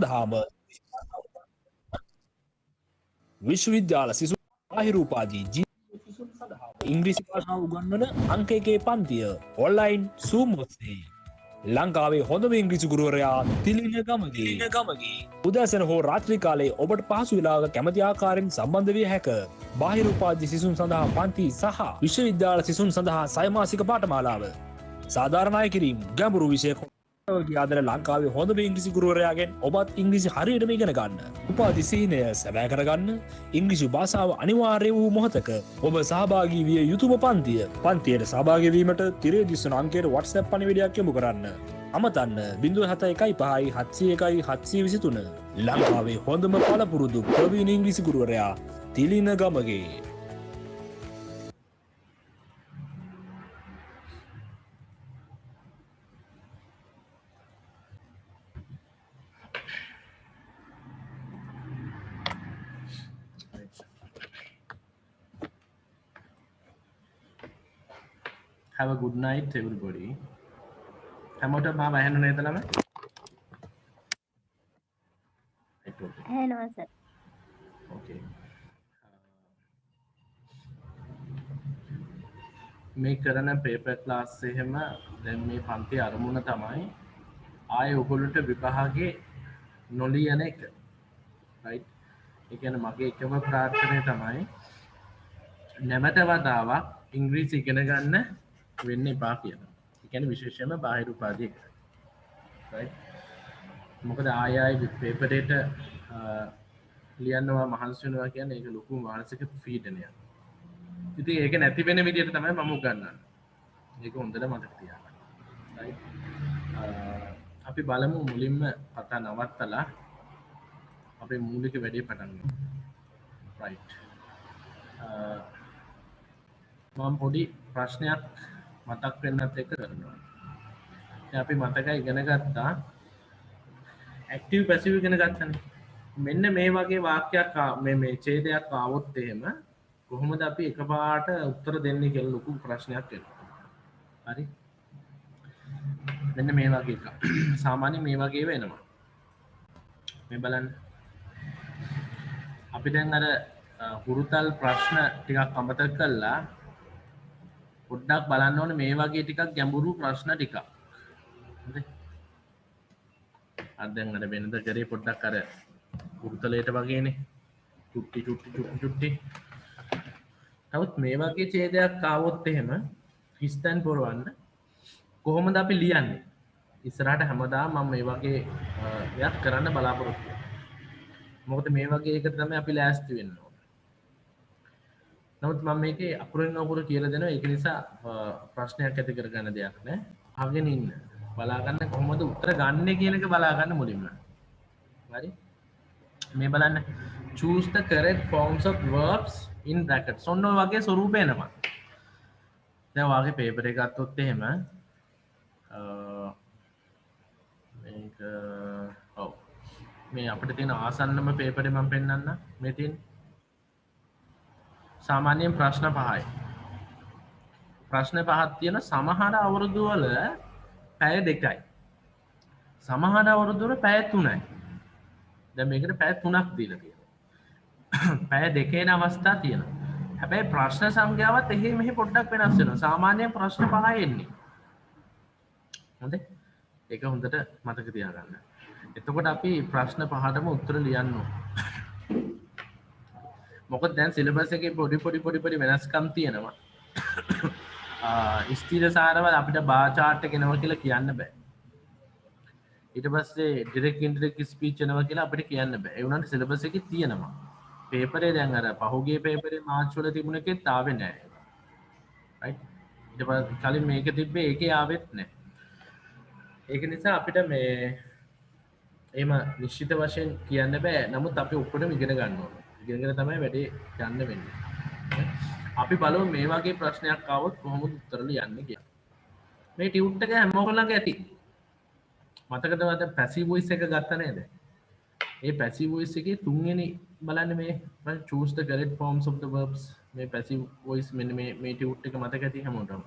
දහම විශ්වවිද්‍යාල සිසු ආහිරූපාදී ඉංග්‍රීසි භාෂාව උගන්වන අංක 1 පන්තිය ඔන්ලයින් Zoom ඔස්සේ ලංකාවේ හොඳම ඉංග්‍රීසි ගුරුවරයා තිලින ගමගේ උදෑසන හෝ රාත්‍රී කාලයේ ඔබට පහසු වේලාවක කැමති ආකාරයෙන් සම්බන්ධ විය හැක. බාහිර උපාධි සිසුන් සඳහා පන්ති සහ විශ්වවිද්‍යාල සිසුන් සඳහා සයමාසික පාඨමාලාව සාධාරණ අය කිරීම ගැඹුරු විෂය ආදර ලංකාවේ හොඳම ඉංග්‍රීසි ගුරුවරයාගෙන් ඔබත් ඉංග්‍රීසි හරියටම ඉගෙන ගන්න. උපාධි සීනය සැබෑ කරගන්න ඉංග්‍රීසි භාෂාව අනිවාර්ය වූ මොහොතක ඔබ සහභාගී විය යුතුම පන්තිය. පන්තියට සහභාගී වීමට තිරේ දිස්වන අංකයට WhatsApp පණිවිඩයක් යොමු කරන්න. අමතන්න 071 701 723. ලංකාවේ හොඳම පළපුරුදු ප්‍රවීණ ඉංග්‍රීසි ගුරුවරයා Thilina Gamage. Have a good night, everybody. හැමෝටම මම ඇහෙන්නේ නේද ළම? ඇහෙනවා සර්. Okay. මේ කරන පේපර් ක්ලාස් එහෙම දැන් මේ පන්ති අරමුණ තමයි ආයේ ඔයගොල්ලන්ට විභාගේ නොලියන එක. right? ඒ කියන්නේ මගේ එකම ප්‍රාර්ථනය තමයි නැවත වතාවක් ඉංග්‍රීසි ඉගෙන ගන්න වෙන්න එපා කියලා. ඒ කියන්නේ විශේෂයෙන්ම බාහිර උපාධිය. right? මොකද ආයෙ පේපර් එකට ලියනවා මහන්සි වෙනවා කියන්නේ ඒක ලොකු මානසික පීඩනයක්. ඉතින් ඒක නැති වෙන විදිහට තමයි මම උගන්වන්නේ. ඒක හොඳට මතක තියාගන්න. right? අපි බලමු මුලින්ම කතා නවත්තලා අපේ මූලික වැඩේ පටන් ගමු. right. මම පොඩි ප්‍රශ්නයක් මතක් වෙන්නත් එක කරනවා. දැන් අපි මතකයි ඉගෙන ගත්තා ඇක්ටිව් පැසිව් ඉගෙන ගත්තනේ. මෙන්න මේ වගේ වාක්‍යයක් මේ ඡේදයක් ආවොත් එහෙම කොහොමද අපි එකපාරට උත්තර දෙන්නේ කියලා ලොකු ප්‍රශ්නයක් එනවා. හරි? මෙන්න මේ වගේ එක. සාමාන්‍යයෙන් මේ වගේ වෙනවා. මේ බලන්න. අපි දැන් අර හුරුතල් ප්‍රශ්න ටිකක් අමතක කළා. පොඩ්ඩක් බලන්න ඕනේ මේ වගේ ටිකක් ගැඹුරු ප්‍රශ්න ටිකක්. හරි? අර දැන් අර වෙනද කරේ පොඩ්ඩක් අර හුරුතලයට වගේනේ. චුට්ටි. නමුත් මේ වගේ ඡේදයක් ආවොත් එහෙම හිස්තැන් පොරවන්න කොහොමද අපි ලියන්නේ? ඉස්සරහට හැමදාම මම මේ වගේ දෙයක් කරන්න බලාපොරොත්තු වෙනවා. මොකද මේ වගේ එක තමයි අපි ලෑස්ති වෙන්න ඕනේ. නමුත් මම මේකේ අකුරෙන් අකුර කියලා දෙනවා. ඒක නිසා ප්‍රශ්නයක් ඇති කරගන්න දෙයක් නෑ. අහගෙන ඉන්න. බලා ගන්න කොහොමද උත්තර ගන්නෙ කියන එක බලා ගන්න මුලින්ම. හරි? මේ බලන්න. Choose the correct forms of verbs in brackets. ඔන්න ඔය වගේ ස්වරූප එනවා. දැන් වාගේ පේපර් එක ගත්තොත් එහෙම මේක ඔව් මේ අපිට තියෙන ආසන්නම පේපරේ මම පෙන්නන්න මේ තියෙන සාමාන්‍යයෙන් ප්‍රශ්න 5යි. ප්‍රශ්න 5ක් තියෙන සමහර අවුරුදු වල පැය 2යි. සමහර අවුරුදු වල පැය 3යි. දැන් මේකට පැය 3ක් දීලා තියෙනවා. පැය 2ේන අවස්ථා තියෙනවා. හැබැයි ප්‍රශ්න සංඛ්‍යාවත් එහෙ මෙහෙ පොඩ්ඩක් වෙනස් වෙනවා. සාමාන්‍යයෙන් ප්‍රශ්න 5යි එන්නේ. හොඳයි? ඒක හොඳට මතක තියාගන්න. එතකොට අපි ප්‍රශ්න 5ටම උත්තර ලියන්න ඕන. මොකද දැන් සිලබස් එකේ පොඩි වෙනස්කම් තියෙනවා. ස්ථිරසාරව අපිට බාර් chart එක එනවා කියලා කියන්න බෑ. ඊට පස්සේ ඩිරෙක්ට් ඉන්ඩිරෙක්ට් ස්පීච් එනවා කියලා අපිට කියන්න බෑ. ඒ වුණාට සිලබස් එකේ තියෙනවා. පේපරේ දැන් අර පහුගිය පේපරේ මාර්ච් වල තිබුණ එකෙත් ආවේ නෑ. රයිට්? ඊට පස්සේ කලින් මේක තිබ්බේ ඒකේ ආවෙත් නෑ. ඒක නිසා අපිට මේ එහෙම නිශ්චිත වශයෙන් කියන්න බෑ. නමුත් අපි ඔක්කොටම ඉගෙන ගන්න ඕනේ. ඉගෙනගෙන තමයි වැඩේ යන්න වෙන්නේ. අපි බලමු මේ වගේ ප්‍රශ්නයක් ආවොත් කොහොමද උත්තර ලියන්නේ කියලා. මේ ටියුට් එක හැමෝම ළඟ ඇති. මතකද වද පැසිව් වොයිස් එක ගත්ත නේද? ඒ පැසිව් වොයිස් එකේ තුන්වෙනි බලන්න මේ choose the correct forms of the verbs මේ පැසිව් වොයිස් මෙන්න මේ ටියුට් එක මතක ඇති හැමෝටම.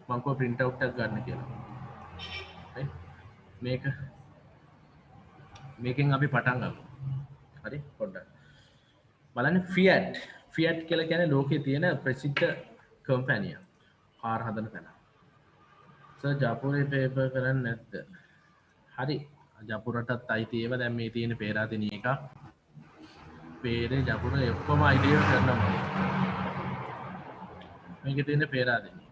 මම කො print out එකක් ගන්න කියලා. මේක මේකෙන් අපි පටන් ගමු. හරි පොඩ්ඩක් බලන්න ෆියට් කියලා කියන්නේ ලෝකේ තියෙන ප්‍රසිද්ධ කම්පැනි එකක්. කාර් හදන තැන. සර් ජපුරේ පේපර් කරන්නේ නැද්ද? හරි. ජපුරටත් අයිති ඒවා දැන් මේ තියෙන පේරාදෙණිය එකක්. පේරේ ජපුරේ ඔක්කොම අයිතිව කරනවා. මේකේ තියෙන පේරාදෙණිය.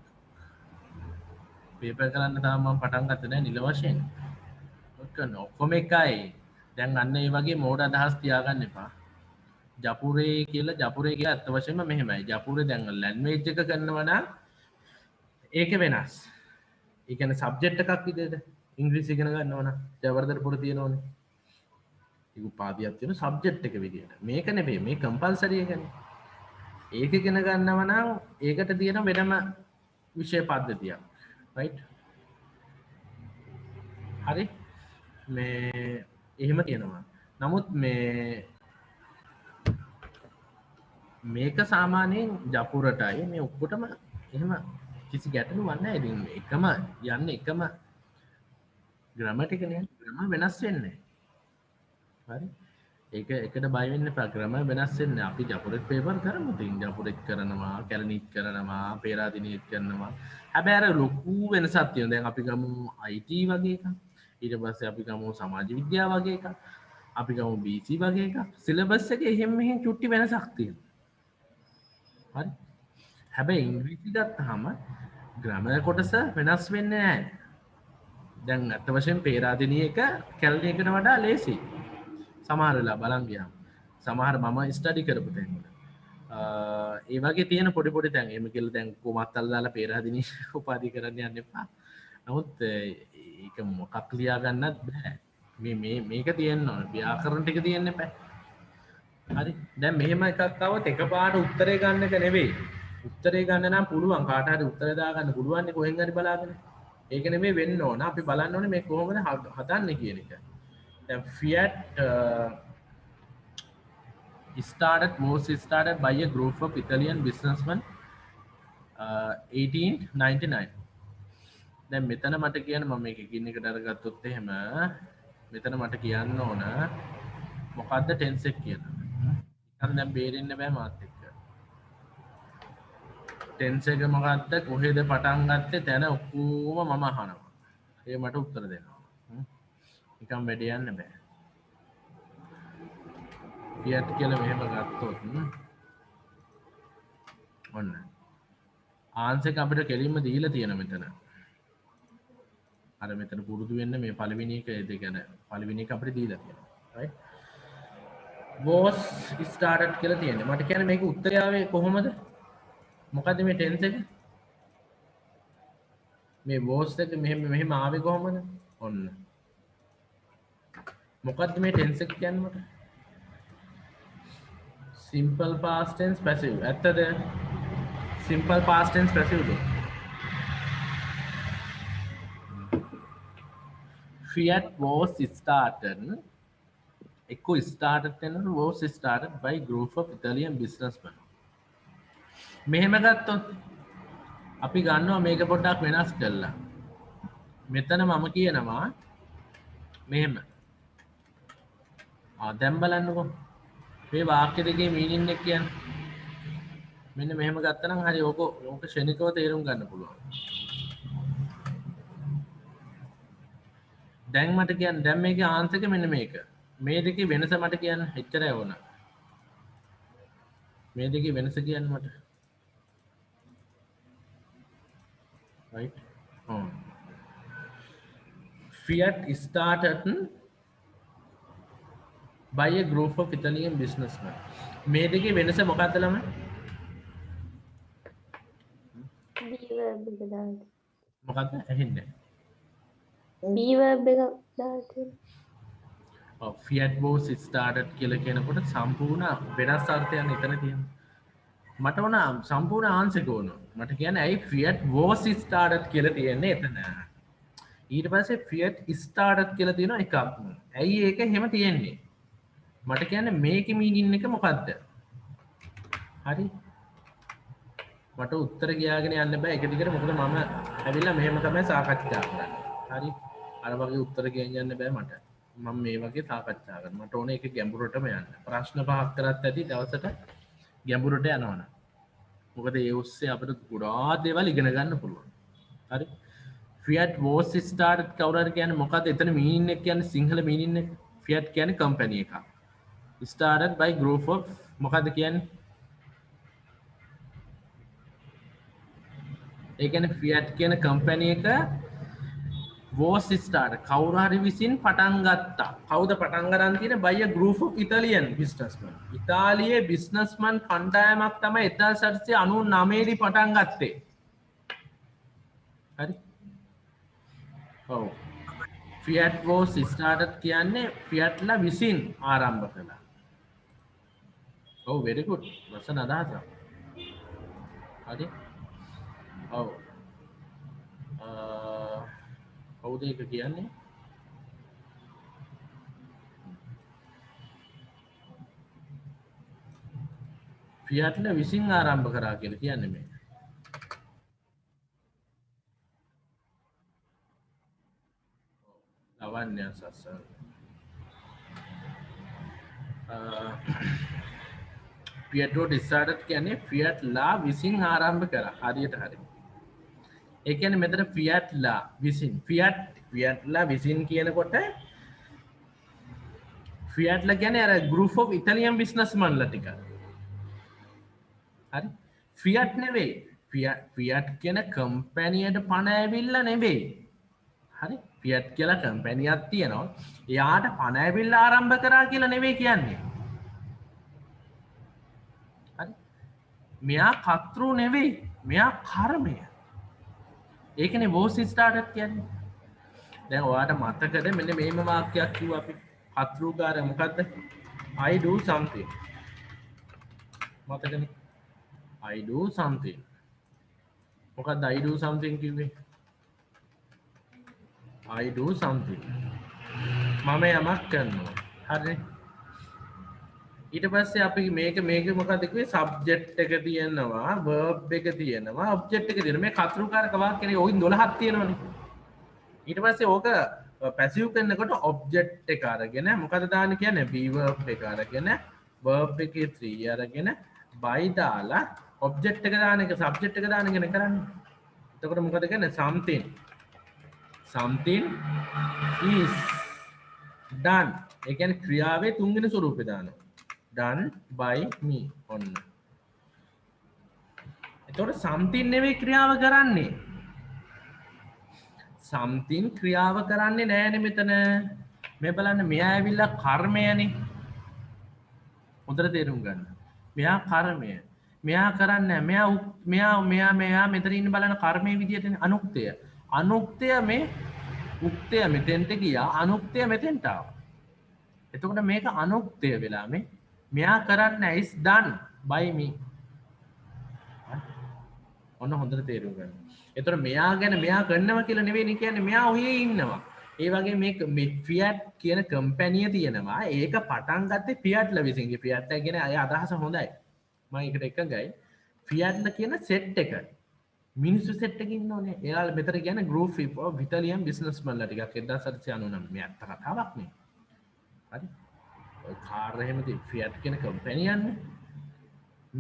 පේපර් කරන්න තාම මම පටන් ගත්තේ නැහැ නිල වශයෙන්. ඔක්කොම එකයි. දැන් අන්න ඒ වගේ මෝඩ අදහස් තියාගන්න එපා. ජපුරේ කියලා ඇත්ත වශයෙන්ම මෙහෙමයි. ජපුරේ දැන් ලැන්ග්වේජ් එක කරනවා නම් ඒක වෙනස්. ඒ කියන්නේ සබ්ජෙක්ට් එකක් විදිහට ඉංග්‍රීසි ඉගෙන ගන්නවා නම් ජවර්ධනපුර තියෙනෝනේ. ඒක උපාධියක් තියෙන සබ්ජෙක්ට් එක විදිහට. මේක නෙවෙයි මේ කම්පල්සරි එකනේ. ඒක ඉගෙන ගන්නවා නම් ඒකට තියෙන වෙනම විෂය පද්ධතියක්. රයිට්? හරි? මේ එහෙම තියෙනවා. නමුත් මේක සාමාන්‍යයෙන් ජපුරටයි මේ ඔක්කොටම එහෙම කිසි ගැටලුවක් නැහැ. ඉතින් එකම යන්නේ එකම ග්‍රැමටිකනේ. ග්‍රැමර් වෙනස් වෙන්නේ නැහැ. හරි? ඒක එකට බය වෙන්න එපා. ග්‍රැමර් වෙනස් වෙන්නේ. අපි ජපුරෙත් පේපර් කරමු. ඉතින් ජපුරෙත් කරනවා, කැලණිත් කරනවා, පේරාදෙණියෙත් කරනවා. හැබැයි අර ලොකු වෙනසක් තියෙනවා. දැන් අපි ගමු IT වගේ එකක්. ඊට පස්සේ අපි ගමු සමාජ විද්‍යාව වගේ එකක්. අපි ගමු BC වගේ එකක්. සිලබස් එකේ එහෙම මෙහෙම චුට්ටි වෙනසක් තියෙනවා. හරි? හැබැයි ඉංග්‍රීසි ගත්තාම ග්‍රැමර් කොටස වෙනස් වෙන්නේ නැහැ. දැන් අත්ත වශයෙන් පේරාදෙණිය එක කැලණිය එකට වඩා ලේසි. සමහර වෙලාව බලන් ගියාම. සමහර මම ස්ටඩි කරපු තැන් වල. ඒ වගේ තියෙන පොඩි පොඩි තැන්. එහෙම කියලා දැන් කොමත් අල්ලලා පේරාදෙණිය උපාධිය කරන්න යන්න එපා. නමුත් ඒක මොකක් ලියා ගන්නත් බෑ. මේක තියෙන්න ඕන. ව්‍යාකරණ ටික තියෙන්න එපා. හරි. දැන් මෙහෙම එකක් આવත් එකපාරට උත්තරේ ගන්න එක නෙවෙයි. උත්තරේ ගන්න නම් පුළුවන්. කාට හරි උත්තරේ දාගන්න පුළුවන් නේ කොහෙන් හරි බලාගෙන. ඒක නෙමෙයි වෙන්න ඕන. අපි බලන්න ඕනේ මේ කොහොමද හදන්නේ කියන එක. දැන් Fiat was started by a group of Italian businessmen 1899. දැන් මෙතන මට කියන්න මම මේක කින් එකට අරගත්තොත් එහෙම මෙතන මට කියන්න ඕන මොකද්ද ටෙන්ස් එක කියලා. නිකන් දැන් බේරෙන්න බෑ මාත් එක්ක. ටෙන්ස් එක මොකද්ද කොහෙද පටන් ගත්තේ තැන ඔක්කොම මම අහනවා. ඒ මට උත්තර දෙනවා. නිකන් වැඩ යන්න බෑ. Fiat කියලා මෙහෙම ගත්තොත් ඔන්න ආන්සර් එක අපිට කෙලින්ම දීලා තියෙන මෙතන. අර මෙතන පුරුදු වෙන්න මේ පළවෙනි එක ඒ දෙක ගැන පළවෙනි එක අපිට දීලා තියෙනවා. right? was started කියලා තියෙන්නේ. මට කියන්නේ මේක උත්තරය ආවේ කොහොමද? මොකද්ද මේ ටෙන්ස් එක? මේ was එක මෙහෙම ආවේ කොහොමද? ඔන්න. මොකද්ද මේ ටෙන්ස් එක කියන්නේ මට? simple past tense passive. ඇත්තද? simple past tense passive the? Fiat was started. Echo started and was started by group of Italian businessmen. මෙහෙම ගත්තොත් අපි ගන්නවා මේක පොඩ්ඩක් වෙනස් කරලා. මෙතන මම කියනවා මෙහෙම. දැන් බලන්නකෝ. මේ වාක්‍ය දෙකේ මීනින් එක කියන්නේ. මෙන්න මෙහෙම ගත්තනම් හරි ඕක ශනිකව තේරුම් ගන්න පුළුවන්. දැන් මට කියන්න දැන් මේකේ ආන්සර් එක මෙන්න මේක. මේ දෙකේ වෙනස මට කියන්න එච්චරයි ඕන. මේ දෙකේ වෙනස කියන්න මට. right? Fiat started by a group of Italian businessmen. මේ දෙකේ වෙනස මොකක්ද ළමයි? B verb එක දාන්න. මොකක්ද ඇහෙන්නේ? B verb එක දාන්න. Fiat was started කියලා කියනකොට සම්පූර්ණ වෙනස් අර්ථයක් එතන තියෙනවා. මට ඕන සම්පූර්ණ ආන්සර් එක ඕන. මට කියන්නේ ඇයි Fiat was started කියලා තියෙන්නේ එතන. ඊට පස්සේ Fiat started කියලා තියෙනවා එකක්. ඇයි ඒක එහෙම තියෙන්නේ? මට කියන්නේ මේකේ මීනින් එක මොකද්ද? හරි. මට උත්තර ගියාගෙන යන්න බෑ එක දිගට මොකද මම ඇවිල්ලා මෙහෙම තමයි සාකච්ඡා කරන්නේ. හරි. අර වගේ උත්තර ගෙන්න යන්න බෑ මට. මම මේ වගේ සාකච්ඡා කරනවා. මට ඕනේ ඒක ගැඹුරටම යන්න. ප්‍රශ්න පහක් කරත් ඇති දවසට ගැඹුරට යනවනම්. මොකද ඒ ඔස්සේ අපිට ගොඩාක් දේවල් ඉගෙන ගන්න පුළුවන්. හරි. Fiat was started කවුරු හරි කියන්නේ මොකද්ද? එතන meaning එක කියන්නේ සිංහල meaning එක. Fiat කියන්නේ company එකක්. Started by group of මොකද්ද කියන්නේ? ඒ කියන්නේ Fiat කියන company එක was started කවුරු හරි විසින් පටන් ගත්තා. කවුද පටන් ගන්න තියෙන්නේ? by a group of Italian businessmen. ඉතාලියේ businessman කණ්ඩායමක් තමයි 1899 දී පටන් ගත්තේ. හරි. ඔව්. Fiat was started කියන්නේ Fiat ලා විසින් ආරම්භ කළා. ඔව් very good. ලස්සන අදහසක්. හරි. ඔව්. කවුද ඒක කියන්නේ? Fiat ලා විසින් ආරම්භ කරා කියලා කියන්නේ මේ. ලවන්‍ය සසර. Fiat was started කියන්නේ Fiat ලා විසින් ආරම්භ කරා. හරියට හරි. ඒ කියන්නේ මෙතන Fiat ලා විසින් Fiat ලා විසින් කියනකොට Fiat ලා කියන්නේ අර group of Italian businessmen ලා ටික. හරි. Fiat නෙවෙයි. Fiat කියන කම්පැනියට පණ ඇවිල්ලා නෙවෙයි. හරි. Fiat කියලා කම්පැනියක් තියෙනවා. එයාට පණ ඇවිල්ලා ආරම්භ කරා කියලා නෙවෙයි කියන්නේ. හරි. මෙයා කතෘ නෙවෙයි. මෙයා කර්මය. ඒකනේ was started කියන්නේ. දැන් ඔයාට මතකද මෙන්න මේම වාක්‍යයක් කිව්වා අපි කතෘකාරය මොකද්ද? I do something. මතකනේ? I do something. මොකද්ද I do something කිව්වේ? I do something. මම යමක් කරනවා. හරි. ඊට පස්සේ අපි මේක මොකක්ද කිව්වේ? සබ්ජෙක්ට් එක තියෙනවා, verb එක තියෙනවා, ඔබ්ජෙක්ට් එක තියෙනවා. මේ කතෘකාරක වාක්‍යනේ ඔයින් 12ක් තියෙනවනේ. ඊට පස්සේ ඕක පැසිව් කරනකොට ඔබ්ජෙක්ට් එක අරගෙන මොකද දාන්න කියන්නේ? be verb එක අරගෙන verb එකේ 3 අරගෙන by දාලා ඔබ්ජෙක්ට් එක දාන එක සබ්ජෙක්ට් එක දාන එක නේ කරන්නේ. එතකොට මොකද කියන්නේ? something is done. ඒ කියන්නේ ක්‍රියාවේ තුන්වෙනි ස්වරූපේ දානවා. done by me ඔන්න. එතකොට something නෙවෙයි ක්‍රියාව කරන්නේ. something ක්‍රියාව කරන්නේ නෑනේ මෙතන. මේ බලන්න මෙයා ඇවිල්ලා කර්මයනේ. හොඳට තේරුම් ගන්න. මෙයා කර්මය. මෙයා කරන්නේ මෙයා මෙතන ඉන්න බලන කර්මයේ විදියටනේ අනුක්තය. අනුක්තය මේ උක්තය මෙතෙන්ට ගියා. අනුක්තය මෙතෙන්ට ආවා. එතකොට මේක අනුක්තය වෙලා මේ මෙයා කරන්නේ is done by me. ඔන්න හොඳට තේරුම් ගන්න. එතකොට මෙයා ගැන මෙයා කරනවා කියලා නෙවෙයි කියන්නේ මෙයා ඔහේ ඉන්නවා. ඒ වගේ මේ Fiat කියන කම්පැනිය තියෙනවා. ඒක පටන් ගත්තේ Fiat ලා විසින්ගේ. Fiat ලා කියන අය අදහස හොඳයි. මම ඒකට එකඟයි. Fiat ලා කියන සෙට් එක මිනිස්සු සෙට් එකකින් ඉන්නෝනේ. එයාලා මෙතන කියන්නේ group of Italian businessmen ලා ටිකක් 1799 මේ අත්ත කතාවක් නේ. හරි. ඔය කාර් එහෙම තියෙන Fiat කියන කම්පැනියන්නේ.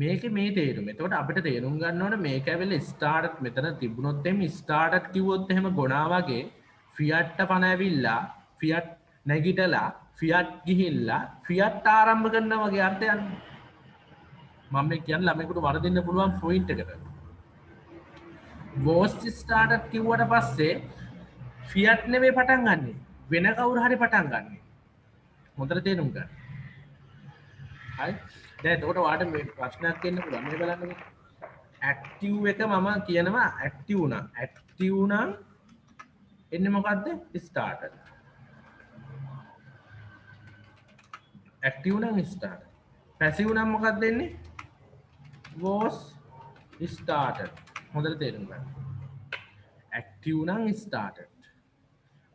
මේකේ මේ තේරුම. එතකොට අපිට තේරුම් ගන්න ඕනේ මේක ඇවිල්ලා ස්ටාර්ට් මෙතන තිබුණොත් එimhe ස්ටාර්ට් කිව්වොත් එහෙම ගොනා වගේ Fiat පණ ඇවිල්ලා Fiat නැගිටලා Fiat ගිහිල්ලා Fiat ආරම්භ කරනවා වගේ අර්ථයක්. මම මේ කියන්නේ ළමයිකට වරදින්න පුළුවන් පොයින්ට් එකකට. was started කිව්වට පස්සේ Fiat නෙවෙයි පටන් ගන්නෙ. වෙන කවුරු හරි පටන් ගන්නෙ. හොඳට තේරුම් ගන්න. හරි. දැන් එතකොට ඔයාලට මේ ප්‍රශ්නයක් එන්න පුළුවන්. මේ බලන්න. ඇක්ටිව් එක මම කියනවා ඇක්ටිව් නම්. ඇක්ටිව් නම් එන්නේ මොකද්ද? started. ඇක්ටිව් නම් started. පැසිව් නම් මොකක්ද එන්නේ? was started. හොඳට තේරුම් ගන්න. ඇක්ටිව් නම් started.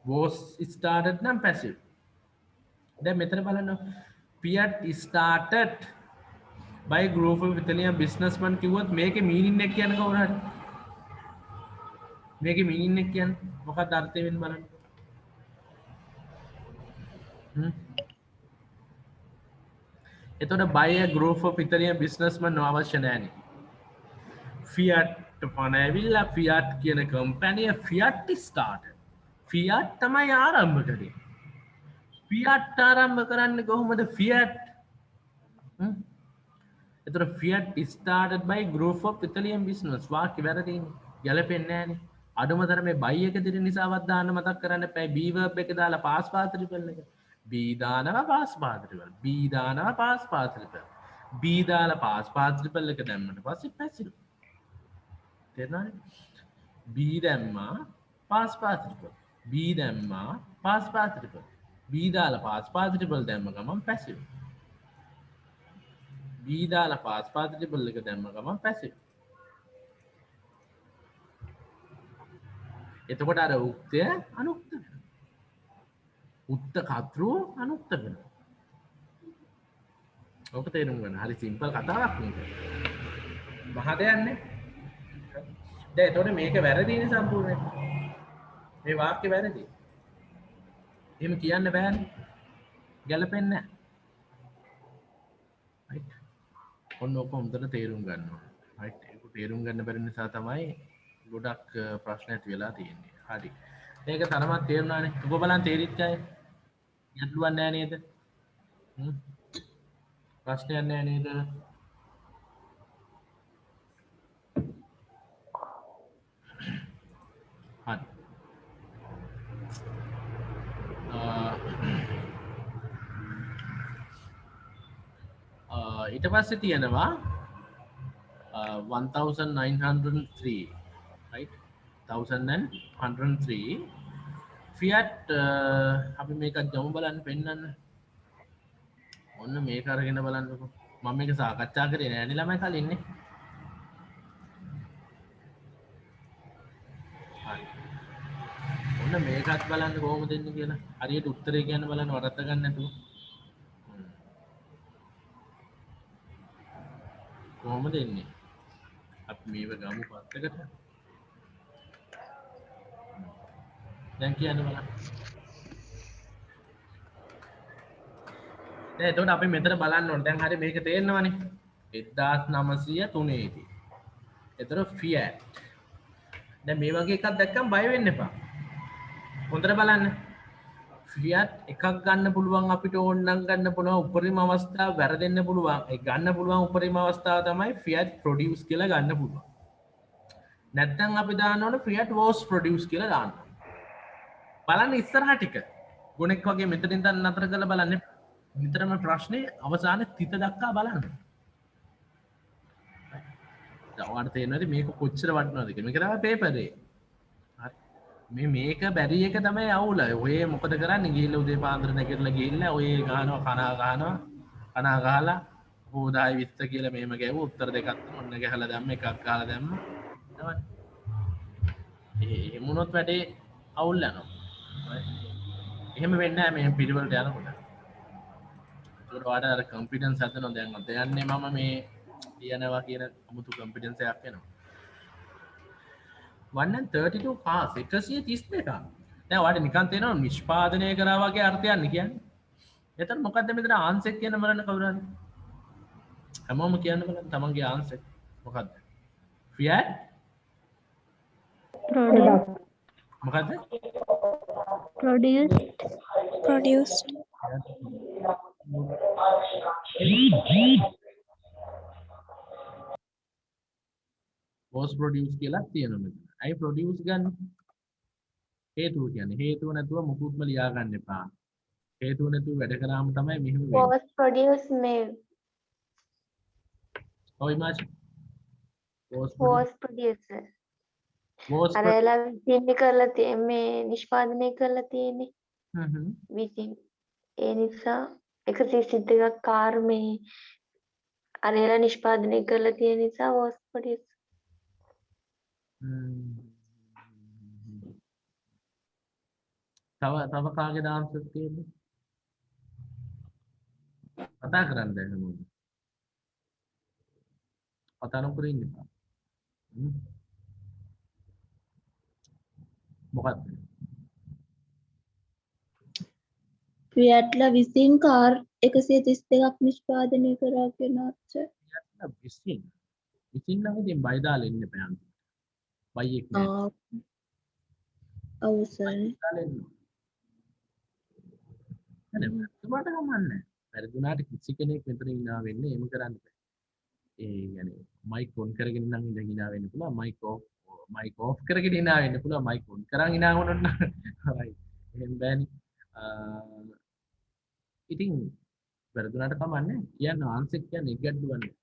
was started නම් passive. දැන් මෙතන බලන්න. Fiat started by group of Italian businessmen කිව්වොත් මේකේ meaning එක කියන්නේ කවුරු හරි? මේකේ meaning එක කියන්නේ මොකක්ද අර්ථය වෙන්නේ බලන්න. එතකොට buy a group of Italian businessmen අවශ්‍ය නැහැ ෆියට් පණ ඇවිල්ලා ෆියට් කියන කම්පැනිය ෆියට් ස්ටාර්ට් ෆියට් තමයි ආරම්භ කරේ ෆියට් ආරම්භ කරන්න කොහොමද ෆියට් එතකොට Fiat started by group of Italian business වාක්‍ය වැරදි ගැලපෙන්නේ නැහනේ අඩුම තරමේ buy එක දෙන නිසාවත් දාන්න මතක් කරන්න එපා be verb එක දාලා past participle එක be දානවා past participle be දානවා past participle be දාලා past participle එක දැම්මට පස්සේ passive තේරෙනවද be දැම්මා past participle be දැම්මා past participle be දාලා past participle දැම්ම ගමන් passive be දාලා past participle එක දැම්ම ගමන් passive එතකොට අර උක්තය අනුක්ත වෙනවා උත්ත කතෘ අනුක්ත වෙනවා ඔක තේරුම් ගන්න හරි සිම්පල් කතාවක් මේක මහ දෙයක් නේ දැන් එතකොට මේක වැරදිනේ සම්පූර්ණයෙන් මේ වාක්‍ය වැරදි එහෙම කියන්න බෑනේ ගැලපෙන්නේ නැහැ right ඔන්න ඔක හොඳට තේරුම් ගන්න ඕනේ right ඒක තේරුම් ගන්න බැරි නිසා තමයි ගොඩක් ප්‍රශ්න ඇති වෙලා තියෙන්නේ හරි මේක තරමක් තේරුණානේ ඔබ බලන් තේරිච්ච අය ගැටලුවක් නැහැ නේද ප්‍රශ්නයක් නැහැ නේද හරි ඊට පස්සේ තියෙනවා 1903 right 1103 ෆියට් අපි මේකත් ගමු බලන්න පෙන්නන්න ඔන්න මේක අරගෙන බලන්නකො මම මේක සාකච්ඡා කරේ නෑනේ ළමයි කලින්නේ හරි ඔන්න මේකත් බලන්න කොහොමද දෙන්නේ කියලා හරියට උත්තරේ කියන්න බලන්න වරද්ද ගන්න නැතුව කොහොමද එන්නේ අපි මේව ගමු පස්සකට දැන් කියන්න බලන්න දැන් එතකොට අපි මෙතන බලන්න ඕනේ දැන් හරි මේක තේරෙනවනේ 1903 දී එතකොට ෆියට් දැන් මේ වගේ එකක් දැක්කම බය වෙන්න එපා හොඳට බලන්න ෆියට් එකක් ගන්න පුළුවන් අපිට ඕන නම් ගන්න පුළුවන් උපරිම අවස්ථාව වැරදෙන්න පුළුවන් ඒ ගන්න පුළුවන් උපරිම අවස්ථාව තමයි ෆියට් ප්‍රොඩියුස් කියලා ගන්න පුළුවන් නැත්නම් අපි දාන්න ඕනේ ෆියට් වෝස් ප්‍රොඩියුස් කියලා දාන්න බලන්න ඉස්සරහ ටික ගුණෙක් වගේ මෙතනින් දැන් නතර කරලා බලන්න නිතරම ප්‍රශ්නේ අවසානයේ තිත දක්වා බලන්න දැන් ඔයාලට තේරෙනවද මේක කොච්චර වටිනවද කියලා මේක තමයි පේපරේ මේක බැරි එක තමයි අවුල ඔය මොකද කරන්නේ ගිහිල්ලා උදේ පාන්දර නැගිටලා ගිහිල්ලා ඔය කනවා ගහලා හොදායි 20 කියලා මෙහෙම ගැහුවා උත්තර දෙකක් ඔන්න ගහලා දැම්ම එකක් ගහලා දැම්ම තමයි එහෙම වුණොත් වැඩේ අවුල් යනවා එහෙම වෙන්නේ නැහැ මේ පිළිවෙලට යනකොට ඒකට වඩා අර කොන්ෆිඩන්ස් හදනවා දැන් මම යන්නේ මම මේ කියනවා කියන අමුතු කොන්ෆිඩන්ස් එකක් එනවා 132 පාස් 132ක් දැන් ඔයාලට නිකන් තේරෙනවා නිෂ්පාදනය කරා වගේ අර්ථයක් නේ කියන්නේ එතන මොකද්ද මෙතන ආන්සර් කියන බලන්න කවුරු හරි හැමෝම කියන්න බලන්න තමන්ගේ ආන්සර් මොකද්ද ෆියට් මොකද්ද produced was produced කියලා තියෙනවා මෙතන. අයි produce ගන්න. හේතුව කියන්නේ හේතුව නැතුව මුකුත්ම ලියා ගන්න එපා. හේතුව නැතුව වැඩ කරාම තමයි මෙහෙම වෙන්නේ. was produced මේ ඔය මාච් was producer අර එලා තින්නේ කරලා මේ නිෂ්පාදනය කරලා තියෙන්නේ විසින් ඒ නිසා 132ක් කාර් මේ අර එලා නිෂ්පාදනය කරලා තියෙන නිසා was produced තව කාගේ ආන්සර් තියෙන්නේ? කතා කරන්න දැන් මොකද? කතා නොකර ඉන්න එපා. මොකක්ද? ෆියට්ලා විසින් කාර් 132ක් නිෂ්පාදනය කරා කියන අර්ථය. විසින් නම් ඉතින් බයි දාලා ඉන්න බෑ. බයි එක නෑ. ඔව් සර්. දාලා ඉන්න. ඒකට කමන්නේ. පෙරදුනාට කිසි කෙනෙක් මෙතන ඉන්නා වෙන්නේ එහෙම කරන්න බෑ. ඒ කියන්නේ මයික් ඔන් කරගෙන නම් ඉඳන් ඉනා වෙන්න පුළුවන්. මයික් ඔෆ් කරගෙන ඉනා වෙන්න පුළුවන්. මයික් ඔන් කරන් ඉනා වුණොත් නම් right. එහෙම බෑනේ. ඉතින් පෙරදුනාට කමන්නේ. කියන්න ආන්සර් කියන්නේ ඉගඩුවන්නේ.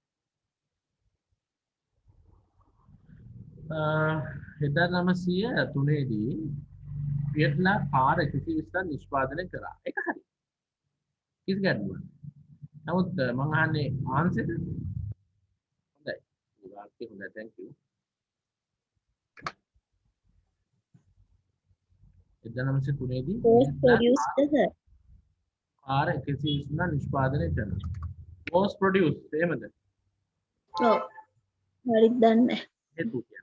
1903 දී ෆියට්ලා කාර් 120ක් නිෂ්පාදනය කරා. ඒක හරි. කිසි ගැටලුවක් නැහැ. නමුත් මම අහන්නේ ආන්සර් හොඳයි. ඒ වාක්‍ය හොඳයි. thank you. 1903 දී produced sir. කාර් 120ක් නිෂ්පාදනය කරනවා. was produced එහෙමද? ඔව්. හරිද දන්නේ. හේතුව කියන්නේ.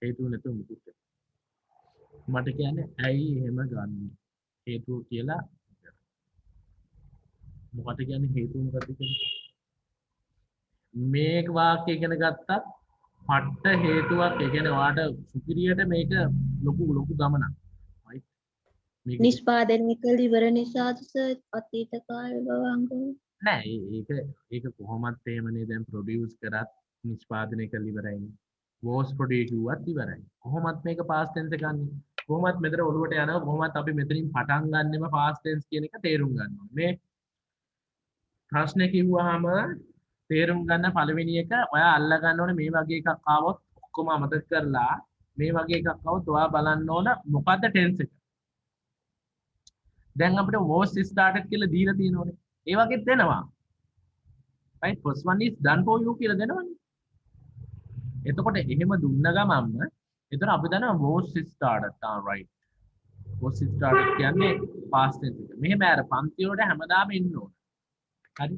හේතුව නැතුව මුකුත් මට කියන්නේ ඇයි එහෙම ගන්න හේතුව කියලා මොකට කියන්නේ හේතුව මොකද්ද කියන්නේ මේක වාක්‍ය ඉගෙන ගත්තත් පට්ට හේතුවක් ඒ කියන්නේ ඔයාට සුපිරියට මේක ලොකු ගමනක් right මේක නිෂ්පාදනය කළ ඉවර නිසා අතීත කාල බවංග නෑ ඒක කොහොමත් එහෙමනේ දැන් ප්‍රොඩියුස් කරත් නිෂ්පාදනය කළ ඉවරයිනේ was produced කිව්වත් ඉවරයි කොහොමත් මේක past tense එක ගන්න කොහොමත් මෙතන ඔළුවට යනවා කොහොමත් අපි මෙතනින් පටන් ගන්නෙම past tense කියන එක තේරුම් ගන්න ඕනේ මේ ප්‍රශ්නේ කිව්වහම තේරුම් ගන්න පළවෙනි එක ඔයා අල්ල ගන්න ඕනේ මේ වගේ එකක් ආවොත් ඔක්කොම අමතක කරලා මේ වගේ එකක් ආවොත් ඔයා බලන්න ඕන මොකද්ද tense එක දැන් අපිට was started කියලා දීලා තියෙනෝනේ ඒ වගේ දෙනවා right first one is done for you කියලා දෙනවනේ එතකොට එහෙම දුන්න ගමන්ම එතන අපි දන්නවා was started right was started කියන්නේ past tense එක මෙහෙම අර පන්ති වලට හැමදාම එන්න ඕන හරි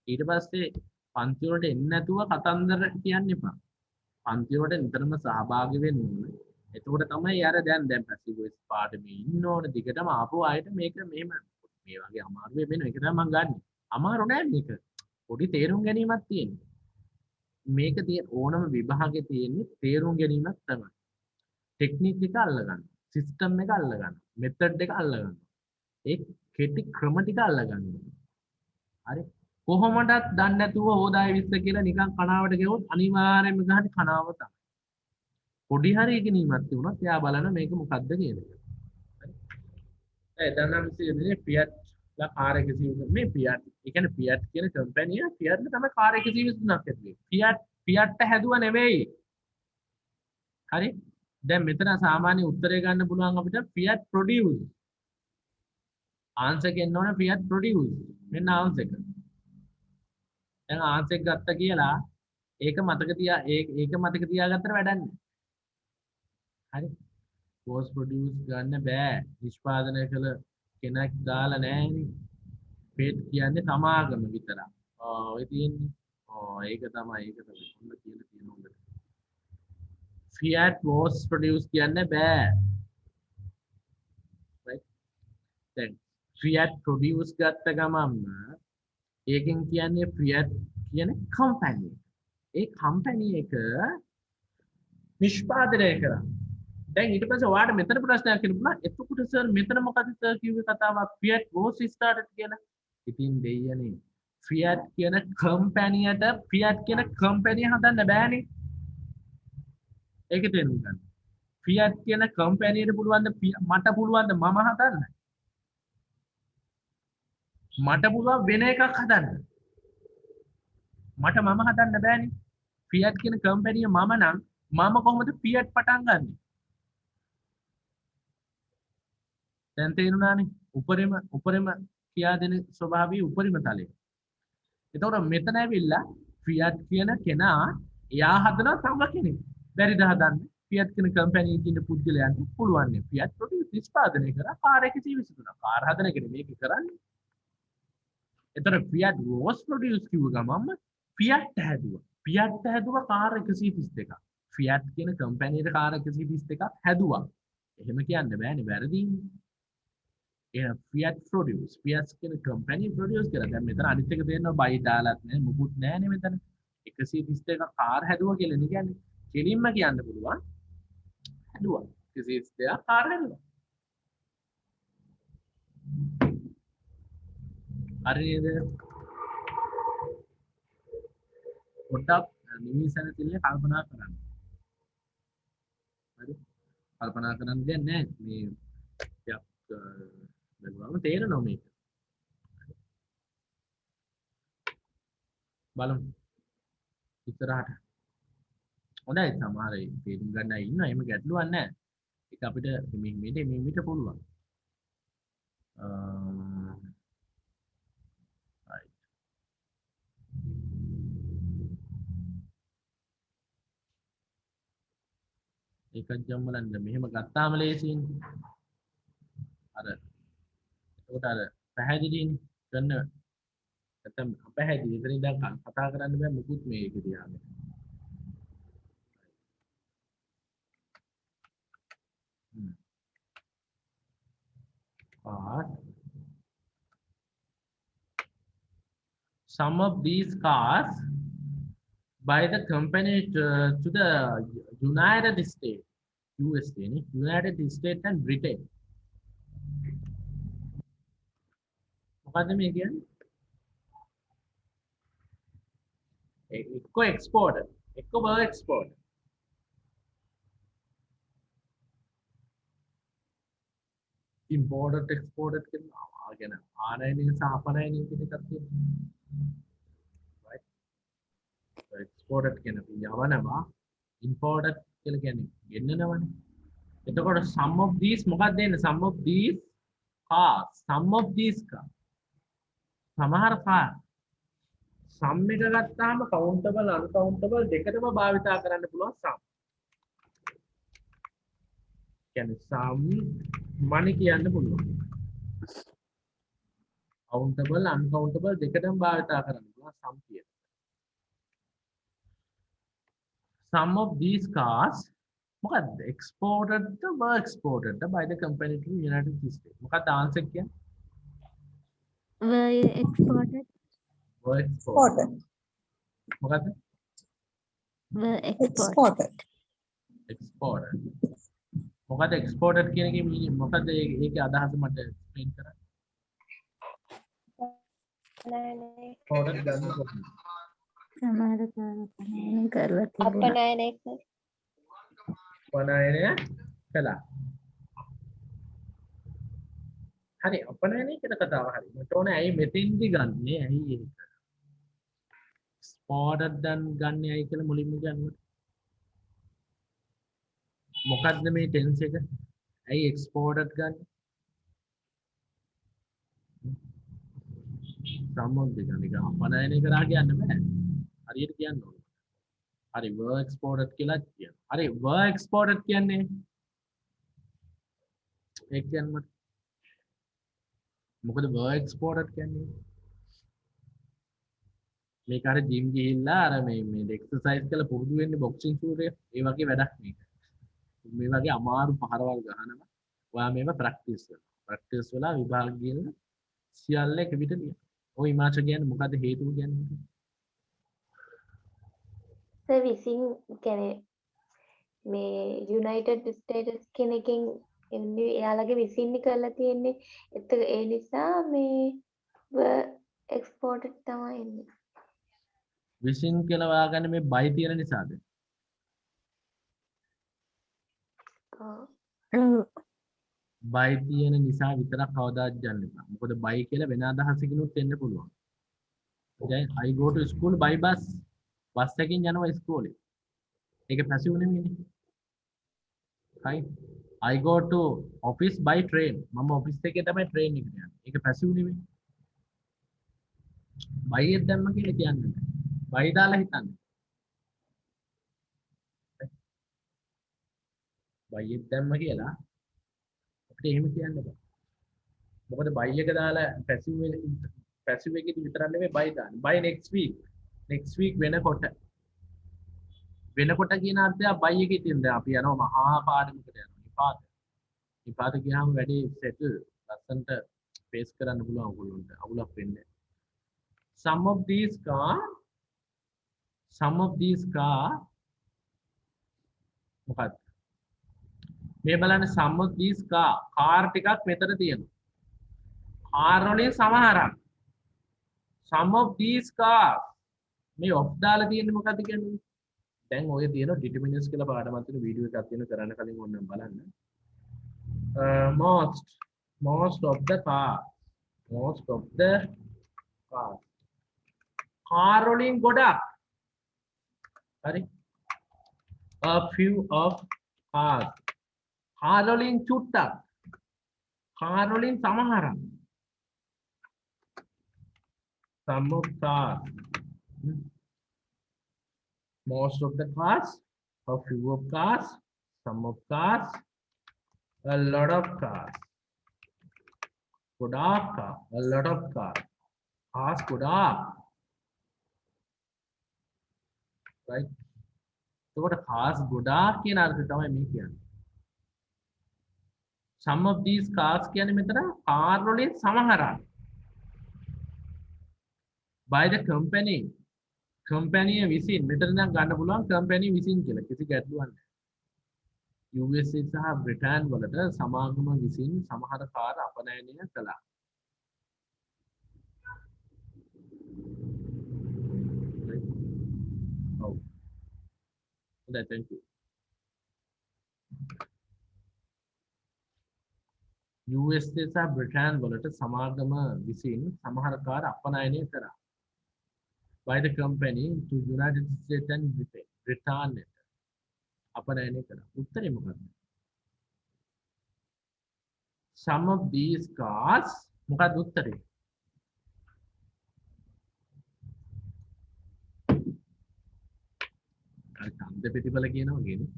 ඊට පස්සේ පන්ති වලට එන්නේ නැතුව කතන්දර කියන්න එපා පන්ති වලට නිතරම සහභාගී වෙන්න ඕන එතකොට තමයි අර දැන් පැසිව් වොයිස් පාඩමේ ඉන්න ඕන දිගටම ආපු ආයෙත් මේක මෙහෙම මේ වගේ අමාරු වෙන එක තමයි මම ගන්නෙ අමාරු නෑ මේක පොඩි තේරුම් ගැනීමක් තියෙනවා මේක තියෙන ඕනම විභාගයේ තියෙන්නේ තේරුම් ගැනීමක් තමයි ටෙක්නික් එක අල්ලගන්න සිස්ටම් එක අල්ලගන්න මෙතඩ් එක අල්ලගන්න ඒ කෙටි ක්‍රම ටික අල්ලගන්න හරි කොහොමදත් දන්නේ නැතුව හොදායි 20 කියලා නිකන් කනාවට ගෙවුවොත් අනිවාර්යයෙන්ම ගහන්නේ කනාව තමයි පොඩි හරි ඉගෙනීමක් තිබුණොත් එයා බලන මේක මොකද්ද කියන එක හරි දැන් නම් ඉතින් ෆියට් ලා කාර් 120 මේ ෆියට් ඒ කියන්නේ ෆියට් කියන කම්පැනි එක ෆියට් තමයි කාර් 123ක් ඇතුලේ ෆියට් හැදුවා නෙවෙයි හරි දැන් මෙතන සාමාන්‍ය උත්තරය ගන්න පුළුවන් අපිට ෆියට් ප්‍රොඩියුස් ආන්සර් කියන්න ඕන ෆියට් ප්‍රොඩියුස් මෙන්න ආන්සර් එක දැන් ආන්සර් එක ගත්ත කියලා ඒක මතක තියාගත්තට වැඩක් නැහැ හරි was produce ගන්න බෑ නිෂ්පාදනය කළ කෙනෙක් දාලා නැහැනේ පේට් කියන්නේ සමාගම විතරක් ඔය තියෙන්නේ ඒක තමයි හොඳ කියලා තියෙන හොඳට Fiat was produced කියන්න බෑ right දැන් Fiat produce ගත්ත ගමන්ම ඒකෙන් කියන්නේ Fiat කියන්නේ කම්පැනි ඒ කම්පැනි එක නිෂ්පාදනය කරා දැන් ඊට පස්සේ ඔයාලට මෙතන ප්‍රශ්නයක් කියනවා එතකොට සර් මෙතන මොකද සර් කිව්වේ කතාවක් Fiat was started කියලා ඉතින් දෙයියනේ Fiat කියන කම්පැනියට Fiat කියන කම්පැනිය හදන්න බෑනේ ඒක තේරුම් ගන්න Fiat කියන කම්පැනියට පුළුවන් මට පුළුවන් මම හදන්න මට පුළුවන් වෙන එකක් හදන්න මට මම හදන්න බෑනේ Fiat කියන කම්පැනිය මම නම් මම කොහොමද Fiat පටන් ගන්නෙ දැන් තේරුණානේ උපරිම කියා දෙන ස්වභාවී උපරිම තලය. එතකොට මෙතන ඇවිල්ලා ෆියට් කියන කෙනා එයා හදනවා තව කෙනෙක්. බැරිද හදන්න? ෆියට් කියන කම්පැනි එකේ ඉන්න පුද්ගලයන්ට පුළුවන් නේ. ෆියට් ප්‍රොඩියුස් නිෂ්පාදනය කරා කාර් 123. කාර් හදන කෙනෙක් මේක කරන්නේ. එතකොට ෆියට් was produced කිව්ව ගමන්ම ෆියට් හැදුවා. ෆියට් හැදුවා කාර් 132ක්. ෆියට් කියන කම්පැනි එක කාර් 132ක් හැදුවා. එහෙම කියන්න බෑනේ වැරදිනේ. එහෙනම් Fiat produce Fiat කියන කම්පැනි ප්‍රොඩියුස් කරා. දැන් මෙතන අනිත් එක තේරෙනවා බයි දාලත් නෑ මුකුත් නෑනේ මෙතන. 132 කාර් හැදුවා කියලා නේ කියන්නේ. කෙලින්ම කියන්න පුළුවන් හැදුවා. 132 කාර් හැදුවා. හරි නේද? පොඩ්ඩක් නිවිසන තිල්ලේ කල්පනා කරන්න. හරි? කල්පනා කරන්න දෙයක් නෑ. මේ ටිකක් බලවම තේරෙනවා මේක. බලමු. ඉස්සරහට. හොඳයි සමහර අය තේරුම් ගන්න අය ඉන්නවා. එහෙම ගැටලුවක් නෑ. ඒක අපිට මෙමිට පුළුවන්. right. ඒකත් ජම් බලන්න මෙහෙම ගත්තාම ලේසියිනේ. අර එතකොට අර පැහැදිලිනේ කරන නැත්නම් අපැහැදිලි ඉතින් දැන් කතා කරන්න බෑ මුකුත් මේක දිහාගෙන. Some of these cars by the company to the United States, USA, United States and Britain. මොකද්ද මේ කියන්නේ? එක්ක exported, එක්ක were exported. Imported, exported කියනවා. කියන ආනයනික සහ අපනයනික කියන එකක් තියෙනවා. right? exported කියන යවනවා imported කියලා කියන්නේ ගෙන්නනවනේ. එතකොට some of these මොකක්ද දෙන්නේ? some of these cars, some of these cars. සමහර car sum එක ගත්තාම countable uncountable දෙකටම භාවිතා කරන්න පුළුවන් sum. කියන්නේ sum money කියන්න පුළුවන්. countable uncountable දෙකටම භාවිතා කරන්න පුළුවන් sum කියන. Some of these cars මොකද්ද exported were exported by the company to United States. මොකක්ද answer කියන්නේ? Were exported. were exported. මොකද්ද? Were exported. exported. මොකද්ද exported කියන එකේ meaning මොකද්ද ඒකේ අදහස මට explain කරන්න. exported ගන්න කොහොමද? සමහර කාරණා කරලා තිබුණා. අපනයනය කළා. හරි අපනයනය කියන කතාව හරි. මට ඕනේ ඇයි මෙතෙන්දි ගන්නෙ? ඇයි ඒක? exported දැන් ගන්න ඇයි කියලා මුලින්ම ගන්නවා. මොකද්ද මේ tense එක? ඇයි exported ගන්න? සම්මුතිය ගන්න එක අපනයනය කරා කියන්න බෑ. හරියට කියන්න ඕනේ. හරි were exported කියලා කියනවා. හරි were exported කියන්නේ ඒ කියන්නේ මොකද were exported කියන්නේ? මේක අර ජිම් ගිහිල්ලා අර මේ එක්සර්සයිස් කරලා පුරුදු වෙන්නේ බොක්සින් ෂූට් එක. ඒ වගේ වැඩක් මේක. මේ වගේ අමාරු පහරවල් ගහනවා. ඔයා මේව ප්‍රැක්ටිස් කරනවා. ප්‍රැක්ටිස් වෙලා විභාග ගිහින් සියල්ල එක විදිහට ලියන්න. ඔය ඉමාච කියන්නේ මොකද්ද හේතුව කියන්නේ? විසින් කියන්නේ මේ යුනයිටඩ් ස්ටේටස් කෙනකින් එයාලගේ විසින්නේ කරලා තියෙන්නේ ඒ නිසා මේ එක්ස්පෝර්ටඩ් තමයි එන්නේ. විසින් කියලා වාගන්නේ මේ බයි තියෙන නිසාද? බයි තියෙන නිසා විතරක් කවදාවත් යන්න එපා. මොකද බයි කියලා වෙන අදහසකිනුත් එන්න පුළුවන්. දැන් I go to school by bus. Bus එකකින් යනවා ඉස්කෝලේ. ඒක පැසිව් නෙමෙයිනේ. right? I go to office by train. මම ඔෆිස් එකේ තමයි train එකට යන්නේ. ඒක පැසිව් නෙමෙයි. by එක දැම්ම කියලා කියන්නේ. by දාලා හිතන්න. by එක දැම්ම කියලා අපිට එහෙම කියන්න බෑ. මොකද by එක දාලා පැසිව් එකේ විතරක් නෙමෙයි by දාන්නේ. by next week වෙනකොට කියන අර්ථය බයි එකේ තියෙන. දැන් අපි යනවා මහා පාඩමකට යනවා. නිපාත ගියාම වැඩි සෙටල් ලස්සන්ට පේස් කරන්න පුළුවන් ඔයගොල්ලන්ට අවුලක් වෙන්නේ. Some of these car මොකක්ද මේ බලන්න some of these car ටිකක් මෙතන තියෙනවා. car වලින් සමහරක් some of these cars මේ of දාලා තියෙන්නේ මොකක්ද කියන්නේ? දැන් ඔය තියෙන determinants කියලා පාඩමක් තියෙන වීඩියෝ එකක් තියෙන කරන්න කලින් ඕනනම් බලන්න. most of the cars car වලින් ගොඩක් හරි a few of cars car වලින් චුට්ටක් car වලින් සමහරක් some of cars most of the cars a few of cars some of cars a lot of cars ගොඩාක් car a lot of cars cars ගොඩාක් right එතකොට cars ගොඩාක් කියන අර්ථය තමයි මේ කියන්නේ some of these cars කියන්නේ මෙතන car වලින් සමහරක් by the company විසින් මෙතන නම් ගන්න පුළුවන් company විසින් කියලා කිසි ගැටලුවක් නැහැ USA සහ බ්‍රිටන් වලට සමාගම විසින් සමහර කාර් අපනයනය කළා ඔව් හොඳයි thank you USA සහ බ්‍රිටන් වලට සමාගම විසින් සමහර කාර් අපනයනය කරා by the company to United States and Britain අපනයනය කරා උත්තරේ මොකක්ද some of these cars මොකක්ද උත්තරේ අර ඡන්ද ප්‍රතිඵල කියනවා කියන්නේ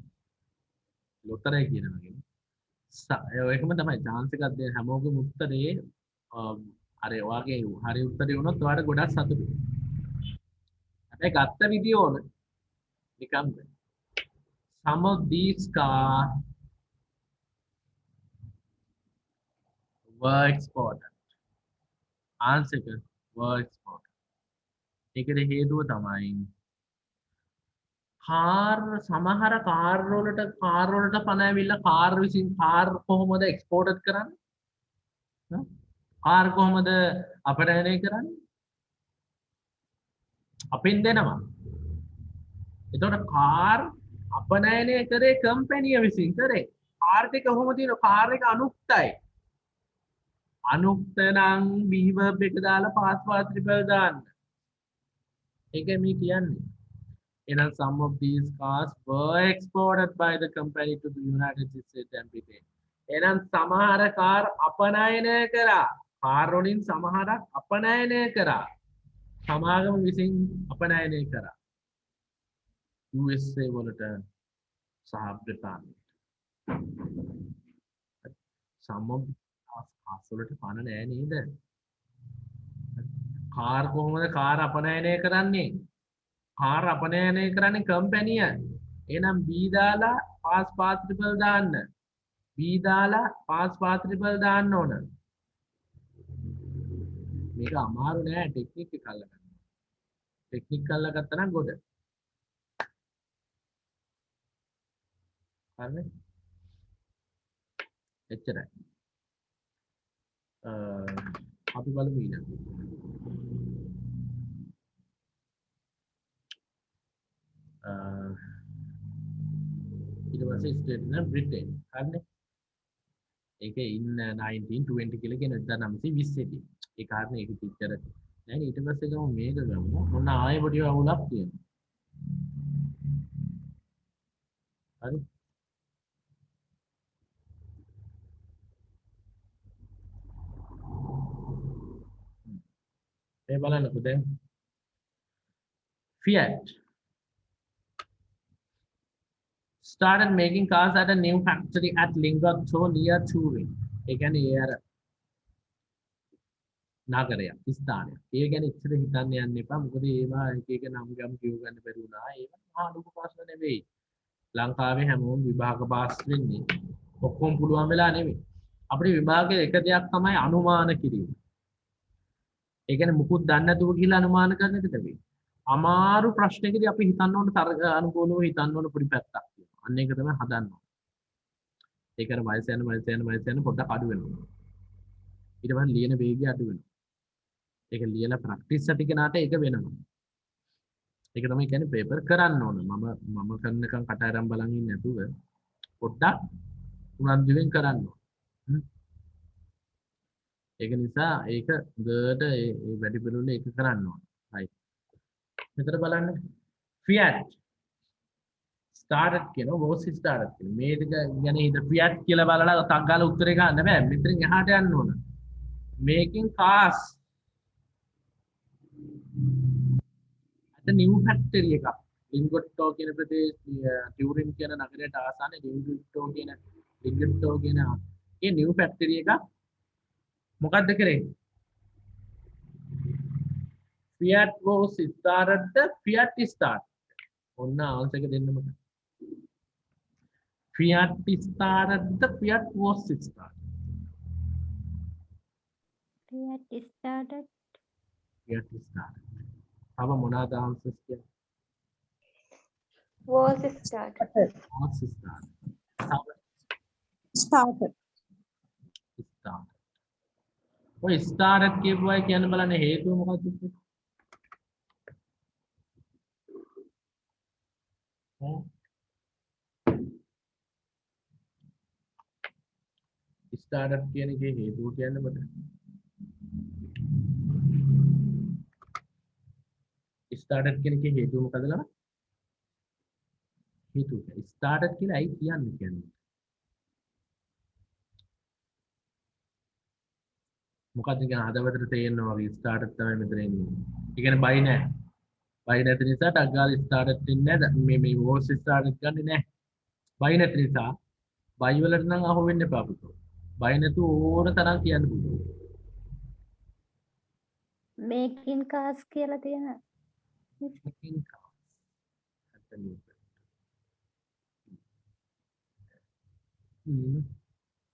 ලොතරයි කියනවා කියන්නේ ඒකම තමයි chance එකක් දෙන හැමෝගෙම උත්තරේ අර ඔයාගේ හරි උත්තරේ වුණොත් ඔයාලට ගොඩක් සතුටුයි හැබැයි ගත්ත විදිය ඕන නිකම්ද some of these cars were exported answer were exported ඒකේ හේතුව තමයි සමහර කාර් වලට පණ ඇවිල්ලා කාර් විසින් කාර් කොහොමද එක්ස්පෝර්ට් කරන්නේ කාර් කොහොමද අපනයනය කරන්නේ අපෙන් දෙනවා එතකොට කාර් අපනයනය කරේ කම්පැනිය විසින් කරේ කාර් එක කොහොම තියෙන කාර් එක අනුක්ත නම් බීවර්බ් එක දාලා පාස් පාත්‍රිපල් දාන්න ඒකයි මේ කියන්නේ එහෙනම් some of these cars were exported by the company to the United States and Britain එහෙනම් සමහර කාර් අපනයනය කරා කාර් වලින් සමහරක් අපනයනය කරා සමාගම විසින් අපනයනය කරා USA වලට සහ බ්‍රිතාන්‍යයට some of cars වලට පණ නෑ නේද කාර් කොහොමද කාර් අපනයනය කරන්නේ කාර් අපනයනය කරන්නේ කම්පැනිය එහෙනම් B දාලා පාස් පාත්‍රිපල් දාන්න B දාලා පාස් පාත්‍රිපල් දාන්න ඕන මේක අමාරු නෑ ටෙක්නික් එක අල්ලගන්න ටෙක්නික් අල්ලගත්තා නම් ගොඩ හරිනේ එච්චරයි අපි බලමු ඊළඟ ඊට පස්සේ ස්ටේට් එක බ්‍රිටන් හරිනේ ඒක in 1920 කියලා කියන 1920 දී ඒ කාරණේ ඒක පිටතර දැන් ඊට පස්සේ ගමු මේක ගමු මොන ආයෙ පොඩි අවුලක් තියෙනවා හරි මේ බලන්නකෝ දැන් Fiat started making cars at a new factory at Lingotto near Turin. ඒ කියන්නේ ඒ අර නගරයක් ස්ථානයක්. ඒ ගැන ඉස්සර හිතන්න යන්න එපා. මොකද ඒවා එක එක නම් ගම් කියව ගන්න බැරි වුණා. ඒක මහා ලොකු ප්‍රශ්න නෙවෙයි. ලංකාවේ හැමෝම විභාග පාස් වෙන්නේ. ඔක්කොම පුළුවන් වෙලා නෙවෙයි. අපේ විභාගයේ එක දෙයක් තමයි අනුමාන කිරීම. ඒ කියන්නේ මුකුත් දන්නේ නැතුව කියලා අනුමාන කරන එක නෙවෙයි. අමාරු ප්‍රශ්නයකදී අපි හිතන්න ඕන අනුකූලව හිතන්න ඕන පොඩි පැත්තක් තියෙනවා. අන්න ඒක තමයි හදන්න ඕන. ඒකට වයස යන පොඩ්ඩක් අඩු වෙනවා. ඊට පස්සේ ලියන වේගය අඩු වෙනවා. ඒක ලියලා ප්‍රැක්ටිස් ඇති කෙනාට ඒක වෙනවා. ඒක තමයි කියන්නේ පේපර් කරන්න ඕන. මම කරනකම් කට අරන් බලන් ඉන්නේ නැතුව පොඩ්ඩක් උනන්දුවෙන් කරන්න ඕන. ඒක නිසා ඒක හොඳට ඒ වැඩි පිළිවෙල ඒක කරන්න ඕන. right. මෙතන බලන්න Fiat started කියන was started කියන මේ දෙක ගැන හිත Fiat කියලා බලලා තක් ගාලා උත්තරේ ගන්න බෑ. මෙතනින් එහාට යන්න ඕන. making cars at a new factory එකක්. ලින්ගොට්ටෝ කියන ප්‍රදේශයේ ටියුරින් කියන නගරයට ආසන්න ලින්ගොට්ටෝ කියන ඒ new factory එක මොකක්ද කරේ? Fiat was started the Fiat start. ඔන්න ආන්සර් එක දෙන්න මට. Fiat started the Fiat was started. Fiat started. Fiat started. තව මොනවාද ආන්සර්ස් කියන්නේ? was started. Was started. තව started. started. ඔය started කියපුවා කියන්න බලන්න හේතුව මොකක්ද? started කියන එකේ හේතුව කියන්න මට. started කියන එකේ හේතුව මොකද ලා? හේතුව. started කියලා ඇයි කියන්නේ? මොකක්ද කියන හදවතට තේරෙනවා වගේ started තමයි මෙතන එන්නේ. ඒ කියන්නේ බයි නෑ. බයි නැති නිසා ටක් ගාලා started වෙන්නේ නෑ. මේ was started ගන්නෙ නෑ. බයි නැති නිසා බයි වලට නම් අහු වෙන්න එපා පුතෝ. බයි නැතුව ඕන තරම් කියන්න පුළුවන්. making cars කියලා තියෙන. making cars.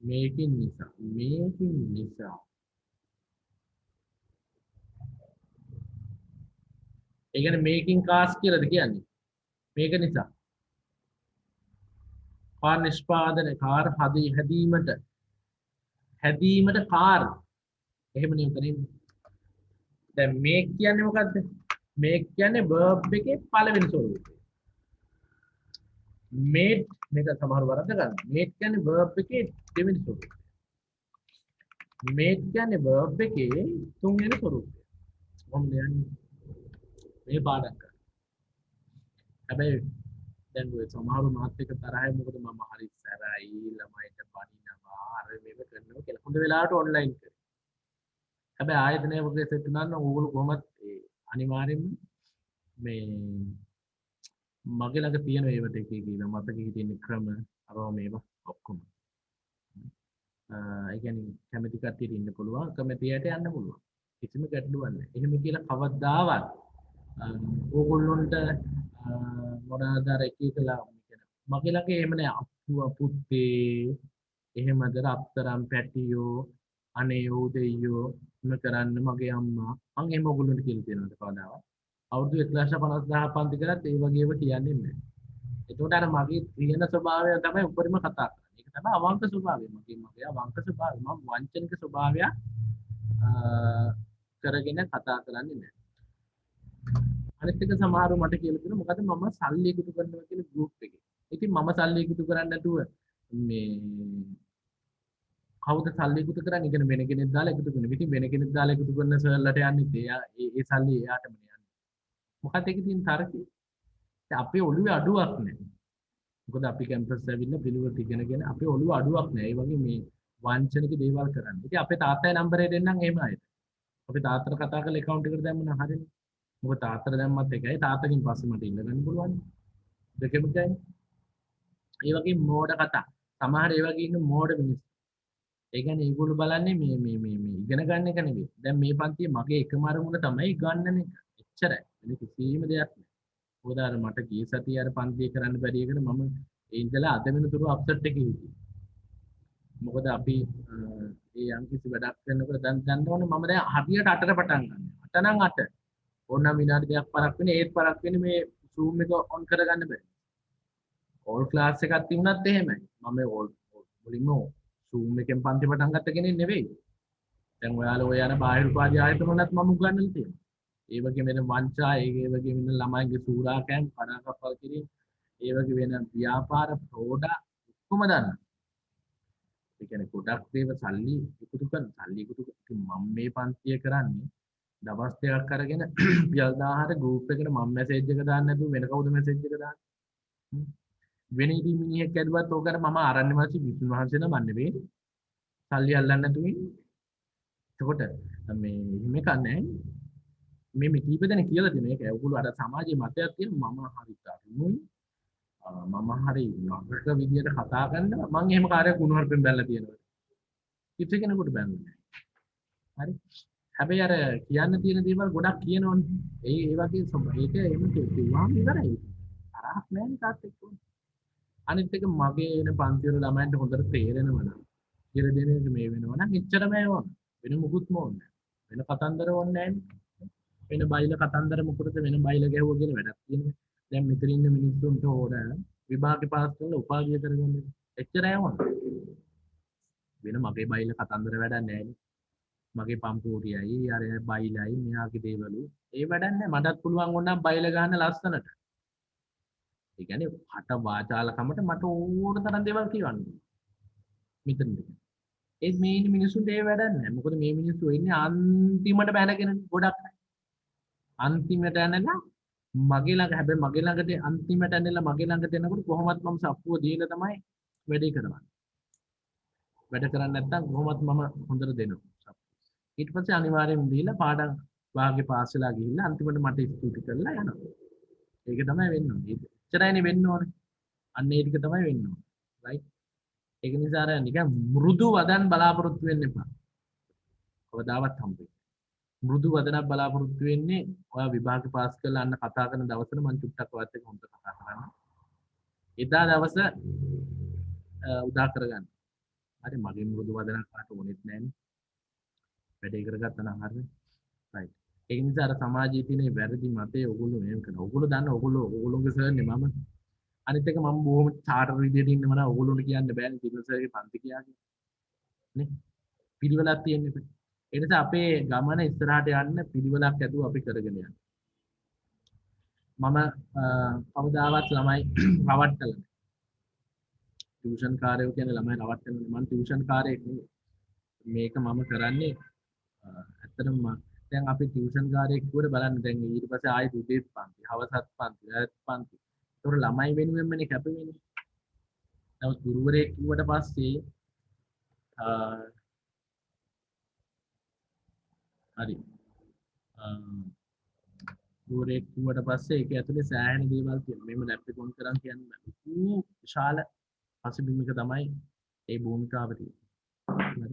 making නිසා ඒ කියන්නේ මේකින් කාස් කියලාද කියන්නේ? මේක නිසා. කාර් නිෂ්පාදනය, කාර් හැදීමට කාර්. එහෙම නේ උතනින්. දැන් මේක් කියන්නේ මොකද්ද? මේක් කියන්නේ verb එකේ පළවෙනි ස්වරූපය. made මේක සමහර වරද්ද ගන්න. made කියන්නේ verb එකේ දෙවෙනි ස්වරූපය. made කියන්නේ verb එකේ තුන්වෙනි ස්වරූපය. මොකක්ද යන්නේ? මේ පාඩම් කරා. හැබැයි දැන් ඔය සමහර මාත් එක්ක තරහයි මොකද මම හරි සැරයි ළමයිට බනිනවා අර මේක කරනවා කියලා. හොඳ වෙලාවට ඔන්ලයින් කරේ. හැබැයි ආයතනය වගේ සෙට් කරනවා ඕගොල්ලෝ කොහොමද අනිවාර්යෙන්ම මේ මගේ ළඟ තියෙන ඒවට එක කියලා මතක හිටින්න ක්‍රම අරවා මේවා ඔක්කොම. ඒ කියන්නේ කැමැති කට්ටියට ඉන්න පුළුවන් කැමැතියට යන්න පුළුවන්. කිසිම ගැටලුවක් නැහැ. එහෙම කියලා කවදාවත් ඕගොල්ලොන්ට මොනවාද අර එක එකලා කියන මගේ ළඟ එහෙම නෑ අප්පුව පුත්තේ එහෙමද රත්තරන් පැටියෝ අනේ ඕ දෙයියෝ මම කරන්න මගේ අම්මා මං එහෙම ඕගොල්ලොන්ට කියලා තියෙනවද කවදාවත් අවුරුදු 150000 පන්ති කරත් ඒ වගේව කියන්නේ නැහැ. එතකොට අර මගේ තියෙන ස්වභාවය තමයි උඩරිම කතා කරන්නේ. ඒක තමයි අවංක ස්වභාවය. මගේ අවංක ස්වභාවය මම වංචනික ස්වභාවය කරගෙන කතා කරන්නේ නැහැ. අනිත් එක සමහරව මට කියලා දෙනවා මොකද මම සල්ලි එකතු කරනවා කියන ගෲප් එකේ. ඉතින් මම සල්ලි එකතු කරන්නේ නැතුව මේ කවුද සල්ලි එකතු කරන්නේ? ඉගෙන වෙන කෙනෙක් දාලා එකතු කරනවා. ඉතින් වෙන කෙනෙක් දාලා එකතු කරන සර්ලට යන්නේ ඒ සල්ලි එයාටම යන්නේ. මොකක්ද ඒකේ තියෙන තරකේ? අපේ ඔළුවේ අඩුවක් නැහැ. මොකද අපි කැම්පස් ඇවිල්ලා පිළිවෙලට ඉගෙනගෙන අපේ ඔළුව අඩුවක් නැහැ. ඒ වගේ මේ වංචනික දේවල් කරන්නේ. ඉතින් අපේ තාත්තගේ නම්බරේ දෙන්නම් එහෙම ආයෙත්. අපි තාත්තට කතා කරලා account එකට දැම්මම හරියන්නේ. මොකද තාත්තට දැම්මත් එකයි තාත්තගෙන් පස්සේ මට ඉන්න ගන්න පුළුවන්. දෙකම එකයි. ඒ වගේ මෝඩ කතා. සමහර ඒ වගේ ඉන්න මෝඩ මිනිස්සු. ඒ කියන්නේ ඒගොල්ලෝ බලන්නේ මේ ඉගෙන ගන්න එක නෙවෙයි. දැන් මේ පන්තියේ මගේ එකම අරමුණ තමයි ගන්න එක. එච්චරයි. වෙන කිසිම දෙයක් නෑ. මොකද අර මට ගිය සතියේ අර පන්තියේ කරන්න බැරි එකට මම ඒ ඉඳලා අද වෙනතුරු අප්සෙට් එකේ හිටියේ. මොකද අපි ඒ යම් කිසි වැඩක් කරනකොට දැන් ඕනේ මම දැන් හරියට 8ට පටන් ගන්න. 8 නම් 8. ඕනනම් විනාඩි 2ක් පරක් වෙන්නේ ඒත් පරක් වෙන්නේ මේ Zoom එක ඔන් කරගන්න බෑ. ඕල් ක්ලාස් එකක් තිබුණත් එහෙමයි. මම ඕල් මුලින්ම Zoom එකෙන් පන්ති පටන් ගත්ත කෙනෙක් නෙවෙයි. දැන් ඔයාලා ඔය යන බාහිර උපාධි ආයතන වලත් මම උගන්වලා තියෙනවා. ඒ වගේ වෙන වංචා, ඒ වගේ වෙන ළමයින්ගේ සූරාකෑම්, කඩාකප්පල් කිරීම, ඒ වගේ වෙන ව්‍යාපාර ප්‍රෝඩ ඔක්කොම දන්නවා. ඒ කියන්නේ ගොඩක් දේව සල්ලි එකතු කරන සල්ලි එකතු මම මේ පන්තිය කරන්නේ දවස් දෙකක් අරගෙන පියල් 1000ට ගෲප් එකට මම මැසේජ් එක දාන්න නැතුව වෙන කවුද මැසේජ් එක දාන්නේ? වෙන ඉතින් මිනිහෙක් ඇදුවත් ඕකට මම ආරණ්‍ය වාසී විසුණු වහන්සේ නම නෙවෙයි. සල්ලි අල්ලන්න නැතුව ඉන්නේ. එතකොට මේ එහෙම කන්නේ මේ කීප දෙනෙක් කියලා තියෙන එක ඒගොල්ලෝ අර සමාජයේ මතයක් තියෙන මම හරි තරුණුයි මම හරි නරක විදියට කතා කරනවා මම එහෙම කාර්යයක් උණුහරුපෙන් බැලලා තියෙනවා කිසි කෙනෙකුට බැලුන්නේ නැහැ හරි හැබැයි අර කියන්න තියෙන දේවල් ගොඩක් කියනවනේ ඒ වගේ ඒක එහෙම කිව්වම ඉවරයි තරහක් නැහැ තාත් එක්ක අනිත් එක මගේ එන පන්ති වල ළමයින්ට හොඳට තේරෙනවා නම් කියලා දෙන එක මේ වෙනවා නම් එච්චරම ඕන වෙන මුකුත්ම ඕනේ වෙන කතන්දර ඕනේ නැහැ වෙන බයිල කතන්දර මොකටද වෙන බයිල ගැහුවා කියලා වැඩක් තියෙනවා. දැන් මෙතන ඉන්න මිනිස්සුන්ට ඕන විභාගේ පාස් කරලා උපාධිය කරගන්න. එච්චරයි ඕන. වෙන මගේ බයිල කතන්දර වැඩක් නැහැ. මගේ පම්පූරියයි අර බයිලයි මෙයාගේ දේවලු. ඒ වැඩක් නැහැ. මටත් පුළුවන් වුණා බයිල ගන්න ලස්සනට. ඒ කියන්නේ හට වාචාලකමට මට ඕන තරම් දේවල් කියවන්න. මෙතනද. ඒ මේ ඉන්න මිනිස්සුන්ට ඒ වැඩක් නැහැ. මොකද මේ මිනිස්සු ඉන්නේ අන්තිමට බැනගෙන ගොඩක් අන්තිමට ඇනලා මගේ ළඟ හැබැයි මගේ ළඟට අන්තිමට ඇනලා මගේ ළඟට එනකොට කොහොමත් මම සප්පුව දීලා තමයි වැඩේ කරවන්නේ. වැඩ කරන්නේ නැත්නම් කොහොමත් මම හොඳට දෙනවා. ඊට පස්සේ අනිවාර්යයෙන්ම දීලා පාඩම් වාගේ පාස් වෙලා ගිහිල්ලා අන්තිමට මට ස්තුති කරලා යනවා. ඒක තමයි වෙන්න ඕනේ. එච්චරයිනේ වෙන්න ඕනේ. අන්න ඒ ටික තමයි වෙන්න ඕනේ. රයිට්. ඒක නිසා අර නිකන් මෘදු වදන් බලාපොරොත්තු වෙන්න එපා. කවදාවත් හම්බෙන්නේ මෘදු වදනක් බලාපොරොත්තු වෙන්නේ ඔයා විභාග පාස් කරලා අන්න කතා කරන දවසට මම චුට්ටක් ඔයත් එක්ක හොඳට කතා කරන්න. එදා දවස උදා කරගන්න. හරි මගේ මෘදු වදනක් කාට ඕනෙත් නැහැනේ. වැඩේ කරගත්තා නම් හරිනේ. රයිට්. ඒක නිසා අර සමාජයේ තියෙන වැරදි මතේ ඔයගොල්ලෝ මෙහෙම කරනවා. ඔයගොල්ලෝ දන්න ඔයගොල්ලෝගේ සර්නේ මම. අනිත් එක මම බොහොම චාටර් විදියට ඉන්නව නම් ඔයගොල්ලෝට කියන්න බෑනේ තිබුණ සර්ගේ පන්ති කියාගේ. නේ? පිළිවෙලක් තියෙන්නේ. ඒ නිසා අපේ ගමන ඉස්සරහට යන්න පිළිවෙලක් ඇතුව අපි කරගෙන යන්න. මම කවදාවත් ළමයි රවට්ටලා නැහැ. ටියුෂන් කාර්යෝ කියන්නේ ළමයි රවට්ටන්නේ මම ටියුෂන් කාර්යයක් නෙවෙයි. මේක මම කරන්නේ ඇත්තටම දැන් අපි ටියුෂන් කාර්යයක් කිව්වට බලන්න දැන් ඊට පස්සේ ආයෙත් උදේත් පන්ති, හවසත් පන්ති, රාත්‍රිත් පන්ති. ඒතකොට ළමයි වෙනුවෙන්මනේ කැප වෙන්නේ. නමුත් ගුරුවරයෙක් කිව්වට පස්සේ හරි ගුරුවරයෙක් කිව්වට පස්සේ ඒක ඇතුලේ සෑහෙන දේවල් තියෙනවා. මේව ලැප් එක ඔන් කරන් කියන්නේ ලොකු විශාල පසුබිමක තමයි ඒ භූමිකාව තියෙන්නේ.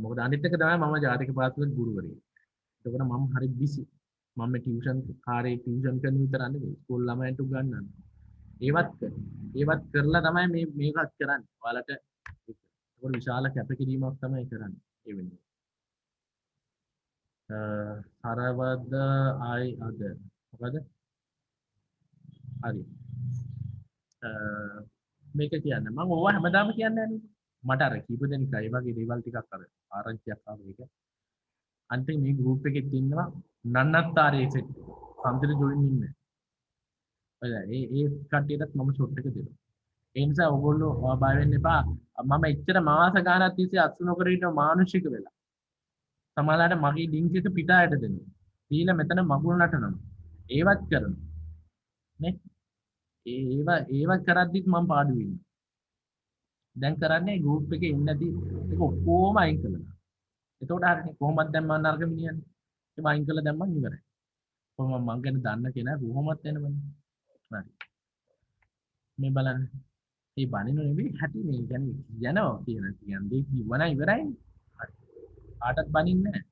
මොකද අනිත් එක තමයි මම ජාතික පාසලේ ගුරුවරයෙක්. එතකොට මම හරි බිසි. මම මේ ටියුෂන් කාර්යයේ ටියුෂන් කරන විතර නෙවෙයි ස්කූල් ළමයින්ට උගන්වන්නේ. ඒවත් කරලා තමයි මේකත් කරන්නේ. ඔයාලට ඒකට විශාල කැපකිරීමක් තමයි කරන්නේ. ඒ වෙන්නේ. හරවද ආයි අද මොකද හරි මේක කියන්න මම ඕවා හැමදාම කියන්නේ නැහැ මට අර කීප දෙනෙක් අය වගේ දේවල් ටිකක් අර ආරංචියක් ආවා ඒක අන්තිම මේ ගෲප් එකේ ඉන්නවා නන්නත්තරේ සෙට් සම්පූර්ණ ජොයින් ඉන්නේ ඒ කට්ටියටත් මම ෂොට් එක දෙනවා ඒ නිසා ඔයගොල්ලෝ බය වෙන්න එපා මම එච්චර මාස ගානක් තිස්සේ අත්සු නොකර ඉන්න මානුෂික වෙලා සමහරවිට මගේ ලින්ක් එක පිටායට දෙනවා. දීලා මෙතන මගුල් නටනවා. ඒවත් කරනවා. නේ? ඒවත් කරද්දිත් මම පාඩු වෙනවා. දැන් කරන්නේ ගෲප් එකේ ඉන්න නැති ඒක ඔක්කොම අයින් කළා. එතකොට හරිනේ කොහොමද දැන් මම නරක මිනිහන්නේ. ඒක අයින් කළා දැන් මම ඉවරයි. කොහොම මං ගැන දන්න කෙනා කොහොමත් එනවනේ. හරි. මේ බලන්න. මේ බණිනු නෙවෙයි හැටි මේ කියන්නේ යනවා කියන්නේ කිව්වනම් ඉවරයි. ආටත් බනින්නේ නැහැ.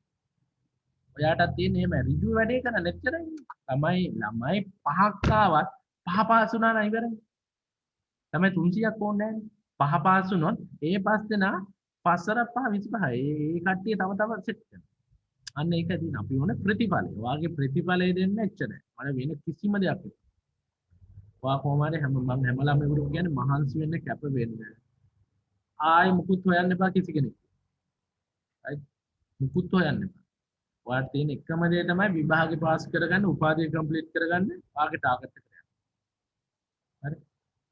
ඔයාටත් තියෙන්නේ එහෙම ඍජු වැඩේ කරන්න එච්චරයි. ළමයි පහක් ආවත් පහ පාස් වුණා නම් ඉවරයි. ළමයි 300ක් ඕනේ නැහැ. 5 පාස් වුණොත් ඒ 5 දෙනා 5 5 25 ඒ කට්ටිය තව තව සෙට් කරනවා. අන්න ඒක දින අපි ඕන ප්‍රතිඵලය. ඔයාගේ ප්‍රතිඵලය දෙන්න එච්චරයි. මම වෙන කිසිම දෙයක් නෑ. ඔයා කොහොම හරි මම හැම ළමයෙකුට කියන්නේ මහන්සි වෙන්න කැප වෙන්න. ආයි මුකුත් හොයන්න එපා කිසි කෙනෙක්. right? මුකුත් හොයන්න එපා. ඔයාට තියෙන එකම දේ තමයි විභාගේ පාස් කරගන්න, උපාධිය කම්ප්ලීට් කරගන්න, ඔයාගේ ටාගට් එක කරගන්න. හරි?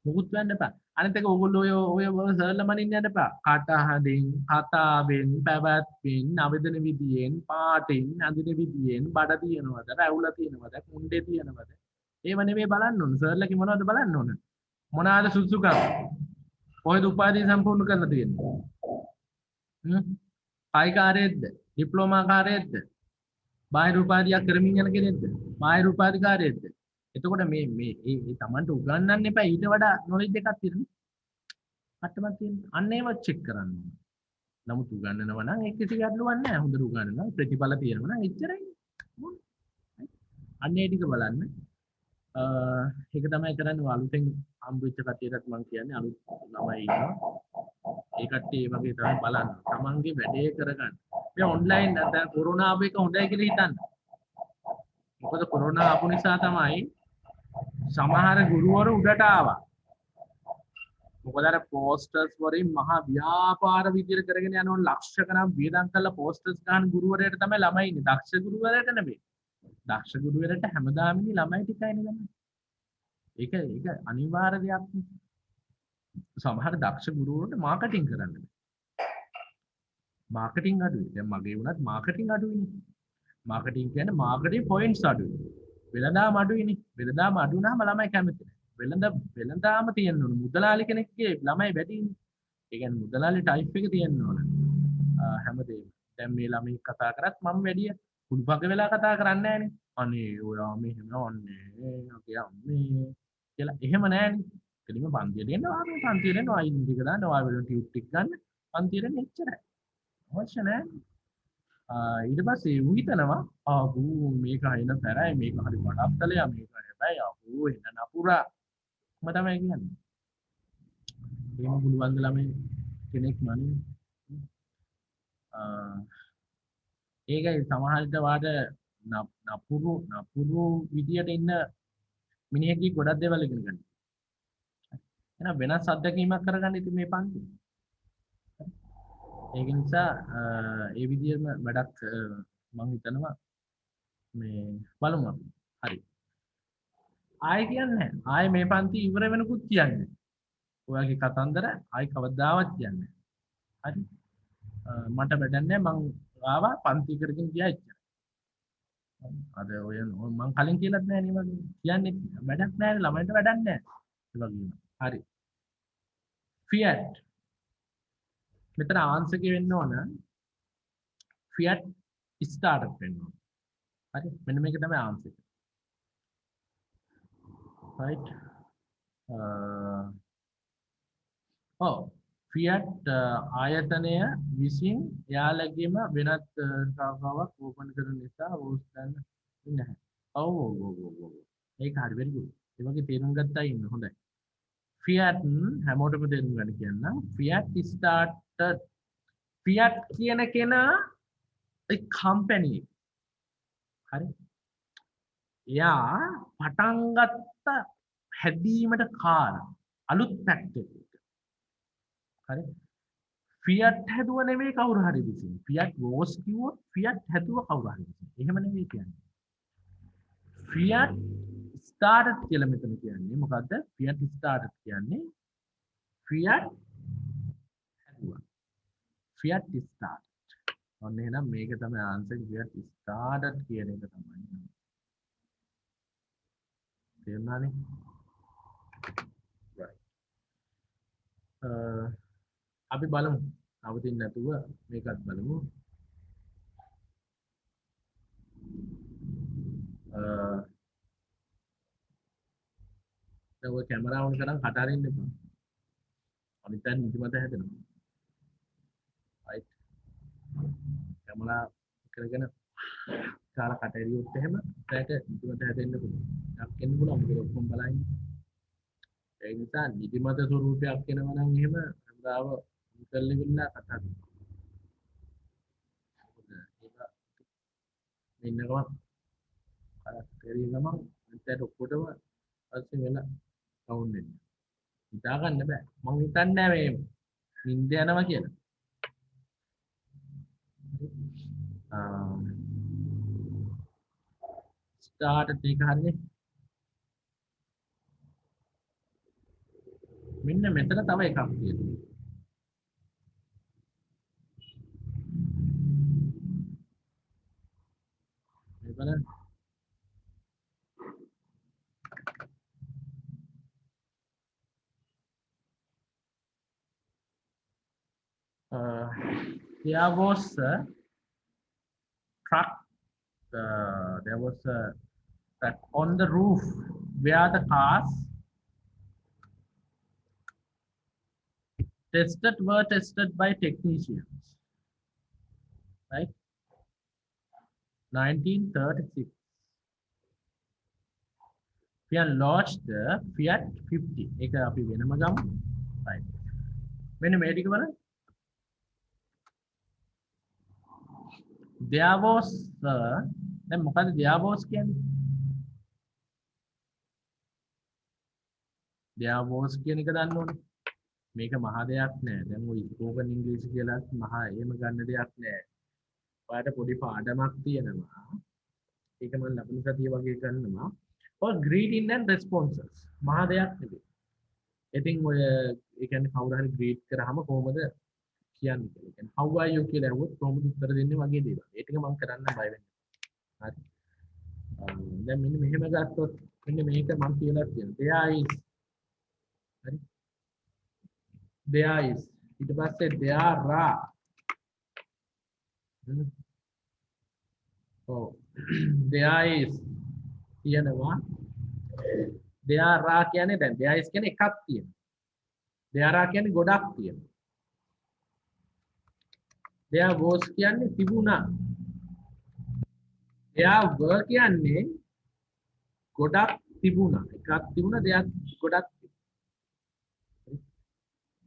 මුකුත් වෙන්න එපා. අනිත් එක ඕගොල්ලෝ ඔය සර්ලා මනින්න යන්න එපා. කටහඬින්, කතාවෙන්, පැවැත්මෙන්, අවදන විදියෙන්, පාටින්, අඳින විදියෙන් බඩ තියනවද, රැවුල තියනවද, කුණ්ඩේ තියනවද? ඒව නෙමෙයි බලන්න ඕන. සර්ලාගේ මොනවද බලන්න ඕන? මොනවාද සුසුකම්? කොහෙද උපාධිය සම්පූර්ණ කරලා තියෙන්නේ? කායිකාරයේද? ඩිප්ලෝමා කාරයේද? බාහිර උපාධියක් කරමින් යන කෙනෙක්ද? බාහිර උපාධිකාරයේද? එතකොට මේ තමන්ට උගන්වන්න එපා ඊට වඩා නොලෙජ් එකක් තියෙනවා. අට්ටමක් තියෙනවා. අන්න ඒව චෙක් කරන්න ඕනේ. නමුත් උගන්වනවා නම් ඒක කිසි ගැටලුවක් නැහැ. හොඳට උගන්වනවා ප්‍රතිඵල තියෙනවා නම් එච්චරයි. අන්න ඒ ටික බලන්න. ඒක තමයි කරන්නේ අලුතෙන් හම්බෙච්ච කටියටත් මම කියන්නේ අලුත් ළමයි ඉන්නවා. ඒ කට්ටිය ඒ වගේ තමයි බලන්න. තමන්ගේ වැඩේ කරගන්න. මේ ඔන්ලයින් දැන් කොරෝනා ආපු එක හොඳයි කියලා හිතන්න. මොකද කොරෝනා ආපු නිසා තමයි සමහර ගුරුවරු උඩට ආවා. මොකද අර පෝස්ටර්ස් වලින් මහා ව්‍යාපාර විදියට කරගෙන යනවන ලක්ෂ ගණන් වියදම් කරලා පෝස්ටර්ස් ගන්න ගුරුවරයාට තමයි ළමයි ඉන්නේ. දක්ෂ ගුරුවරයාට නෙමෙයි. දක්ෂ ගුරුවරයාට හැමදාම ඉන්නේ ළමයි ටිකයිනේ ළමයි. ඒක අනිවාර්ය දෙයක්. සමහර දක්ෂ ගුරුවරුන්ට මාකටිං කරන්න බෑ. මාකටිං අඩුයි. දැන් මගේ වුණත් මාකටිං අඩුයිනේ. මාකටිං කියන්නේ මාකටිං පොයින්ට්ස් අඩුයි. වෙළඳාම අඩුයිනේ. වෙළඳාම අඩු වුණාම ළමයි කැමති නැහැ. වෙළඳාම තියෙන්න ඕන. මුදලාලි කෙනෙක්ගේ ළමයි වැඩිනේ. ඒ කියන්නේ මුදලාලි ටයිප් එක තියෙන්න ඕන. හැමදේම. දැන් මේ ළමයි කතා කරත් මම වැඩිය කුළුපග වෙලා කතා කරන්නේ නැහනේ. අනේ ඔයා මෙහෙම වන්නේ. ඔගේ අම්මේ කියලා එහෙම නැහනේ. කෙලිම පන්තියට එනවා. මේ පන්තියට එනවා. අයින් ටික දාන්න. ඔයා වෙලෙන් ටියුට් ටික ගන්න. පන්තියට එන්න එච්චරයි. අවශ්‍ය නැහැ. ඊට පස්සේ ඌ හිතනවා ආපු මේක හින තරයි මේක හරි වඩප්තලයා මේක හැබැයි ආපු එන නපුරා මම තමයි කියන්නේ. එහෙම පුළුවන් ද ළමයි කෙනෙක් මනින් ඒකයි සමහරවිට වාට නපුරු විදියට ඉන්න මිනිහෙක්ගේ ගොඩක් දේවල් ඉගෙන ගන්න. එහෙනම් වෙනස් අත්දැකීමක් කරගන්න ඉතින් මේ පන්ති. ඒක නිසා ඒ විදිහම වැඩක් මම හිතනවා මේ බලමු අපි. හරි. ආයෙ කියන්නේ ආයෙ මේ පන්ති ඉවර වෙනකුත් කියන්නේ. ඔයාගේ කතන්දර ආයෙ කවදාවත් කියන්නේ. හරි. මට වැඩක් නැහැ මං ආවා පන්ති කරගෙන ගියා ඉච්චා. අද ඔය මං කලින් කියලාත් නැහැ නේ මම කියන්නේ වැඩක් නැහැ ළමයින්ට වැඩක් නැහැ. ඒ වගේම. හරි. ෆියට් මෙතන ආන්සර් එක වෙන්න ඕන ෆියට් ස්ටාර්ට් වෙන්න ඕන. හරි මෙන්න මේක තමයි ආන්සර් එක. right ෆියට් ආයතනය විසින් යාලගේම වෙනත් ශාඛාවක් ඕපන් කරන නිසා ඕස් ගන්න නැහැ. ඔව් ඒක හරි very good. ඒ වගේ තේරුම් ගත්තා ඉන්න හොඳයි. ෆියට් හැමෝටම තේරුම් ගන්න කියන්න ෆියට් ස්ටාර්ටඩ් ෆියට් කියන කෙනා ඒ කම්පැනි හරි එයා පටන් ගත්ත හැදීමට කාලා අලුත් ෆැක්ටරි එක හරි ෆියට් හැදුව නෙමෙයි කවුරු හරි විසින් ෆියට් වෝස් කිව්වොත් ෆියට් හැදුව කවුරු හරි විසින් එහෙම නෙමෙයි කියන්නේ ෆියට් ස්ටාර්ටඩ් කියලා මෙතන කියන්නේ මොකද්ද ෆියට් ස්ටාර්ටඩ් කියන්නේ ෆියට් හැදුවා ෆියට් ස්ටාර්ටඩ් ඔන්න එහෙනම් මේක තමයි ආන්සර් ෆියට් ස්ටාර්ටඩ් කියන එක තමයි තේරුණානේ right අපි බලමු අවදින් නැතුව මේකත් බලමු දැන් ඔය කැමරාව උන් කරන් කට අරින්න එපා අනිත් පැත්ත නිදිමත හැදෙනවා right කැමරා කරගෙන කාලා කට ඇරියොත් එහෙම පැයට නිදිමත හැදෙන්න පුළුවන් ඩක් එන්න පුළුවන් මොකද ඔක්කොම බලන්නේ ඒ නිසා නිදිමත ස්වරූපයක් එනවා නම් එහෙම හඳාව මුකල්ලි වෙලා කතා කරනවා. ඒක ඉන්නකම අර තේරිනම මෙතන ඔක්කොටම පස්සේ වෙන කවුන්ට් වෙන්නේ. හිතා ගන්න බෑ. මම හිතන්නේ නෑ මේ නිින්ද යනවා කියලා. ස්ටාර්ට් එක හරිනේ. මෙන්න මෙතන තව එකක් තියෙනවා. මේ බලන්න. There was a truck. There was a truck on the roof where the cars were tested by technicians. Right? 1936. Fiat launched the Fiat 50. ඒක අපි වෙනම ගමු. Right. මෙන්න මේ ටික බලන්න. There was දැන් මොකද there was කියන්නේ? There was කියන එක දන්න ඕනේ. මේක මහා දෙයක් නෑ. දැන් ওই ස්පෝකන් ඉංග්‍රීසි කියලා මහා එහෙම ගන්න දෙයක් නෑ. ඔයාලට පොඩි පාඩමක් තියෙනවා. ඒක මම ලකුණු සතිය වගේ ගන්නවා. or greeting and responses. මහා දෙයක් නෙවෙයි. ඉතින් ඔය ඒ කියන්නේ කවුරු හරි greet කරාම කොහොමද කියන්නේ කියලා. කියන්නේ how are you කියලා අහුවොත් කොහොමද උත්තර දෙන්නේ වගේ දේවල්. ඒ ටික මම කරන්න බය වෙන්නේ. හරි. දැන් මෙන්න මෙහෙම ගත්තොත් මෙන්න මේක මම කියලා තියෙනවා. there is හරි. there is ඊට පස්සේ there are oh there is කියනවා there are කියන්නේ දැන් there is කියන්නේ එකක් තියෙනවා. there are කියන්නේ ගොඩක් තියෙනවා. there was කියන්නේ තිබුණා. there were කියන්නේ ගොඩක් තිබුණා. එකක් තිබුණා දෙයක් ගොඩක් තිබුණා.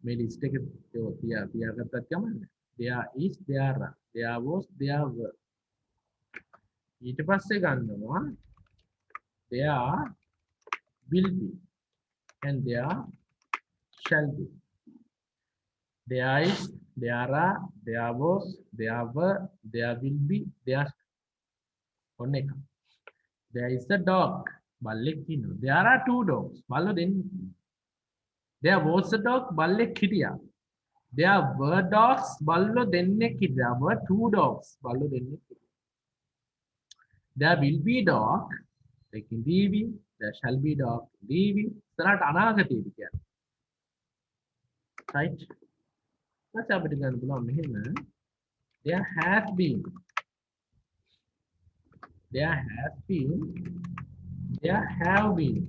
මේ ලිස්ට් එක තියාගත්තත් කමන්නේ. there is there are there was there were ඊට පස්සේ ගන්නවා there will be and there shall be. There is, there are, there was, there were, there will be, there. ඔන්න එක. There is a dog. බල්ලෙක් ඉන්නවා. There are two dogs. බල්ලෝ දෙන්නෙක් ඉන්නවා. There was a dog. බල්ලෙක් හිටියා. There were dogs. බල්ලෝ දෙන්නෙක් හිටියා. There were two dogs. බල්ලෝ දෙන්නෙක් හිටියා. There will be dog. දෙකින්දීවි. There shall be dog. දීවි. ඉස්සරහට අනාගතයේදී කියන්නේ. Right? Let's have it again. There has been. There has been. There have been.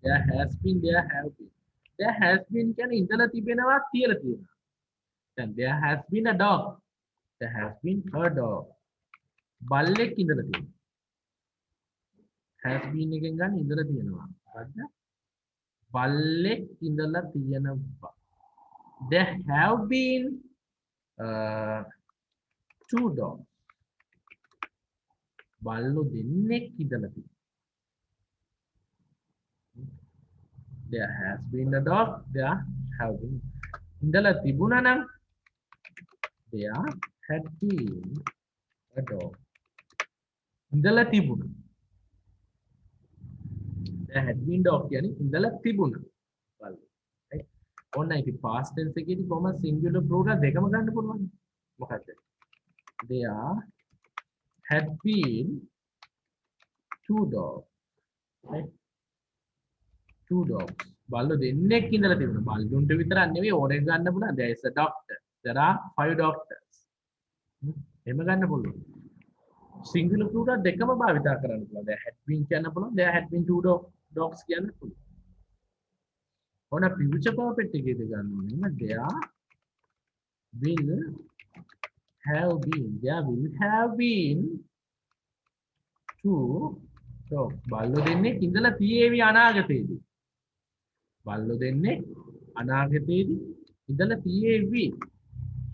There has been. There have been. There has been can ඉඳලා තිබෙනවා කියලා තියෙනවා. Then there has been a dog. There has been a dog. බල්ලෙක් ඉඳලා තියෙනවා. has been එකෙන් ගන්න ඉඳලා තියෙනවා. හරිද? බල්ලෙක් ඉඳලා තියෙනවා. There have been two dogs. බල්ලෝ දෙන්නෙක් ඉඳලා තියෙනවා. There has been a dog. There have been. ඉඳලා තිබුණා නම් there had been a dog. ඉඳලා තිබුණා. There had been dog කියන්නේ ඉඳලා තිබුණා. බල්ලෝ. right? ඔන්න ඉතින් past tense එකේදී කොහොමද singular plural දෙකම ගන්න පුළුවන්? මොකක්ද? There had been two dogs. right? Two dogs. බල්ලෝ දෙන්නෙක් ඉඳලා තිබුණා. බල්ලුන්ට විතරක් නෙවෙයි ඕනෙක ගන්න පුළුවන්. There is a doctor. There are 5 doctors. එහෙම ගන්න පුළුවන්. singular plural දෙකම භාවිත කරන්න පුළුවන්. There had been කියන්න පුළුවන්. There had been two dogs කියන්න පුළුවන්. ඔන්න future perfect එකේදී ගන්න ඕනේ. There will have been. There will have been two so බල්ලෝ දෙන්නේ ඉඳලා තියේවි අනාගතයේදී බල්ලෝ දෙන්නේ අනාගතයේදී ඉඳලා තියේවි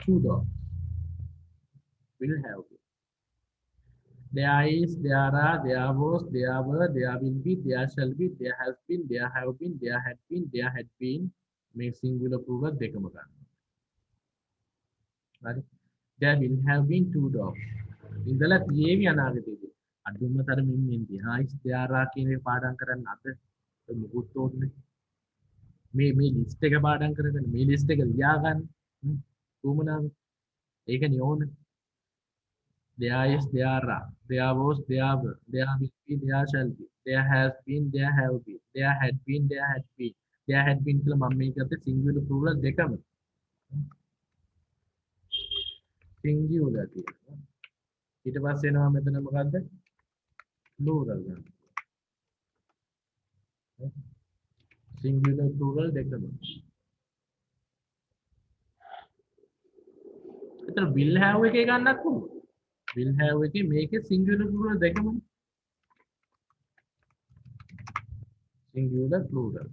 two dogs will have been. There is, there are, there was, there were, there will be, there shall be, there has been, there have been, there had been, there had been. මේ singular plural දෙකම ගන්න. හරි. There will have been two dogs. ඉඳලා තියේවි අනාගතයේදී. අදුම තරමින් මෙන්දී. is, there are කියන එක පාඩම් කරන්න අද මොකුත් ඕනේ. මේ ලිස්ට් එක පාඩම් කරගෙන මේ ලිස්ට් එක ලියා ගන්න. කොහොමද? ඒකනේ ඕනේ. There is, there are, there was, there were, there will be, there shall be, there has been, there have been, there had been, there had been, there had been කියලා මම මේක අපේ singular plural දෙකම singular කියනවා. ඊට පස්සේ එනවා මෙතන මොකද්ද? plural ගන්න. singular plural දෙකම. එතන will have එකේ ගන්නත් පුළුවන්. will have එකේ මේකේ singular plural දෙකම singular plural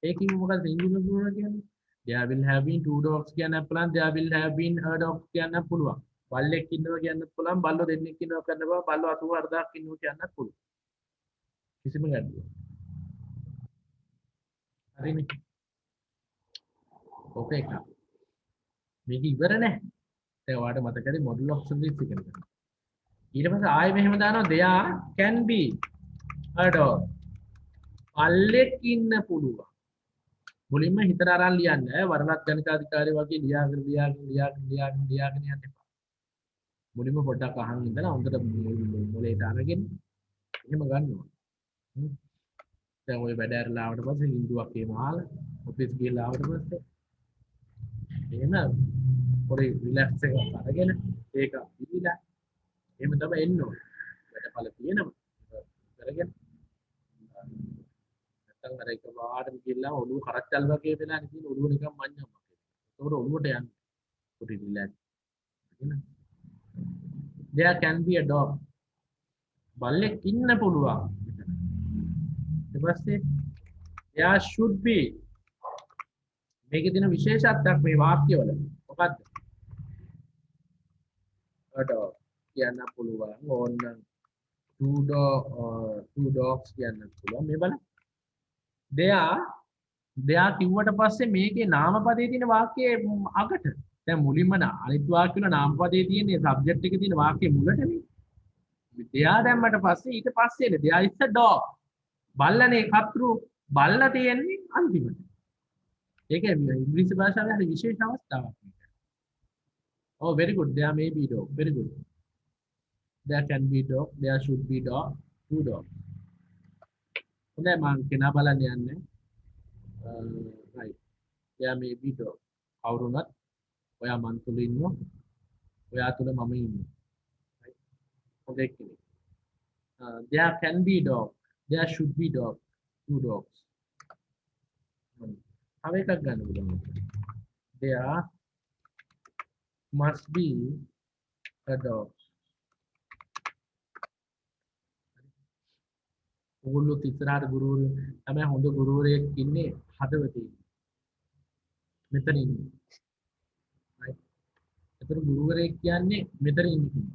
ඒකින් මොකද singular plural කියන්නේ there will have been two dogs කියන්න පුළුවන් there will have been a dog කියන්න පුළුවන් බල්ලෙක් ඉන්නවා කියන්න පුළුවන් බල්ලෝ දෙන්නෙක් ඉන්නවා කරන්න බෑ බල්ලෝ 84000ක් ඉන්නවා කියන්නත් පුළුවන් කිසිම ගැටලුවක් හරිනේ ඕක එක මේක ඉවර නැහැ දැන් ඔයාලට මතකද මොඩල් ඔෆ් සින්ග්ස් එක නේද ඊට පස්සේ ආයෙ මෙහෙම දානවා there can be a dog බල්ලෙක් ඉන්න පුළුවන් මුලින්ම හිතට අරන් ලියන්න වරණත් ගණිතාධිකාරිය වගේ ලියාගෙන යන්න එපා මුලින්ම පොඩ්ඩක් අහන් ඉඳලා හොඳට මොලේට අරගෙන එහෙම ගන්නවා දැන් ඔය වැඩ ඇරලා ආවට පස්සේ හින්දුවක් එහෙම අහලා ඔෆිස් ගිහලා ආවට පස්සේ එහෙම පොඩි රිලැක්ස් එකක් අරගෙන ඒක ඉවිලා එහෙම තමයි එන්න ඕනේ වැඩපළ තියෙනවා කරගෙන නැත්තම් අර එක වාඩම ගිහලා ඔළුව කරච්චල් වගේ වෙලා ඉතින් ඔළුව නිකන් මඤ්ඤම් වගේ ඒකට ඔළුවට යන්නේ පොඩි රිලැක්ස් නේද there can be a dog බල්ලෙක් ඉන්න පුළුවන් ඊට පස්සේ there should be මේකේ තියෙන විශේෂත්වයක් මේ වාක්‍යවල මොකද්ද a dog කියන්න පුළුවන් ඕන්න two dogs කියන්න පුළුවන් මේ බලන්න there කිව්වට පස්සේ මේකේ නාමපදයේ තියෙන වාක්‍යයේ අගට දැන් මුලින්ම අනිත් වාක්‍ය වල නාමපදයේ තියෙන සබ්ජෙක්ට් එකේ තියෙන වාක්‍යයේ මුලටනේ there දැම්මට පස්සේ ඊට පස්සේ there is a dog බල්ලනේ කතෘ බල්ලා තියෙන්නේ අන්තිමට ඒක ඉංග්‍රීසි භාෂාවේ හරි විශේෂ අවස්ථාවක් මේක. Oh very good there may be dog very good. There can be dog there should be dog two dogs. හොඳයි මම කෙනා බලන්න යන්නේ. right there may be dog. කවුරුනත් ඔයා මන් තුල ඉන්නවා. ඔයා තුල මම ඉන්නවා. right හොඳයි කෙනෙක්. There can be dog there should be dog two dogs. अब एक गण there must be a dog ඕගොල්ලෝ ඉස්සරහට ගුරුවරු තමයි හොඳ ගුරුවරයෙක් ඉන්නේ හදවතේ මෙතන ඉන්නේ right ඒතර ගුරුවරයෙක් කියන්නේ මෙතන ඉන්නේ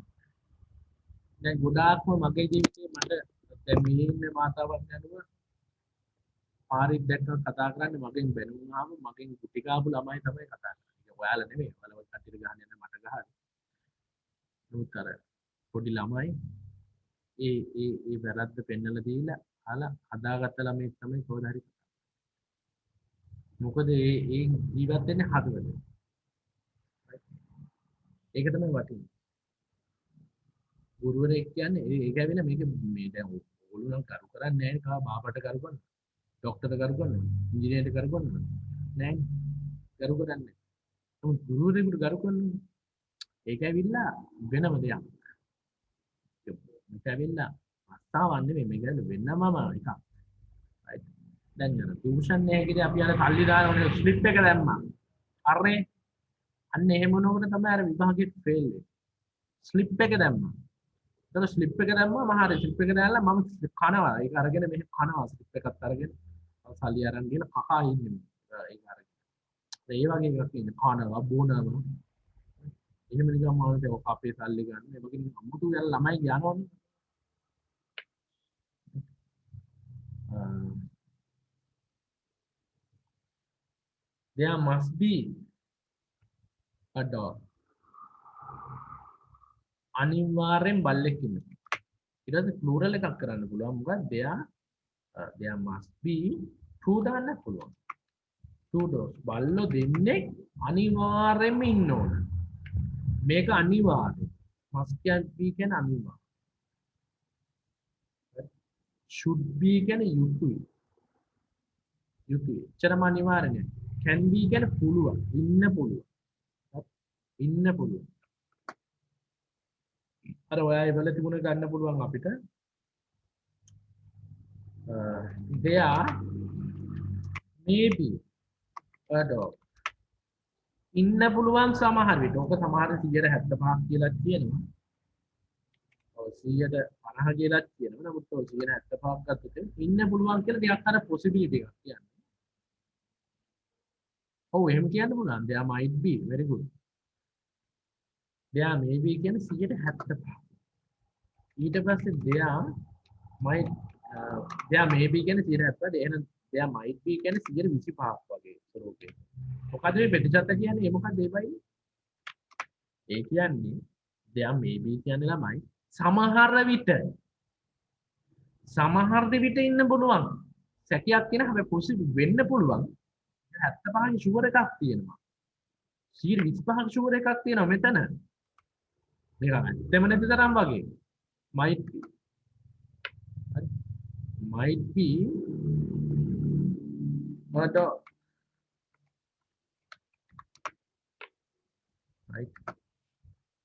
දැන් ගොඩාක්ම මගේ ජීවිතේ මට දැන් මේ ඉන්න මාතාවක් යනවා පාරික් දැක්ක කතා කරන්නේ මගෙන් බැනුනාම මගෙන් කුටි කාපු ළමයි තමයි කතා කරන්නේ. ඔයාලා නෙමෙයි. ඔයාලා කටියට ගහන්න යන මට ගහන. නූතර පොඩි ළමයි ඒ වැරද්ද පෙන්නලා දීලා අහලා හදාගත්ත ළමයි තමයි කවදා හරි. මොකද ඒ ජීවත් වෙන්නේ හදවතේ. ඒක තමයි වටින්නේ. ගුරුවරයෙක් කියන්නේ ඒක ඇවිල්ලා මේක මේ දැන් ඔයගොල්ලෝ නම් කරු කරන්නේ නැහැ නේ කා බාපට කරු කරනවා. डॉक्टर करू करना इंजीनियर करू करना नहीं करू करන්නේ නමුත් ගුරුවරයෙකුට කරු කරනවා ඒක ඇවිල්ලා වෙනම දෙයක් මේක ඇවිල්ලා අස්සාවක් නෙමෙයි මේක වෙනමම එකක් right දැන් යන ටියුෂන් එකේදී අපි අර සල්ලි දාන ස්ලිප් එක දැම්මා අරනේ අන්න එහෙම වුණොත් තමයි අර විභාගෙත් ෆේල් වෙන්නේ ස්ලිප් එක දැම්මා එතකොට ස්ලිප් එක දැම්මම හරිය ස්ලිප් එක දාලා මම කනවා ඒක අරගෙන මෙහෙ කනවා ස්ලිප් එකත් අරගෙන සල්ලි අරන් ගිහලා කකා ඉන්නේ ඒක අරගෙන ඒ වගේ එකක් ඉන්නේ කනවා බොනවා එහෙම නිකන් මානසික ඔක අපේ සල්ලි ගන්න ඒ වගේ නිකන් අමුතු යන ළමයි යනවනේ there must be a dog අනිවාර්යෙන් බල්ලෙක් ඉන්නවා ඊට පස්සේ ප්ලූරල් එකක් කරන්න පුළුවන් මොකද there must be two දාන්න පුළුවන් two dogs බල්ලෝ දෙන්නේ අනිවාර්යෙන්ම ඉන්න ඕන මේක අනිවාර්යයි must be කියන්නේ අනිවාර්ය should be කියන්නේ යුතුයි එච්චරම අනිවාර්ය නෑ can be කියන්නේ පුළුවන් ඉන්න පුළුවන් අර ඔයා ඉවල තිබුණ ගන්න පුළුවන් අපිට there maybe a dog ඉන්න පුළුවන් සමහර විට ඕක සමහර 175ක් කියලා කියනවා ඔව් 150 කියලා කියනවා නමුත් ඔය 175ක් ගත්තොත් ඉන්න පුළුවන් කියලා ටිකක් අර possibility එකක් කියන්නේ ඔව් එහෙම කියන්න පුළුවන් there might be very good there may be කියන්නේ 175 ඊට පස්සේ there may be කියන්නේ 175 එහෙනම් there might be කියන්නේ 125ක් වගේ ස්වරූපේ මොකද මේ ප්‍රතිශත කියන්නේ මොකක්ද ඒ බයි ඒ කියන්නේ there may be කියන්නේ ළමයි සමහර විට ඉන්න පුළුවන් සැකයක් තියෙන හැබැයි possible වෙන්න පුළුවන් 75 ෂුවර් එකක් තියෙනවා 125ක් ෂුවර් එකක් තියෙනවා මෙතන මේක ඇත්තම නැති තරම් වගේ might be but right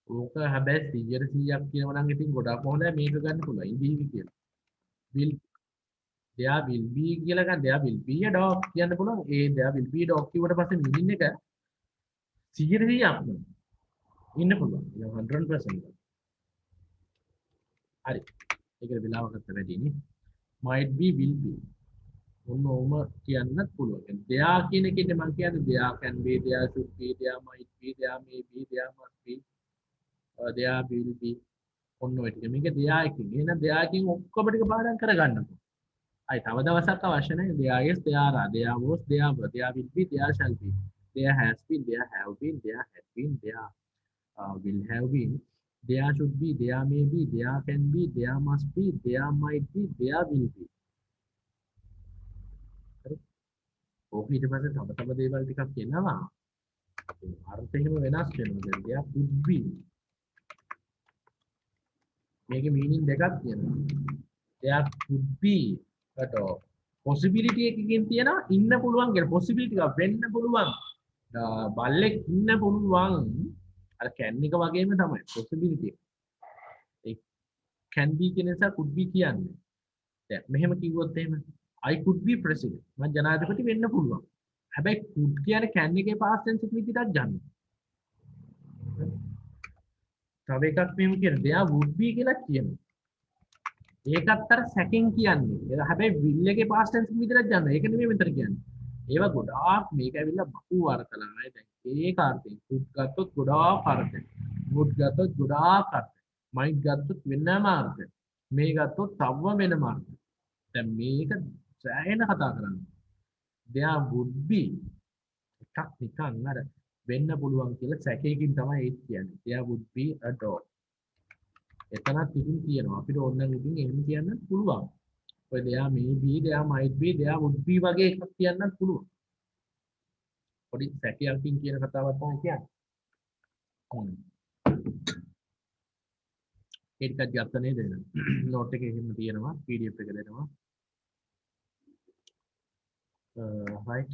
ඕක හැබැයි 100%ක් කියනවා නම් ඉතින් ගොඩක් හොඳයි මේක ගන්න පුළුවන් ඉඳීවි කියලා will there will be කියලා ගන්න there will be a dog කියන්න පුළුවන් ඒ there will be a dog කිව්වට පස්සේ meaning එක 100%ක්ම ඉන්න පුළුවන් 100% හරි ඒකට වෙලාවකට වැඩිනේ might be will be ඔන්නෝම කියන්නත් පුළුවන් there කියන එකේ මම කියන්නේ there can be there should be there might be there may be there must be there will be ඔන්න ඔය ටික මේක there එකකින් එහෙනම් there එකකින් ඔක්කොම ටික පාඩම් කරගන්නකො අයි තව දවසක් අවශ්‍ය නැහැ there is there are there was there were there will be there shall be there has been there have been there had been there will have been there should be there may be there can be there must be there might be there will be ඕක ඊට පස්සේ තව දේවල් ටිකක් එනවා අර්ථ එහෙම වෙනස් වෙනවා දැන් there could be මේකේ meaning දෙකක් තියෙනවා there could be a dog possibility එකකින් තියෙනවා ඉන්න පුළුවන් කියලා possibility එක වෙන්න පුළුවන් බල්ලෙක් ඉන්න පුළුවන් අර can එක වගේම තමයි possibility එක can be කියන නිසා could be කියන්නේ දැන් මෙහෙම කිව්වොත් එහෙම I could be president මම ජනාධිපති වෙන්න පුළුවන් හැබැයි could කියන්නේ can එකේ past tense එක විදිහට ගන්න තව එකක් මෙහෙම කියන there would be කියලා කියනවා ඒකත් අර සැකෙන් කියන්නේ හැබැයි will එකේ past tense එක විදිහට ගන්න ඒක නෙමෙයි මෙතන කියන්නේ ඒවා ගොඩාක් මේක ඇවිල්ලා බහු අර්ථ ළමයි දැන් ඒක අර්ථයෙන් could ගත්තොත් ගොඩාක් අර්ථයි would ගත්තොත් ගොඩාක් අර්ථයි might ගත්තොත් වෙනම අර්ථයි මේ ගත්තොත් තව වෙනම අර්ථයි දැන් මේක සෑහෙන කතා කරන්නේ there would be එකක් නිකන් අර වෙන්න පුළුවන් කියලා සැකයකින් තමයි ඒක කියන්නේ there would be a dog එතනත් ඉතින් කියනවා අපිට ඕන නම් ඉතින් එහෙම කියන්න පුළුවන් ඔය there may be there might be there would be වගේ එකක් කියන්නත් පුළුවන් පොඩි සැකයකින් කියන කතාවක් තමයි කියන්නේ ඒකත් ගත්ත නේද නෝට් එකේ එහෙම තියෙනවා PDF එක දෙනවා right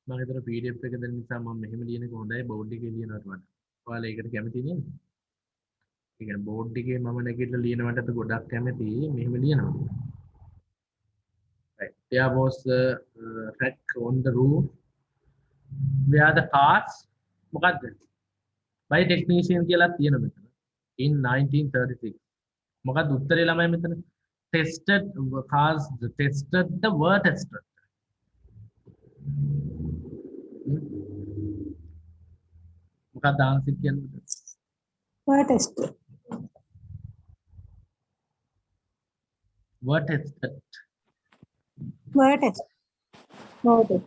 මම හිතන PDF එක දෙන්න නිසා මම මෙහෙම ලියන එක හොඳයි බෝඩ් එකේ ලියනවට වඩා. ඔයාලා ඒකට කැමති නේද? ඒ කියන්නේ බෝඩ් එකේ මම නැගිටලා ලියනවට ගොඩක් කැමති මෙහෙම ලියනවා. right there was a rack on the roof where the cars මොකද්ද? by technician කියලා තියෙනවා මෙතන. in 1936. මොකක්ද උත්තරේ ළමයි මෙතන? Tested cars tested the were tested. මොකක්ද ආන්සර් කියන්නේ? were tested. Were tested. Were tested. Were tested.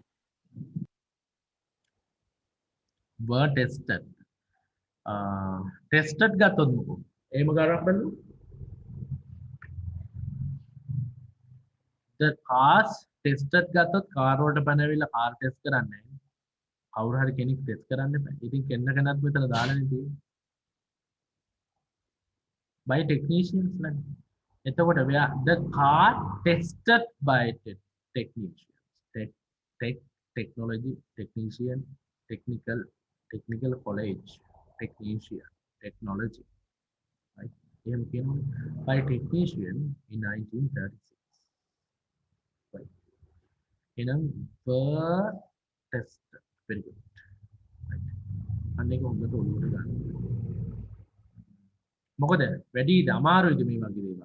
Were tested. Tested ගත්තොත් මොකෝ? එහෙම කරක් බලමු. The cars tested ගත්තොත් කාර් වලට පැනවිලා කාර් ටෙස්ට් කරන්නේ නැහැ. කවුරු හරි කෙනෙක් ටෙස්ට් කරන්න බෑ. ඉතින් කෙන්න කෙනත් මෙතන දාලානේ තියෙන්නේ. By technicians නේ. එතකොට the car tested by technicians. Technology technician technical college technician technology right එහෙම කියනවා by technician in 1936 right එහෙනම් were tested very good right අන්නේක හොඳට ඔළුවට ගන්න මොකද වැඩිද අමාරුයිද මේ වගේ දේවල්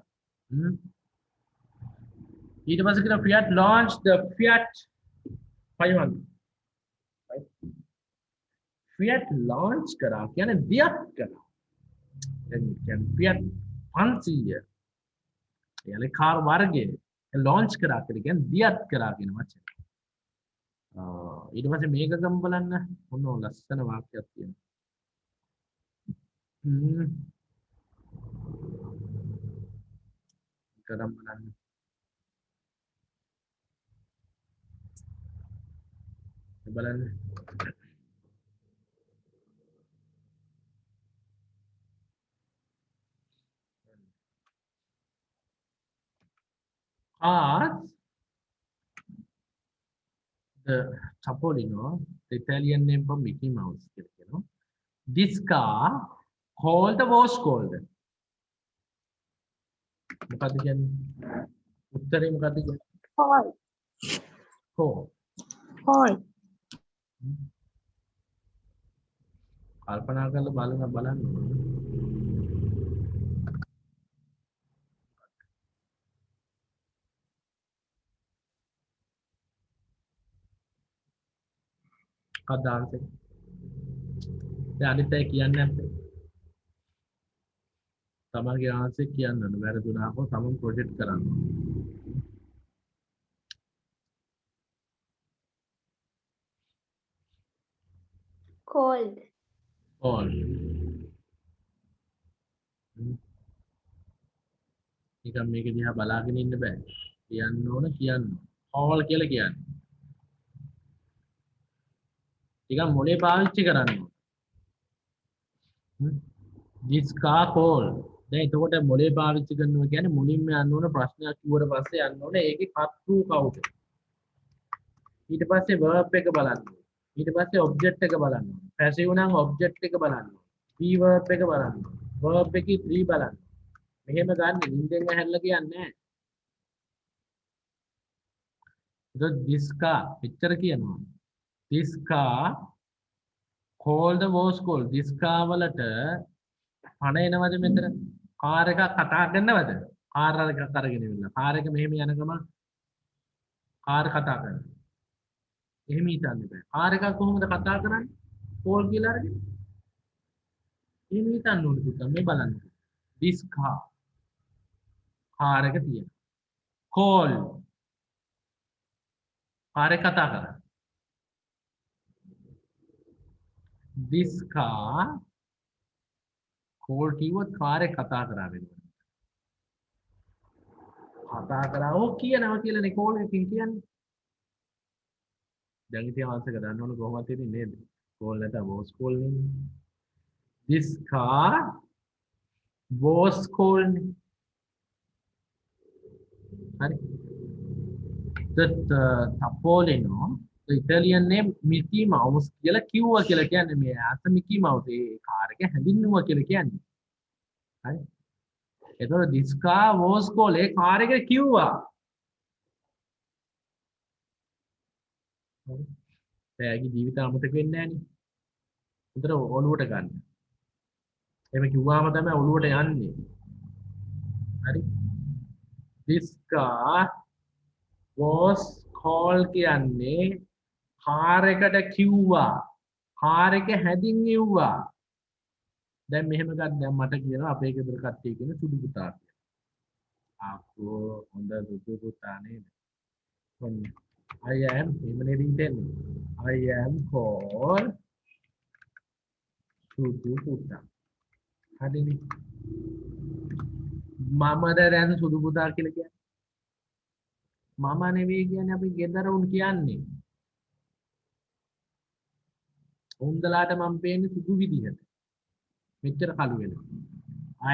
ඊට පස්සේ කියන Fiat launched the Fiat 500 right Fiat launch करा क्या ने दिया करा क्या Fiat 500 यानी कार वर्गे launch करा कर क्या दिया करा के ना अच्छे ඊට පස්සේ මේක ගමු බලන්න මොන ලස්සන වාක්‍යයක් තියෙනවා කරම් බලන්න බලන්න cars the Topolino the Italian name for Mickey Mouse you know this car called the was called මොකද්ද කියන්නේ උත්තරේ මොකද්ද කියන්නේ Hall. Hall Hall. කල්පනා කරලා බලන්න කදාන්තේ දැන් අනිත් අය කියන්නේ නැත්නම් තමන්ගේ ආන්සර් කියන්න ඕන වැරදුනා හෝ තමන් ප්‍රොජෙක්ට් කරන්න cold all නිකන් මේක දිහා බලාගෙන ඉන්න බෑ කියන්න ඕන all කියලා කියන්නේ ටිකක් මොලේ පාවිච්චි කරන්න this car call දැන් එතකොට මොලේ පාවිච්චි කරනවා කියන්නේ මුලින්ම යන්න ඕන ප්‍රශ්නයක් කිව්වට පස්සේ යන්න ඕන ඒකේ කර්තෘ කවුද ඊට පස්සේ verb එක බලන්න ඊට පස්සේ object එක බලන්න passive නම් object එක බලන්න be verb එක බලන්න verb එකේ 3 බලන්න මෙහෙම ගන්න නින්දෙන් ඇහැරලා කියන්නේ නැහැ this car පිටතර කියනවා this car called the was called this car වලට පණ එනවද මෙතන කාර් එකක් කතා කරනවද කාර් එකක් අරගෙන ඉන්න කාර් එක මෙහෙම යන ගමන් කාර් කතා කරනවා එහෙම හිතන්න බෑ කාර් එකක් කොහොමද කතා කරන්නේ කෝල් කියලා අරගෙන එහෙම හිතන්න ඕනේ පුතා මේ බලන්න this car කාර් එක තියෙනවා call කාර් එක කතා කරා this car call කිව්වොත් කාර් එක කතා කරා වෙනවා කතා කරා ඕ කියනවා කියලානේ කෝල් එකකින් කියන්නේ දැන් ඉතින් ආන්සර් එක දන්න ඕන කොහොමද තියෙන්නේ නේද කෝල් නැත්නම් was call නේ this car was called හරි that Topolino the Italian name Mickey Mouse කියලා කිව්වා කියලා කියන්නේ මේ අත Mickey Mouse ඒ කාර් එක හැඳින්නුවා කියලා කියන්නේ හරි එතකොට this car was called A car එක කිව්වා එයාගේ ජීවිත අමතක වෙන්නේ නැහනේ. උතර ඔළුවට ගන්න. එහෙම කිව්වම තමයි ඔළුවට යන්නේ. හරි. This car was called කියන්නේ කාර් එකට කිව්වා. කාර් එක හැදින් ඉව්වා. දැන් මෙහෙම ගන්න දැන් මට කියනවා අපේ ගෙදර කට්ටිය කියන සුදු පුතා කියලා. ආකෝ හොඳ සුදු පුතා නේද? ඔන්න I am එමනේ දෙන්නේ. I am called සුදු පුතා. හරිනේ. මමද දැන් සුදු පුතා කියලා කියන්නේ. මම නෙවෙයි කියන්නේ අපි ගෙදර උන් කියන්නේ. උන්දලාට මම පේන්නේ සුදු විදිහට. මෙච්චර කළු වෙනවා.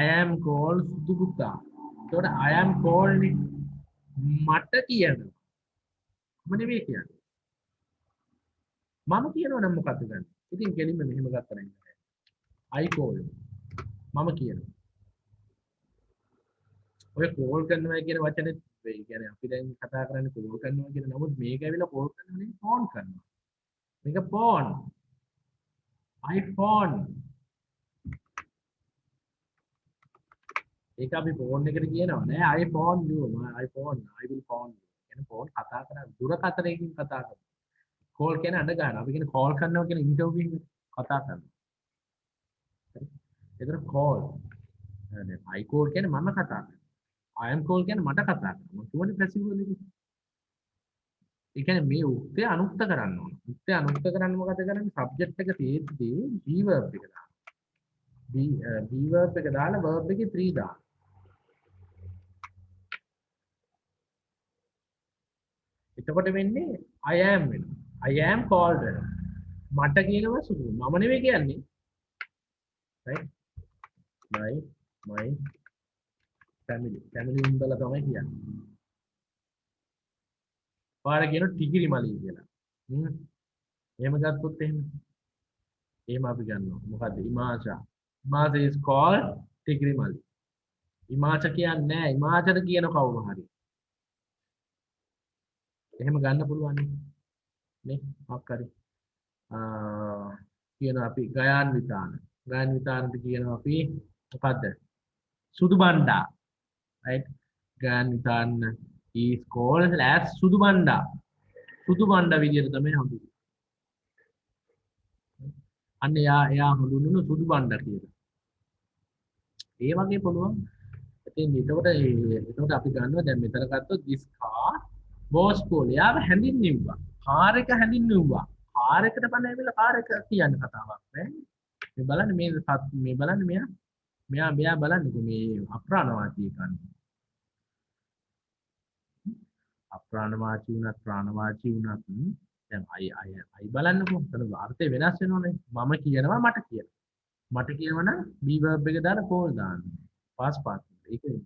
I am called සුදු පුතා. ඒකට I am called මට කියනවා. මම නෙවෙයි කියන්නේ. මම කියනවා නම් මොකද්ද ගන්න? ඉතින් කෙලින්ම මෙහෙම ගත්තා නේද? I call. මම කියනවා. ඔය කෝල් කරනවා කියන වචනේ ඒ කියන්නේ අපි දැන් කතා කරන්නේ කෝල් කරනවා කියන නමුත් මේක ඇවිල්ලා කෝල් කරනවා නෙවෙයි ෆෝන් කරනවා. මේක ෆෝන්. I phone. ඒක අපි ෆෝන් එකට කියනවා නෑ I phone you. I phone. I will phone you. කියන ෆෝන් කතා කරා දුරකථනයකින් කතා කරනවා. කෝල් කියන අඬ ගන්න. අපි කියන කෝල් කරනවා කියන ඉන්ටර්විව් එකකින් කතා කරනවා. ඒතර කෝල්. දැන් I call කියන්නේ මම කතා කරනවා. I am call කියන්නේ මට කතා කරනවා. මම කියන්නේ පැසිව් වලදී. ඒ කියන්නේ මේ උක්තය අනුක්ත කරන්න ඕන. උක්තය අනුක්ත කරන්න මොකද කරන්නේ? සබ්ජෙක්ට් එක තියෙද්දී be verb එක දාන්න. be verb එක දාලා verb එකේ 3 දාන්න. එතකොට වෙන්නේ I am වෙනවා. I am called වෙනවා. මට කියනවා සුදු. මම නෙවෙයි කියන්නේ. right? my family උන්දලා තමයි කියන්නේ. පාර කියන ටිකිරි මලී කියලා. එහෙම ගත්තොත් එහෙම. එහෙම අපි ගන්නවා. මොකද්ද? ඉමාචා. ඉමාචා is called ටිකිරි මලී. ඉමාචා කියන්නේ නැහැ. ඉමාචාට කියන කවුරු හරි. එහෙම ගන්න පුළුවන් නේ. මොකක් හරි. කියන අපි ගයාන් විතාන. ගයාන් විතානට කියනවා අපි මොකද්ද? සුදු Banda. right? Gayan Withana is called as සුදු බණ්ඩා. සුදු බණ්ඩා විදියට තමයි හඳුන්වන්නේ. අන්න එයා හඳුන්වන සුදු බණ්ඩා කියලා. ඒ වගේ පුළුවන්. ඉතින් එතකොට අපි ගන්නවා දැන් මෙතන ගත්තොත් this car was called. එයාව හැඳින්වුවා. කාර් එක හැඳින්වුවා. කාර් එකට පණ ඇවිල්ලා කාර් එක කියන්න කතාවක් නෑ. මේ බලන්න මේ බලන්න මෙයා බලන්නකො මේ අප්‍රාණවාචී කන්නේ. අප්‍රාණවාචී වුණත් ප්‍රාණවාචී වුණත් දැන් අයි බලන්නකො එතන අර්ථය වෙනස් වෙනවනේ. මම කියනවා මට කියනවා. මට කියනවා නම් be verb එක දාලා call දාන්න. past participle.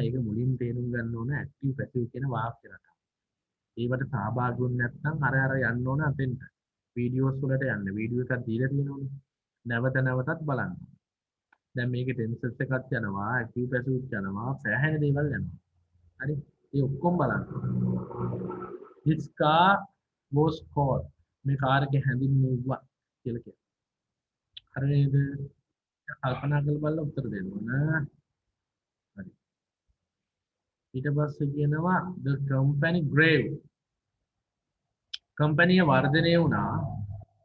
ඒක මුලින් තේරුම් ගන්න ඕන active passive කියන වාක්‍ය රටාව. ඒවට සහභාගී වුනේ නැත්නම් අර යන්න ඕන අතෙන්ට. වීඩියෝස් වලට යන්න. වීඩියෝ එකක් දීලා තියෙනවනේ. නැවතත් බලන්න. දැන් මේකේ ටෙන්සස් එකක් යනවා, active passive යනවා, සෑහෙන දේවල් යනවා. හරි? ඒ ඔක්කොම බලන්න. This car was called. මේ කාර් එක හැඳින්වුවා කියලා කියනවා. හරි නේද? කල්පනා කරලා බලලා උත්තර දෙන්න ඕන. හරි. ඊට පස්සේ කියනවා the company grew. company වර්ධනය වුණා.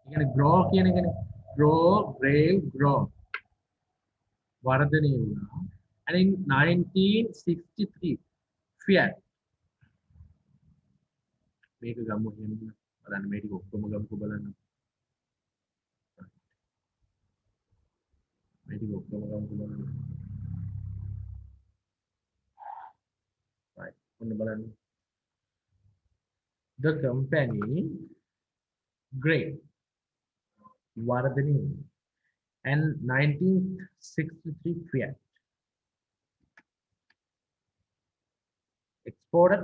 ඒ කියන්නේ grow කියන එකනේ. grow වර්ධනය වුණා. and in 1963 Fiat මේක ගමු එහෙම බලන්න මේ ටික ඔක්කොම ගමුකෝ බලන්න. මේ ටික ඔක්කොම ගමුකෝ බලන්න. right ඔන්න බලන්න. The company great වර්ධනය and 1963 Fiat exported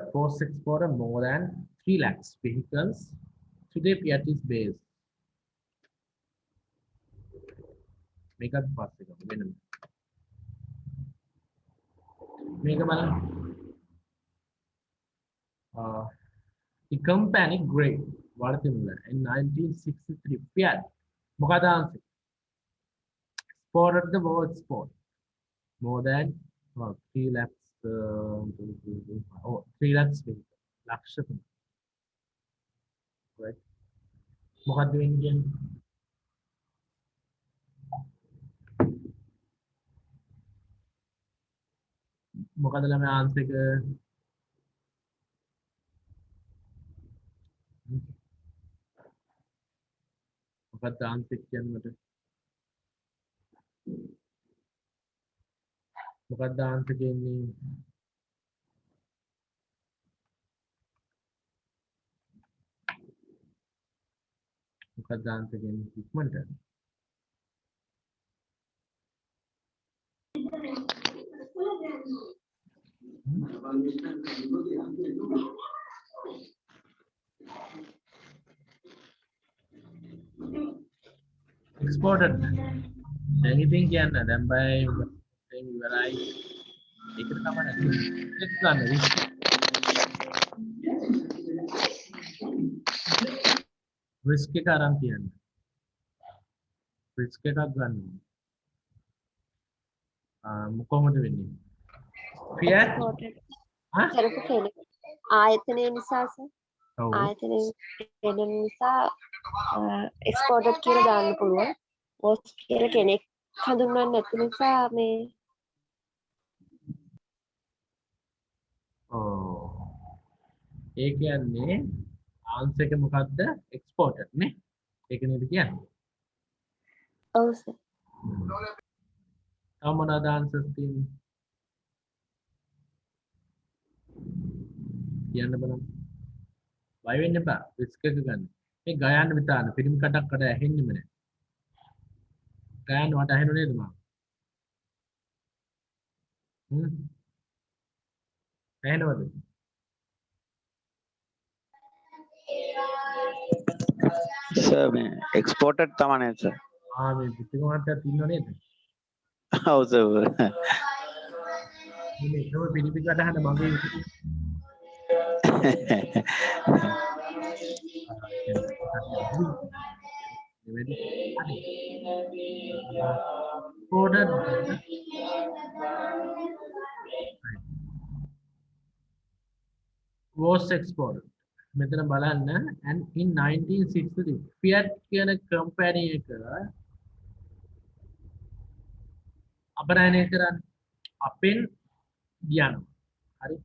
more than 3 lakhs vehicles. Today Fiat is based. Make up fast. Make up the company great. What in 1963 Fiat. මොකද answer? exported the word export more than 3 lakhs 3 lakhs ලක්ෂ 3 right මොකක්ද වෙන්නේ කියන්නේ මොකද ළමයා answer එක මොකක්ද answer කියන්නේ මට මොකක්ද ආන්සර් කියන්නේ මොකක්ද ආන්සර් කියන්නේ ඉක්මනට exported දැන් ඉතින් කියන්න දැන් බයි දැන් ඉවරයි ඒකට තමයි රිස්ක් ගන්න රිස්ක් එක අරන් කියන්න රිස්ක් එකක් ගන්න කොහොමද වෙන්නේ ෆියට් කරපු කෙනෙක් ආයතනය නිසා සර් ඔව් ආයතනය වෙන නිසා එක්ස්පෝර්ටඩ් කියලා දාන්න පුළුවන්. බොස් කියලා කෙනෙක් හඳුන්වන්නේ නැති නිසා මේ ඒ කියන්නේ ආන්සර් එක මොකද්ද එක්ස්පෝර්ටඩ් නේ ඒක නේද කියන්නේ ඔව් සර්. තව මොනවද ආන්සර්ස් තියෙන්නේ කියන්න බලන්න බය වෙන්න එපා රිස්ක් එක ගන්න මේ ගයන්න විතරන පිරිමි කටක් කඩ ඇහෙන්නෙම නෑ ගයන්න වට ඇහෙනු නේද මම ඇහෙනවද සර් මේ එක්ස්පෝර්ටඩ් තමයි නේද සර් මේ පිටික මාත්‍යක් ඉන්නව නේද ඔව් සර් මේ නෝ පිරිමි කඩ හද මගේ ordered was exported මෙතන බලන්න and in 1963 Fiat කියන කම්පැනි එක අපරායනය කරන්නේ අපෙන් යනවා හරි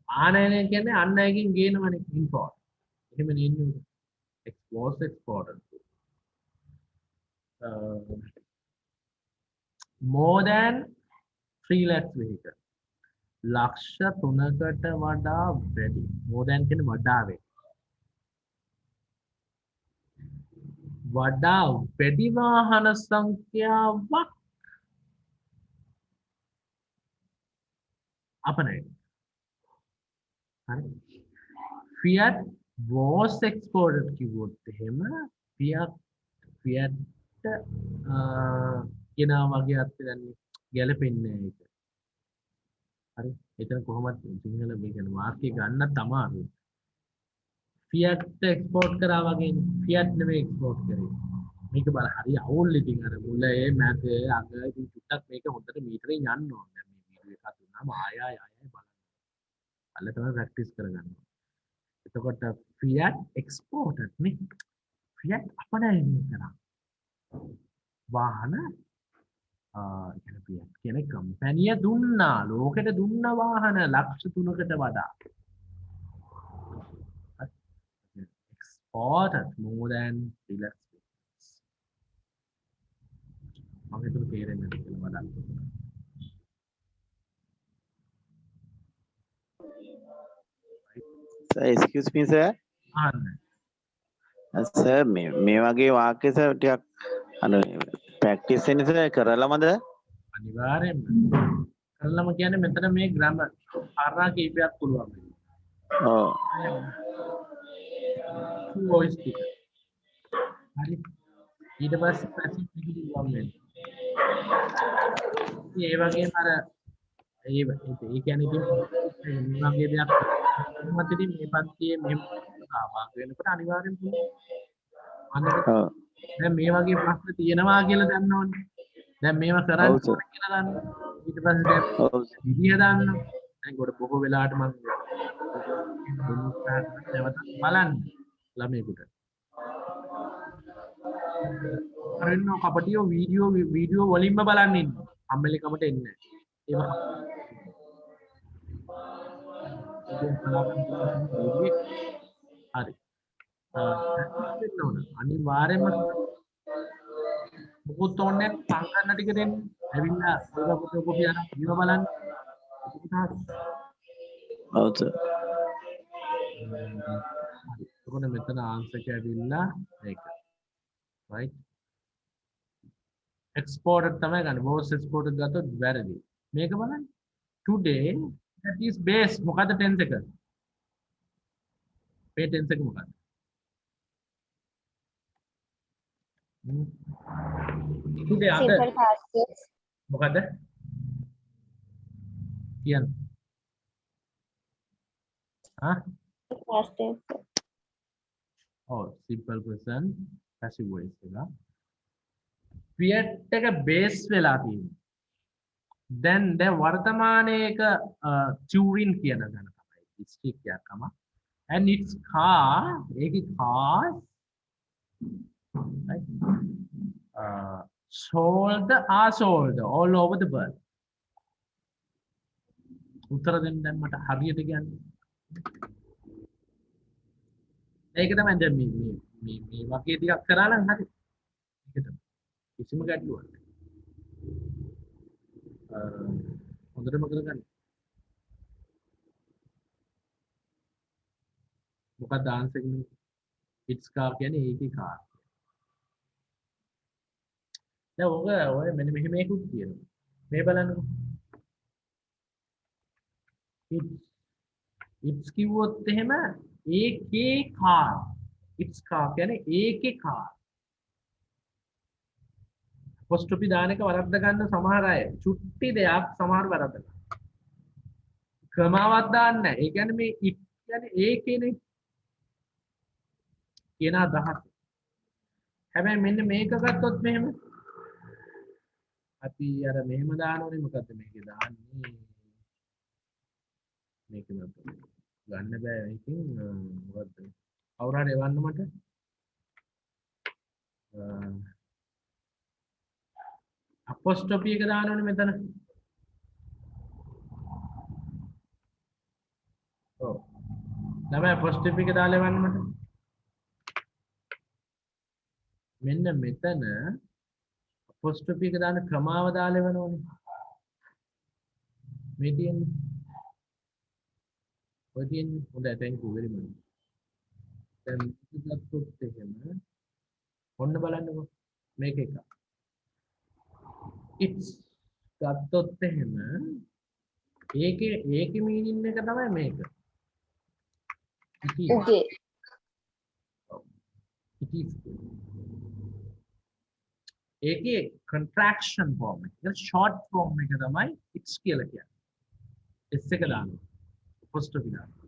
ආනයනය කියන්නේ අන් අයගෙන් ගේනවනේ import එහෙම නෙන්නේ was exported more than 3 lakhs vehicle ලක්ෂ 3කට වඩා වැඩි more than කියන්නේ වඩා වැඩි වාහන සංඛ්‍යාවක් අපනයි හරි Fiat was exported කිව්වොත් එහෙම Fiat කෙනා වගේ අත්දැන්නේ ගැලපෙන්නේ නැහැ ඒක. හරි. එතන කොහොමද සිංහල මේ කියන වාක්‍ය ගන්න තමයි. Fiat එක්ස්පෝර්ට් කරා වගේ Fiat නෙමෙයි එක්ස්පෝර්ට් කරේ. මේක බල හරි අවුල් ඉතින් අර මුල ඒ මැද අග ඉතින් චුට්ටක් මේක හොඳට මීටරේ යන්න ඕනේ. දැන් මේ වීඩියෝ එකක් දුන්නාම ආය බලන්න. අල්ල තමයි ප්‍රැක්ටිස් කරගන්න. එතකොට Fiat exported නේ Fiat අපනයනය කරා වාහන Fiat කියන කම්පැනිය දුන්නා ලෝකෙට දුන්න වාහන ලක්ෂ 3කට වඩා exported more than 3 lakhs මම හිතුව තේරෙන්නේ නැහැ කියලා බලන්න sir excuse me sir sir මේ වගේ වාක්‍ය සර් ටිකක් ප්‍රැක්ටිස් වෙන සර් කරලමද අනිවාර්යෙන්ම කරලම කියන්නේ මෙතන මේ ග්‍රැමර් කාරණා කීපයක් පුළුවන් ඔව් වොයිස් ටික හරි ඊට පස්සේ පැසිව් ටික පුළුවන් වෙන්නේ ඒ වගේම අර ඒ කියන්නේ ඉතින් මේ වගේ දෙයක් මත ඉතින් මේ පන්තියේ මෙහෙම ආවාක් වෙනකොට අනිවාර්යෙන් පුළුවන්. දැන් මේ වගේ ප්‍රශ්න තියෙනවා කියලා දන්නවනේ. දැන් මේවා කරන්න ඔව් සර්. ඕන කියලා දන්න. ඊට පස්සේ දැන් ඔව් සර්. විදිය දන්නවා. දැන් කොට බොහෝ වෙලාවට මම දෙන්න උත්සාහ කරන නැවතත් බලන්න ළමයෙකුට. අරින්න කපටියෝ වීඩියෝ වලින්ම බලන්න ඉන්නවා. අම්මලි කමට එන්නේ නැහැ. හරි. වෙන්න ඕන. අනිවාර්යයෙන්ම මොකොත් ඕනේ සංකල්ප ටික දෙන්න. ඇවිල්ලා ඒක කොපිය අරන් ඉව බලන්න. ඔව් සර්. එතකොට මෙතන ආන්සර් එක ඇවිල්ලා මේක. right? exported තමයි ගන්න. was exported ගත්තොත් වැරදි. මේක බලන්න. today that is base මොකද්ද tense එක? මේ tense එක මොකද්ද? today අද simple past tense. මොකද්ද? කියන්න. past tense. simple present passive voice එක. ක්‍රියේට් එක බේස් වෙලා තියෙනවා. දැන් වර්තමානයේක චූරින් කියන ගණ තමයි district එකක් තමයි. and its car ඒකේ cars right sold all over the world. උත්තර දෙන්න දැන් මට හරියට කියන්නේ. ඒක තමයි දැන් මේ වගේ ටිකක් කරා නම් හරි. ඒක තමයි. කිසිම ගැටලුවක් නැහැ. හොඳටම කරගන්න. මොකක්ද ආන්සර් එක? it's car කියන්නේ ඒකේ car. දැන් ඔය මෙන්න මෙහෙම එකකුත් තියෙනවා. මේ බලන්නකෝ. it's කිව්වොත් එහෙම ඒකේ car. it's car කියන්නේ ඒකේ car. apostrophe දාන එක වරද්ද ගන්න සමහර අය චුට්ටි දෙයක් සමහර වරද්ද ගන්න. ක්‍රමාවක් දාන්නේ නැහැ. ඒ කියන්නේ මේ it කියන්නේ ඒකේනේ කියන අදහස. හැබැයි මෙන්න මේක ගත්තොත් මෙහෙම අපි අර මෙහෙම දානෝනේ මොකද්ද මේකේ දාන්නේ? මේක නේද? ගන්න බෑ මේකෙන් මොකද්ද? කවුරු හරි එවන්න මට. apostrophe එක දානෝනේ මෙතන. ඔව්. ළමයි apostrophe එක දාලා එවන්න මට. මෙන්න මෙතන apostrophe එක දාන ක්‍රමාව දාලා එවනෝනේ. මේ තියෙන්නේ. ඔය තියෙන්නේ. හොඳයි thank you very much. දැන් මේක ගත්තොත් එහෙම ඔන්න බලන්නකෝ මේක එක. it's ගත්තොත් එහෙම ඒකේ මීනින් එක තමයි මේක. උගේ. it is ඒකේ contraction form එක short form එක තමයි it's කියලා කියන්නේ. s එක දානවා. apostrophe දානවා.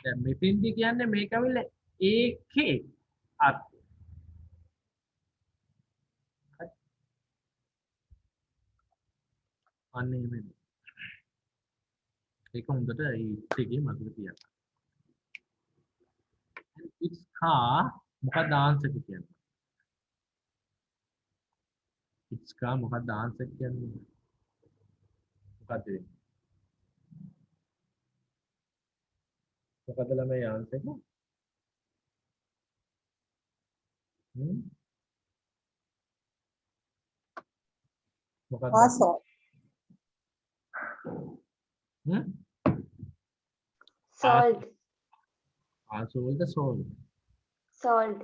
දැන් මෙතෙන්දි කියන්නේ මේක ඇවිල්ලා ඒකේ අර්ථය. අන්නේ මේ ඒක හොඳට ඒකේ මතක තියාගන්න. it's car මොකක්ද ආන්සර් කියන්නේ? it's car මොකක්ද ආන්සර් කියන්නේ? මොකක්ද වෙන්නේ? මොකක්ද ළමයි ආන්සර් එක? මොකක්ද? Asshole. sold. sold sold. sold.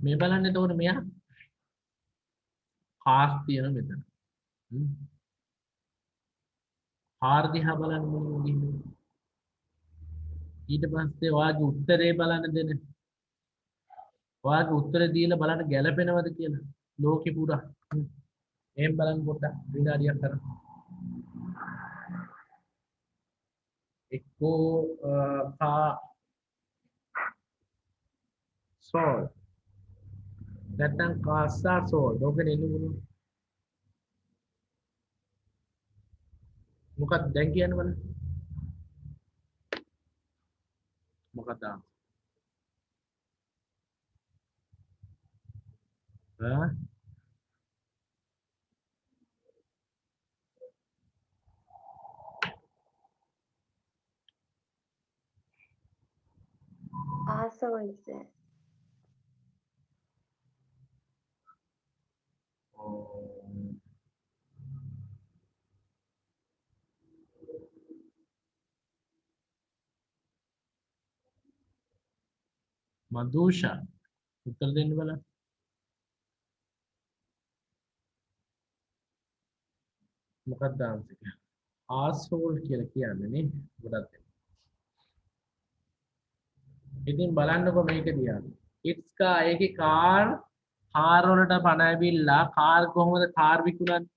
මේ බලන්න එතකොට මෙයා cars තියෙන මෙතන. car දිහා බලන්න මොනවද කියන්නේ? ඊට පස්සේ ඔයාගේ උත්තරේ බලන්න දෙන්න. ඔයාගේ උත්තරේ දීලා බලන්න ගැලපෙනවද කියලා. ලෝකෙ පුරා. එහෙන් බලන්න පොඩ්ඩක් විනාඩියක් කරන්න. එක්කෝ sold. නැත්නම් cars are sold. ඕකනේ එන්නේ මොනවා? මොකක්ද දැන් කියන්න බලන්න. මොකක්ද? ආසෝල්ද මදුෂා උත්තර දෙන්න බලන්න. මොකක්ද ආන්සර් එක? ආසෝල් කියලා කියන්නේ නේ ගොඩක් දෙනා. ඉතින් බලන්නකො මේක දිහා. ඉට්ස් කා ඒකේ කාර් වලට පණ ඇවිල්ලා කාර් කොහොමද කාර් විකුණන්නේ?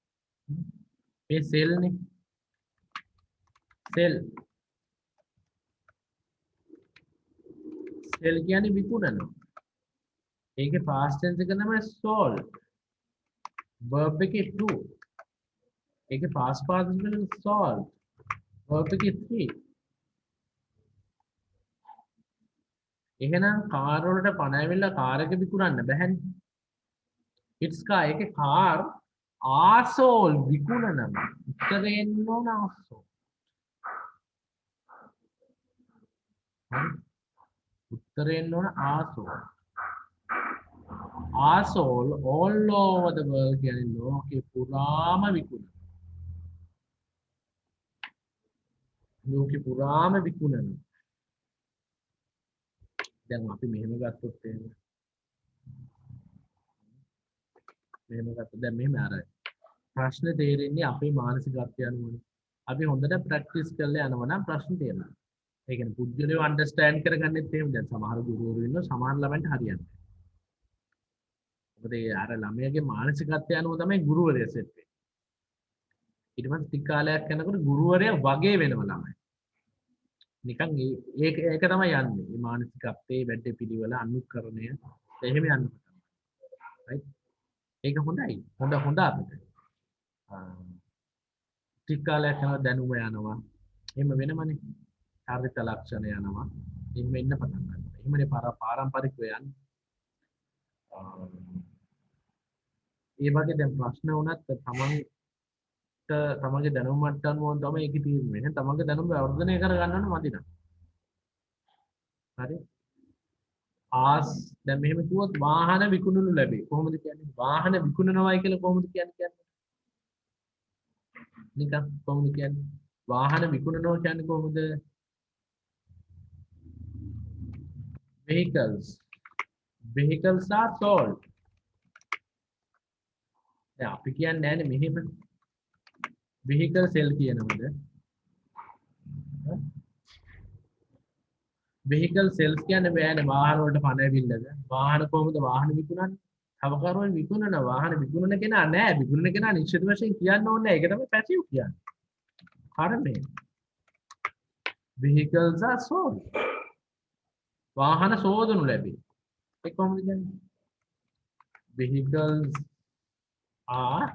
මේ සෙල් නේ. සෙල්. සෙල් කියන්නේ විකුණනවා. ඒකේ past tense එක තමයි sold. verb එකේ to. ඒකේ past participle එක sold. verb එකේ three. එහෙනම් කාර් වලට පණ ඇවිල්ලා කාර් එක විකුණන්න බැහැනේ. ඉට්ස් කා ඒකේ කාර් ආසෝල් විකුණනවා. උත්තරේ එන්න ඕන ආසෝල්. උත්තරේ එන්න ඕන ආසෝල්. ආසෝල් all over the world කියන්නේ ලෝකේ පුරාම විකුණනවා. ලෝකේ පුරාම විකුණනවා. දැන් අපි මෙහෙම ගත්තොත් එහෙම දැන් මෙහෙම අර ප්‍රශ්න තේරෙන්නේ අපේ මානසිකත්වය අනුවනේ. අපි හොඳට ප්‍රැක්ටිස් කරලා යනවා නම් ප්‍රශ්න තේරෙනවා. ඒ කියන්නේ පුද්ගලයෝ අන්ඩර්ස්ටෑන්ඩ් කරගන්නෙත් එහෙම. දැන් සමහර ගුරුවරු ඉන්නවා සමහර ළමයින්ට හරියන්නේ නැහැ. මොකද ඒ අර ළමයාගේ මානසිකත්වය අනුව තමයි ගුරුවරයා සෙට් වෙන්නේ. ඊට පස්සේ ටික කාලයක් යනකොට ගුරුවරයා වගේ වෙනවා ළමයි. නිකන් ඒක තමයි යන්නේ. මේ මානසිකත්වයේ වැඩ පිළිවෙල අනුකරණය එහෙම යන්න පටන් ගන්නවා. right? ඒක හොඳයි. හොඳ අපිට. ටික කාලයක් යනවා දැනුම යනවා. එහෙම වෙනමනේ. චරිත ලක්ෂණ යනවා. එහෙම එන්න පටන් ගන්නවා. එහෙමනේ පාරම්පරිකව යන්නේ. ඒ වගේ දැන් ප්‍රශ්න වුණත් තමන්ගේ දැනුම මට්ටම මොන තමයි ඒකේ තියෙන්නේ. එහෙනම් තමන්ගේ දැනුම වර්ධනය කර ගන්න ඕන මදි නේද? හරි. දැන් මෙහෙම කිව්වොත් වාහන විකුණනු ලැබේ. කොහොමද කියන්නේ? වාහන විකුණනවායි කියලා කොහොමද කියන්නේ? නිකන් කොහොමද කියන්නේ? වාහන විකුණනවා කියන්නේ කොහොමද? vehicles are sold. දැන් අපි කියන්නේ නැහැනේ මෙහෙම vehicle sell කියනවද? vehicle sales කියන්නේ බෑනේ වාහන වලට පණ ඇවිල්ලාද? වාහන කොහොමද වාහන විකුණන්නේ? තවකරුවන් විකුණන වාහන විකුණන කෙනා නෑ. විකුණන කෙනා නිශ්චිත වශයෙන් කියන්න ඕනේ නෑ. ඒක තමයි පැසිව් කියන්නේ. හරිනේ. vehicles are sold. වාහන සෝදනු ලැබේ. ඒක කොහොමද කියන්නේ? vehicles are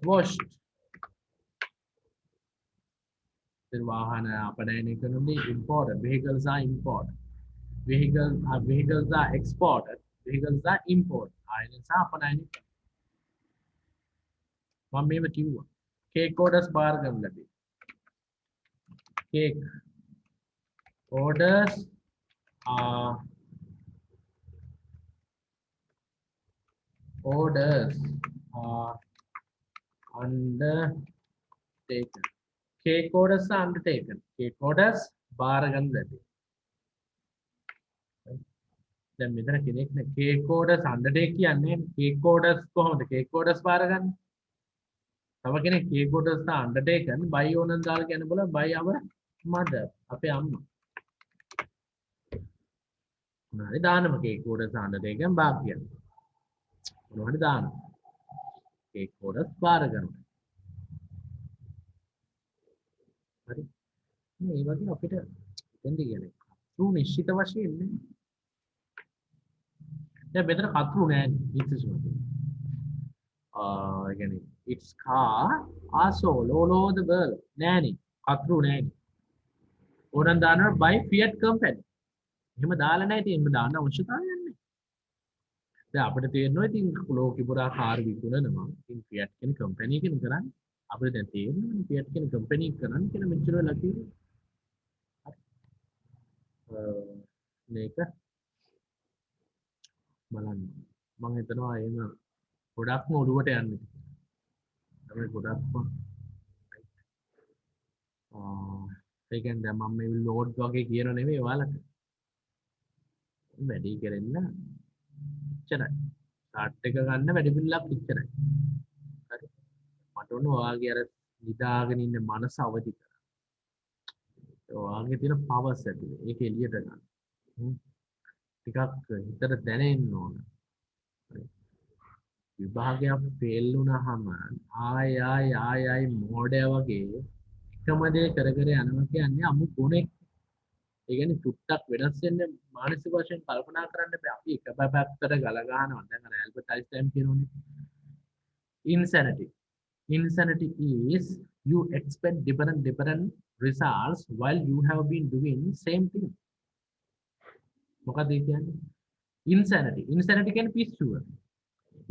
washed. then වාහන අපනයනය කරන්නේ imported. vehicles are imported. vehicles are exported. vehicles are imported. ආයෙත් අපනයනය මම මේව කිව්වා. cake orders බාර ගන්න ලැබේ. cake orders are undertaken. cake orders are undertaken. cake orders බාර ගන්න ලැබේ. දැන් මෙතන කෙනෙක් නේ cake orders undertake කියන්නේ cake orders කොහොමද cake orders බාර ගන්න? තව කෙනෙක් cake orders are undertaken by owner දාලා කියන්න බල by our mother අපේ අම්මා. මොනවාරි දානම cake orders are undertaken බාර කියන්නේ. මොනවාරි දාන. cake orders බාර ගන්නවා. හරි. මේ වගේ අපිට දෙන්නේ කියන්නේ. සු නිශ්චිත වශයෙන් නේ. දැන් මෙතන කතුරු නෑනේ ඉතිසුම කියන්නේ its car are sold all over the world නෑනේ කතුරු නෑනේ ඕනනම් දානවා by Fiat company එහෙම දාලා නැහැ ඉතින් එහෙම දාන්න අවශ්‍යතාවයක් නැහැ දැන් අපිට තේරෙනවා ඉතින් ලෝකෙ පුරා කාර් විකුණනවා ඉතින් Fiat කියන කම්පැනි එකෙන් කරන්නේ අපිට දැන් තේරෙනවා Fiat කියන කම්පැනි එක කරන්නේ කියලා මෙච්චර වෙලා තියෙනවා මේක බලන්න මම හිතනවා එහෙම ගොඩක්ම ඔළුවට යන්නේ තමයි ගොඩක්ම ඒ කියන්නේ දැන් මම මේ ලෝඩ් වගේ කියන නෙමෙයි ඔයාලට වැඩි කරෙන්න ඉච්චරයි ස්ටාර්ට් එක ගන්න වැඩි පිළිලක් ඉච්චරයි හරි මට ඕන ඔයාගේ අර නිදාගෙන ඉන්න මනස අවදි කරගන්න ඔයාගේ තියෙන පවර්ස් ඇතුලේ ඒක එළියට ගන්න ටිකක් හිතට දැනෙන්න ඕන විභාගයක් ෆේල් වුණාම ආයි මොඩය වගේ එකම දේ කර කර යනවා කියන්නේ අමු ගුණෙක් ඒ කියන්නේ චුට්ටක් වෙනස් වෙන්න මානසික වශයෙන් කල්පනා කරන්න බෑ අපි එක පැත්තකට ගල ගන්නවා දැන් අර ඇල්බර්ට් අයින්ස්ටයින් කියනෝනේ insanity is you expect different results while you have been doing same thing මොකද ඒ කියන්නේ insanity කියන්නේ පිස්සුව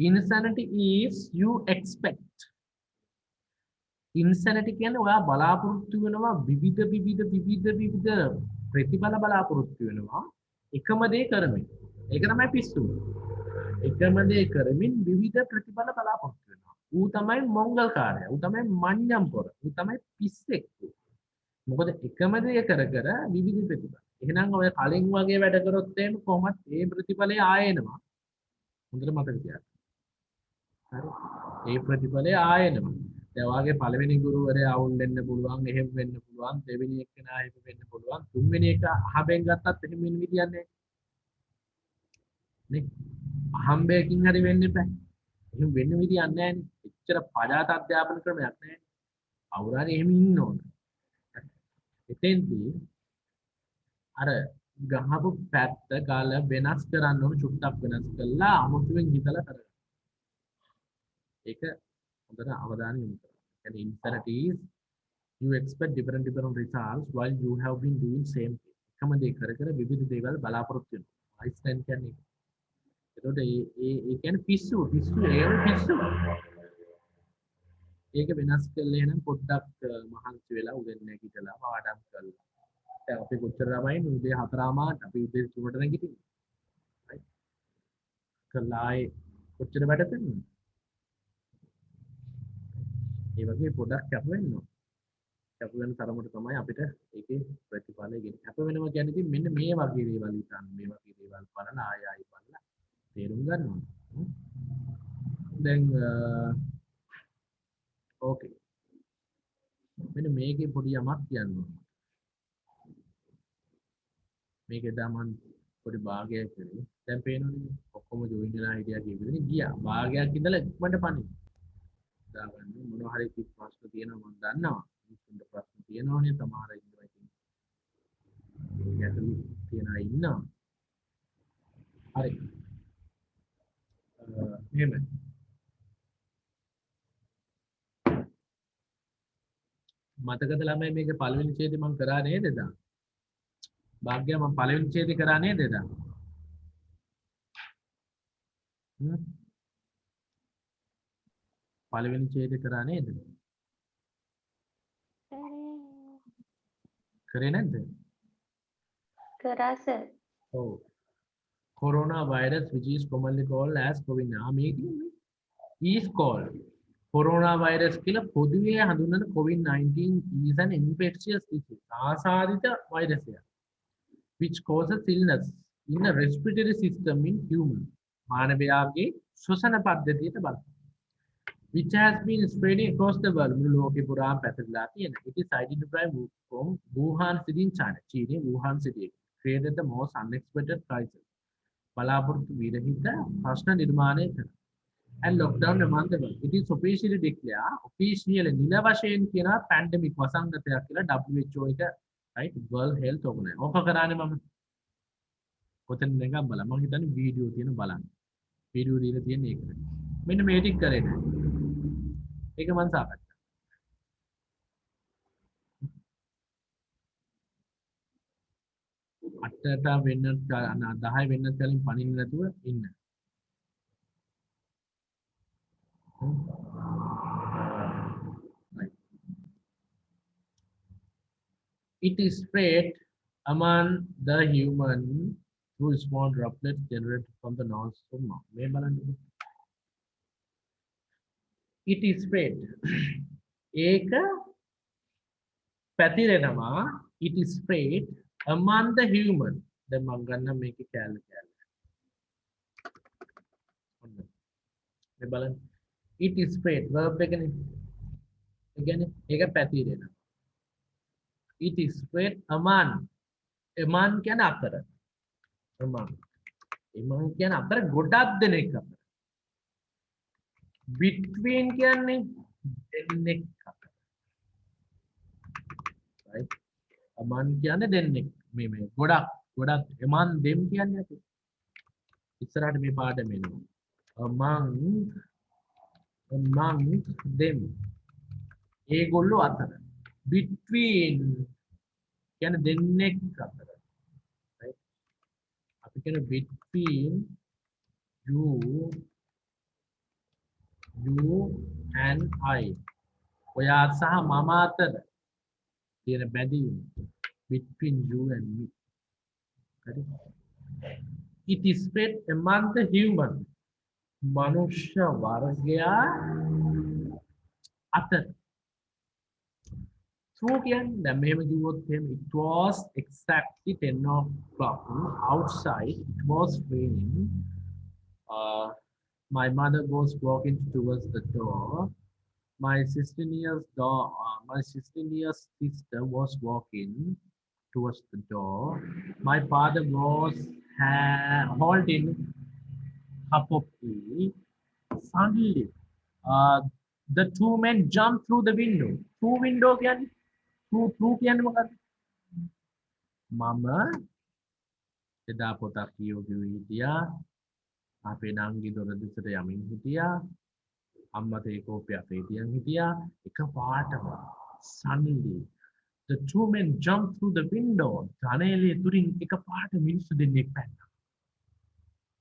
insanity is you expect insanity කියන්නේ ඔයා බලාපොරොත්තු වෙනවා විවිධ ප්‍රතිඵල බලාපොරොත්තු වෙනවා එකම දේ කරමින් ඒක තමයි පිස්සුව එකම දේ කරමින් විවිධ ප්‍රතිඵල බලාපොරොත්තු වෙනවා ඌ තමයි මොංගල්කාරයා ඌ තමයි මඤ්ඤම් පොර ඌ තමයි පිස්සෙක් මොකද එකම දේ කර විවිධ ප්‍රතිඵල එහෙනම් ඔය කලින් වගේ වැඩ කරොත් එහෙම කොහොමද ඒ ප්‍රතිඵලය ආයෙනවා හොඳට මතක තියාගන්න හරි ඒ ප්‍රතිඵලය ආයෙනවා දැන් වාගේ පළවෙනි ගුරුවරයා අවුල් වෙන්න පුළුවන් එහෙම වෙන්න පුළුවන් දෙවෙනි එක්කෙනා එහෙම වෙන්න පුළුවන් තුන්වෙනි එක අහඹෙන් ගත්තත් එහෙම වෙන විදියක් නැහැ නේ අහඹයකින් හරි වෙන්න එපා එහෙම වෙන්න විදියක් නැහැ නේ එච්චර පජාත අධ්‍යාපන ක්‍රමයක් නැහැ අවුරානේ එහෙම ඉන්න ඕන එතෙන්දී අර ගහපු පැත්ත ගාල වෙනස් කරන්න ඕන චුට්ටක් වෙනස් කළා අමුතුවෙන් හිතලා කරගන්න ඒක හොඳට අවධානය යොමු කරන්න. කියන්නේ insanity is you expect different results while you have been doing same thing. එකම දේ කර විවිධ දේවල් බලාපොරොත්තු වෙනවා. අයින්ස්ටයින් කියන්නේ ඒකට ඒ කියන්නේ පිස්සු ඒක පිස්සු. ඒක වෙනස් කළේ නම් පොඩ්ඩක් මහන්සි වෙලා උදේ නැගිටලා පාඩම් කරලා. දැන් අපි කොච්චර ළමයි උදේ 4:00 අපි උදේ 3ට නැගිටින්නේ. right? කළායි කොච්චර වැඩ කරනවද? ඒ වගේ පොඩක් කැප වෙන්න ඕන. කැප වෙන තරමට තමයි අපිට ඒකේ ප්‍රතිඵලය ගෙන්නේ. කැප වෙනවා කියන්නේ ඉතින් මෙන්න මේ වගේ දේවල් හිතන්න. මේ වගේ දේවල් බලලා ආයෙ බලලා තේරුම් ගන්න ඕන. දැන් ඕකේ. මෙන්න මේකේ පොඩි යමක් කියන්න ඕන. මේකේ දමන් පොඩි භාගයක් කරේ. දැන් පේනවනේ ඔක්කොම ජොයින් වෙලා හිටියා කියන විදිහට ගියා. භාගයක් ඉඳලා ඉක්මනට පණි. දාගන්න මොනවා හරි ප්‍රශ්න තියෙනවා මම දන්නවා මිනිස්සුන්ට ප්‍රශ්න තියෙනවනේ සමහර ඉන්නවා ඉතින් ගැටලු තියන අය ඉන්නවා හරි එහෙම මතකද ළමයි මේක පළවෙනි ඡේදය මම කරා නේද එදා භාග්‍ය මම පළවෙනි ඡේදය කරා නේද එදා පළවෙනි ඡේදය කරා නේද? කරේ නැද්ද? කරා සර්. ඔව්. Coronavirus which is commonly called as COVID-19 is called coronavirus කියලා පොදුවේ හඳුන්වන COVID-19 is an infectious disease. ආසාදිත වෛරසයක්. which causes illness in the respiratory system in human. මානවයාගේ ශ්වසන පද්ධතියට බලපාන. which has been spreading across the world මුළු ලෝකෙ පුරා පැතිරලා තියෙන. It is identified from Wuhan city in China. චීනයේ Wuhan city created the most unexpected crisis. බලාපොරොත්තු විරහිත ප්‍රශ්න නිර්මාණය කරනවා. And lockdown among the world. It is officially declared officially නිල වශයෙන් කියන pandemic වසංගතයක් කියලා WHO එක right World Health Organization. ඕක කරානේ මම. ඔතන නිකන් බලන්න මම හිතන්නේ වීඩියෝ තියෙන බලන්න වීඩියෝ දීලා තියෙන එක මෙන්න මේ ටික කරේ නෑ ඒක මම සාකච්ඡා 8ට වෙන්න 10 වෙන්න කලින් පණින්න නැතුව ඉන්න. Right. It is spread among the human through small droplets generated from the nose or mouth. මේ බලන්න. It is spread. ඒක පැතිරෙනවා. It is spread among the human. දැන් මම ගන්න මේකේ කැලේ. මේ බලන්න. It is spread verb එකනේ. ඒ කියන්නේ ඒක පැතිරෙනවා. It is spread among. among කියන්නේ අතර. among කියන්නේ අතර ගොඩක් දෙනෙක් අතර. between කියන්නේ දෙන්නෙක් අතර. right? among කියන්නේ දෙන්නෙක්. මේ ගොඩක් among them කියන්නේ අපි. ඉස්සරහට මේ පාඩම එනවා. among them ඒගොල්ලෝ අතර between කියන්නේ දෙන්නෙක් අතර right අපි කියන between you and I ඔයා සහ මම අතර තියෙන බැඳීම between you and me හරි it is spread among the human මනුෂ්‍ය වර්ගයා අතර through කියන්නේ දැන් මෙහෙම කිව්වොත් එහෙම it was exactly 10 o'clock outside it was raining my mother was walking towards the door my 16-year sister was walking towards the door my father was holding cup of tea suddenly the two men jumped through the window through window කියන්නේ through කියන්නේ මොකක්ද මම එදා පොතක් කියවගෙන හිටියා අපේ නංගි දොර දෙසට යමින් හිටියා අම්මා තේ කෝප්පය අපේ තියන් හිටියා එකපාරටම suddenly the two men jumped through the window ජනේලේ තුරින් එකපාරට මිනිස්සු දෙන්නෙක් පැන්නා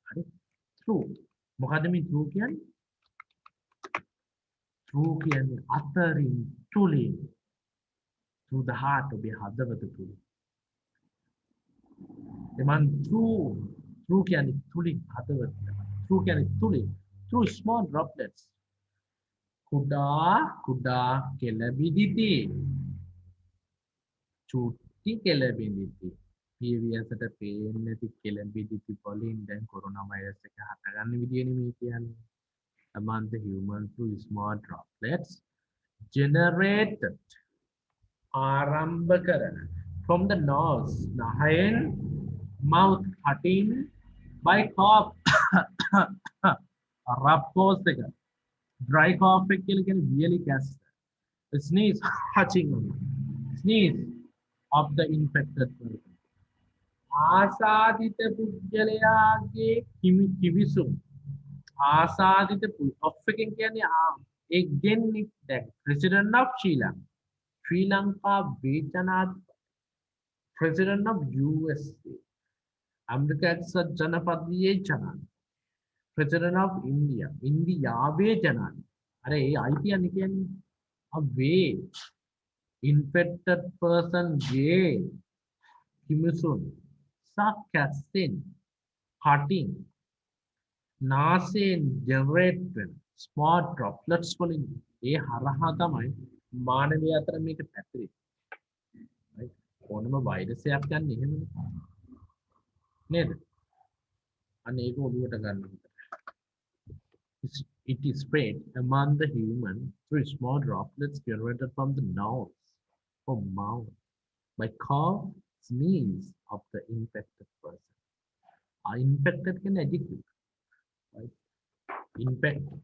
හරි through මොකද්ද මේ through කියන්නේ through කියන්නේ අතරින් තුලින් through the heart ඔබේ හදවත තුලින් එමන් through කියන්නේ තුලින් හදවත through කියන්නේ තුලින් through small droplets කුඩා කෙළබිදිති චුට්ටි කෙළබිදිති පියවියසට පේන්නේ නැති කෙළබිදිති වලින් දැන් කොරෝනා වෛරස් එක හටගන්න විදියනේ මේ කියන්නේ among the human through small droplets generated ආරම්භ කරන from the nose නහයෙන් mouth cutting by cough rough course එක dry cough එක කියලා කියන්නේ really gas sneeze hatching sneeze of the infected person ආසාදිත පුද්ගලයාගේ කිවිසුම් ආසාදිත of එකෙන් කියන්නේ ඒ ගෙන්නේ දැන් president of Sri Lanka වේතනාධිපති president of USA America එක්සත් ජනපදයේ ජනාධිපති president of India ඉන්දියාවේ ජනාධිපති අර ඒ අයිතියන්නේ කියන්නේ අවේ infected person ගේ කිමිසුන් සක්කැස්සෙන් cutting නාසයෙන් generate වෙන small droplets වලින් ඒ හරහා තමයි මානවය අතර මේක පැතිරෙන්නේ. right ඕනම වෛරස් එකක් ගන්න එහෙමනේ. නේද? අන්න ඒක ඔළුවට ගන්න විතර. It is spread among the human through small droplets generated from the nose or mouth by cough, sneeze of the infected person. Infected can adjective. Right? Infected.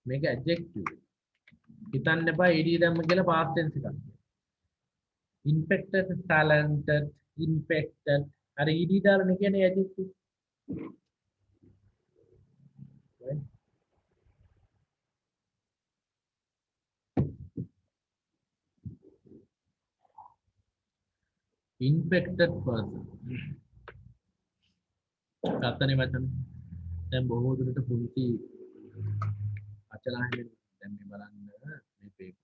මේක adjective. හිතන්න එපා ed දැම්ම කියලා past tense එකක්. infected, talented, infected. අර ed දාලා කියන්නේ adjective. Right? Infected person. ගත්තනේ වචන. දැන් බොහෝ දුරට පුංචි අචලාහිනේ දැන් මේ බලන්න මේ පේපර්.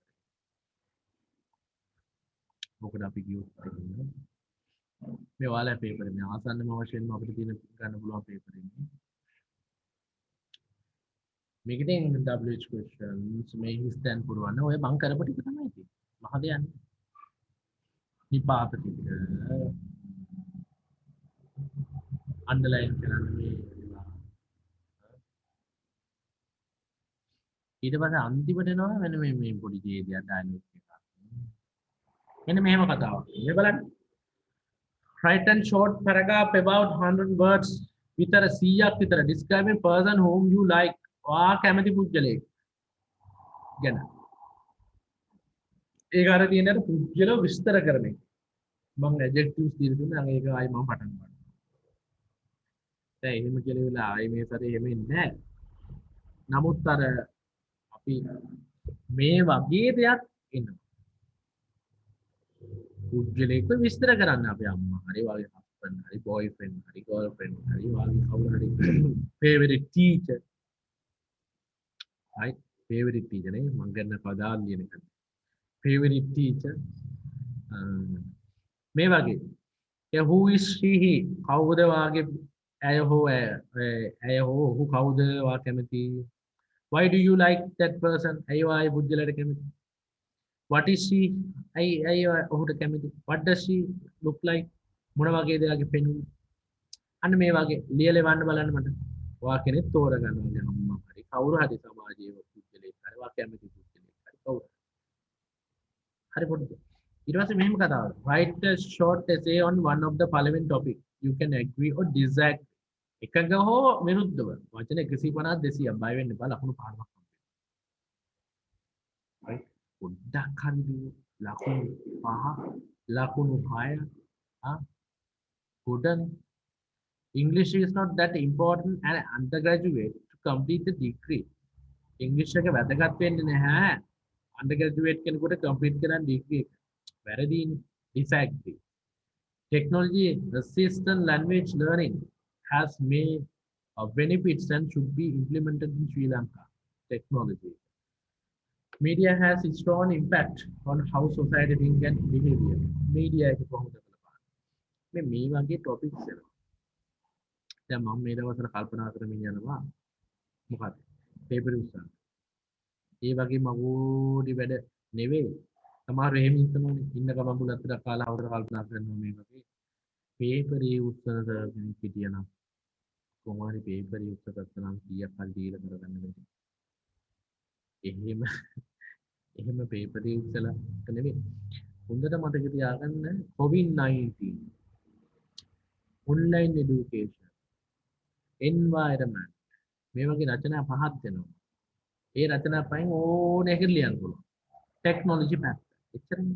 මොකද අපි කියුත් මේ ඔයාලා පේපර් මේ ආසන්නම වශයෙන්ම අපිට තියෙන ගන්න පුළුවන් පේපර් ඉන්නේ. මේකෙන් WH questions මේ හිස්තැන් පුරවන්න ඔය බං කරපු ටික තමයි තියෙන්නේ. මහ දෙයක් නෑ. නිපාත ටික අන්ඩර්ලයින් කරන්න මේ ඊට පස්සේ අන්තිමට එනවා වෙන මේ පොඩි ජීවිතයක් ඩයලොග් එකක්. මෙන්න මෙහෙම කතාවක්. මේ බලන්න. Write and short paragraph about 100 words විතර 100ක් විතර describing person whom you like. වා කැමති පුද්ගලයෙක් ගැන. ඒක අර තියෙන අර පුද්ගලව විස්තර කරන එක. මම adjectives දීලා දුන්නා. ඒක ආයි මම පටන් ගන්නවා. දැන් එහෙම කියලා වෙලා ආයි මේ සැරේ එහෙම ඉන්නේ නැහැ. නමුත් අර අපි මේ වගේ දෙයක් එනවා. පුද්ගලයෙක්ව විස්තර කරන්න අපේ අම්මා හරි වගේ husband හරි boyfriend හරි girlfriend හරි වගේ කවුරු හරි favorite teacher right favorite teacher නේ මම ගන්න පදාල් ලියන එක favorite teacher මේ වගේ who is she he කවුද වාගේ ඇය හෝ ඔහු කවුද වා කැමති why do you like that person ඇයි වායි පුද්ගලයාට කැමති what is she ඇයි ඔහුට කැමති what does she look like මොන වගේ දෙයක්ගේ පෙනුම අන්න මේ වගේ ලියලා වන්න බලන්න මට වා කෙනෙක් තෝරගන්නවා අම්මා හරි කවුරු හරි සමාජයේ පුද්ගලයෙක් හරි වා කැමති පුද්ගලයෙක් හරි කවුරු හරි පොඩ්ඩක් ඊට පස්සේ මෙහෙම කතාවක් write a short essay on one of the following topic you can agree or disagree එකඟ හෝ විරුද්ධව වචන 150 200ක් බය වෙන්න එපා ලකුණු 5ක් right පොඩ්ඩක් හරි ලකුණු 5 ලකුණු 6 good English is not that important and undergraduate to complete the degree English එක වැදගත් වෙන්නේ නැහැ undergraduate කෙනෙකුට complete කරන්න degree එක වැරදිනේ disagree technology assisted language learning has made benefits and should be implemented in Sri Lanka technology media has a strong impact on how society think and behavior media එක කොහොමද බලපාන්නේ මේ වගේ topics එනවා දැන් මම මේ දවස්වල කල්පනා කරමින් යනවා මොකක්ද පේපර් උස්සන්න ඒ වගේ මගෝඩි වැඩ නෙවෙයි සමහර එහෙම ඉන්නෝනේ ඉන්න ගමන් බුලත්තර කාලා අවුරුදු කල්පනා කරනවා මේ වගේ පේපරේ උස්සන කෙනෙක් හිටියනම් කොහොමරි පේපරේ උස්සගත්තා නම් කීයක් හරි දීලා කරගන්න බැහැ එහෙම පේපරේ උස්සලා නෙවෙයි හොඳට මතක තියාගන්න COVID-19 online education environment මේ වගේ රචනා පහක් දෙනවා ඒ රචනා පහෙන් ඕන එකක් ලියන්න පුළුවන් technology පැත්ත එච්චරයි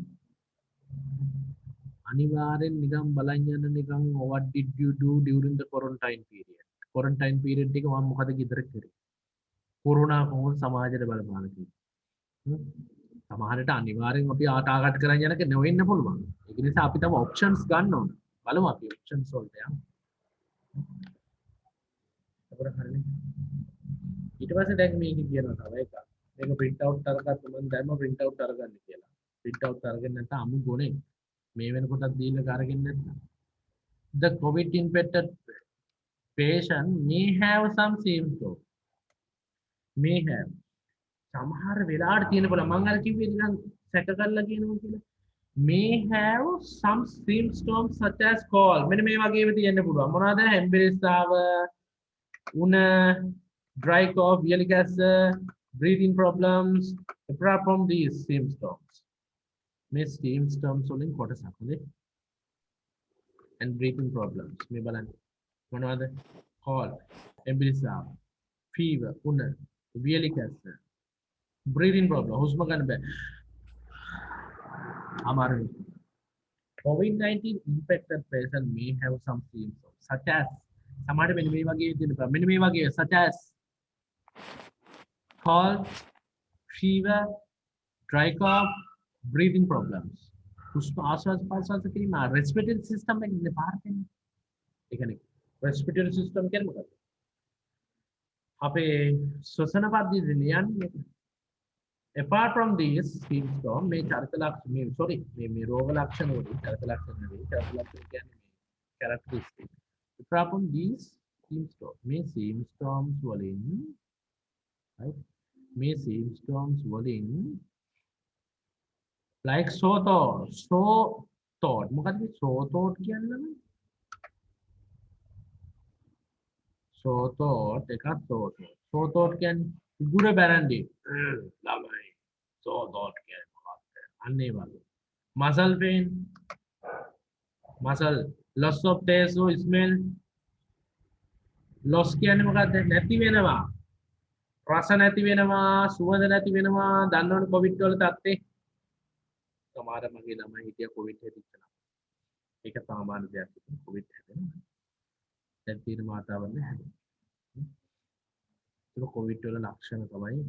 අනිවාර්යෙන් නිකන් බලන් යන නිකන් what did you do during the quarantine period එක මම මොකද ගෙදර කරේ කොරෝනා කොහොමද සමාජයට බලපාන කියලා සමහරට අනිවාර්යෙන් අපි ආටාගට කරන් යනක නොවෙන්න පුළුවන් ඒක නිසා අපි තව options ගන්න ඕන බලමු අපි options වලට යමු ඊට පස්සේ දැන් මේක කියනවා තව එකක් මේක print out අරගත්ත මම දැම්ම print out අරගන්න කියලා print out අරගෙන නැත්නම් අමු ගොනේ මේ වෙනකොටත් දීලා අරගෙන නැත්නම් the covid infected patient may have some symptoms may have සමහර වෙලාවට තියෙන බල මම අර කිව්වේ නිකන් සැක කරලා කියනවා කියලා may have some symptoms such as cold මෙන්න මේ වගේම තියෙන්න පුළුවන් මොනවාද හෙම්බිරිස්සාව උණ dry cough yellow breathing problems apart from these symptoms මේ symptoms වලින් කොටසක් හොඳේ and breathing problems මේ බලන්න මොනවද cold හෙම්බිරිස්සාව fever උණ yellow breathing problem හුස්ම ගන්න බෑ අමාරුයි COVID-19 infected person may have some symptoms such as සමහරට මෙන්න මේ වගේ තියෙනවා මෙන්න මේ වගේ such as cold, fever, dry cough, breathing problems. හුස්ම ආශ්වාස ප්‍රශ්වාස කිරීම respiratory system එකේ පාර වෙන්නේ. ඒ කියන්නේ respiratory system කියන්නේ මොකක්ද? අපේ ශ්වසන පද්ධතිය ලියන්නේ. Apart from these symptoms, මේ චරිත ලක්ෂණ මේ රෝග ලක්ෂණ වලින් චරිත ලක්ෂණ නෙවෙයි චරිත ලක්ෂණ කියන්නේ මේ characteristic. Apart from these symptoms, මේ symptoms වලින් right may symptoms වලින් like sore thought මොකක්ද මේ sore thought කියන්නේ sore thought එකක් sore thought කියන්නේ උගුර බැරන්ඩි ළමයි sore thought කියන්නේ මොකක්ද අන්න ඒ වගේ muscle pain muscle loss of taste or smell loss කියන්නේ මොකක්ද නැති වෙනවා රස නැති වෙනවා සුවඳ නැති වෙනවා දන්නවනේ කොවිඩ් වල තත්ත්වේ සමහර මගේ ළමයි හිටියා කොවිඩ් හැදිච්චා ඒක සාමාන්‍ය දෙයක් කොවිඩ් හැදෙනවා දැන් තියෙන වාතාවරණය හැදෙනවා ඒක කොවිඩ් වල ලක්ෂණ තමයි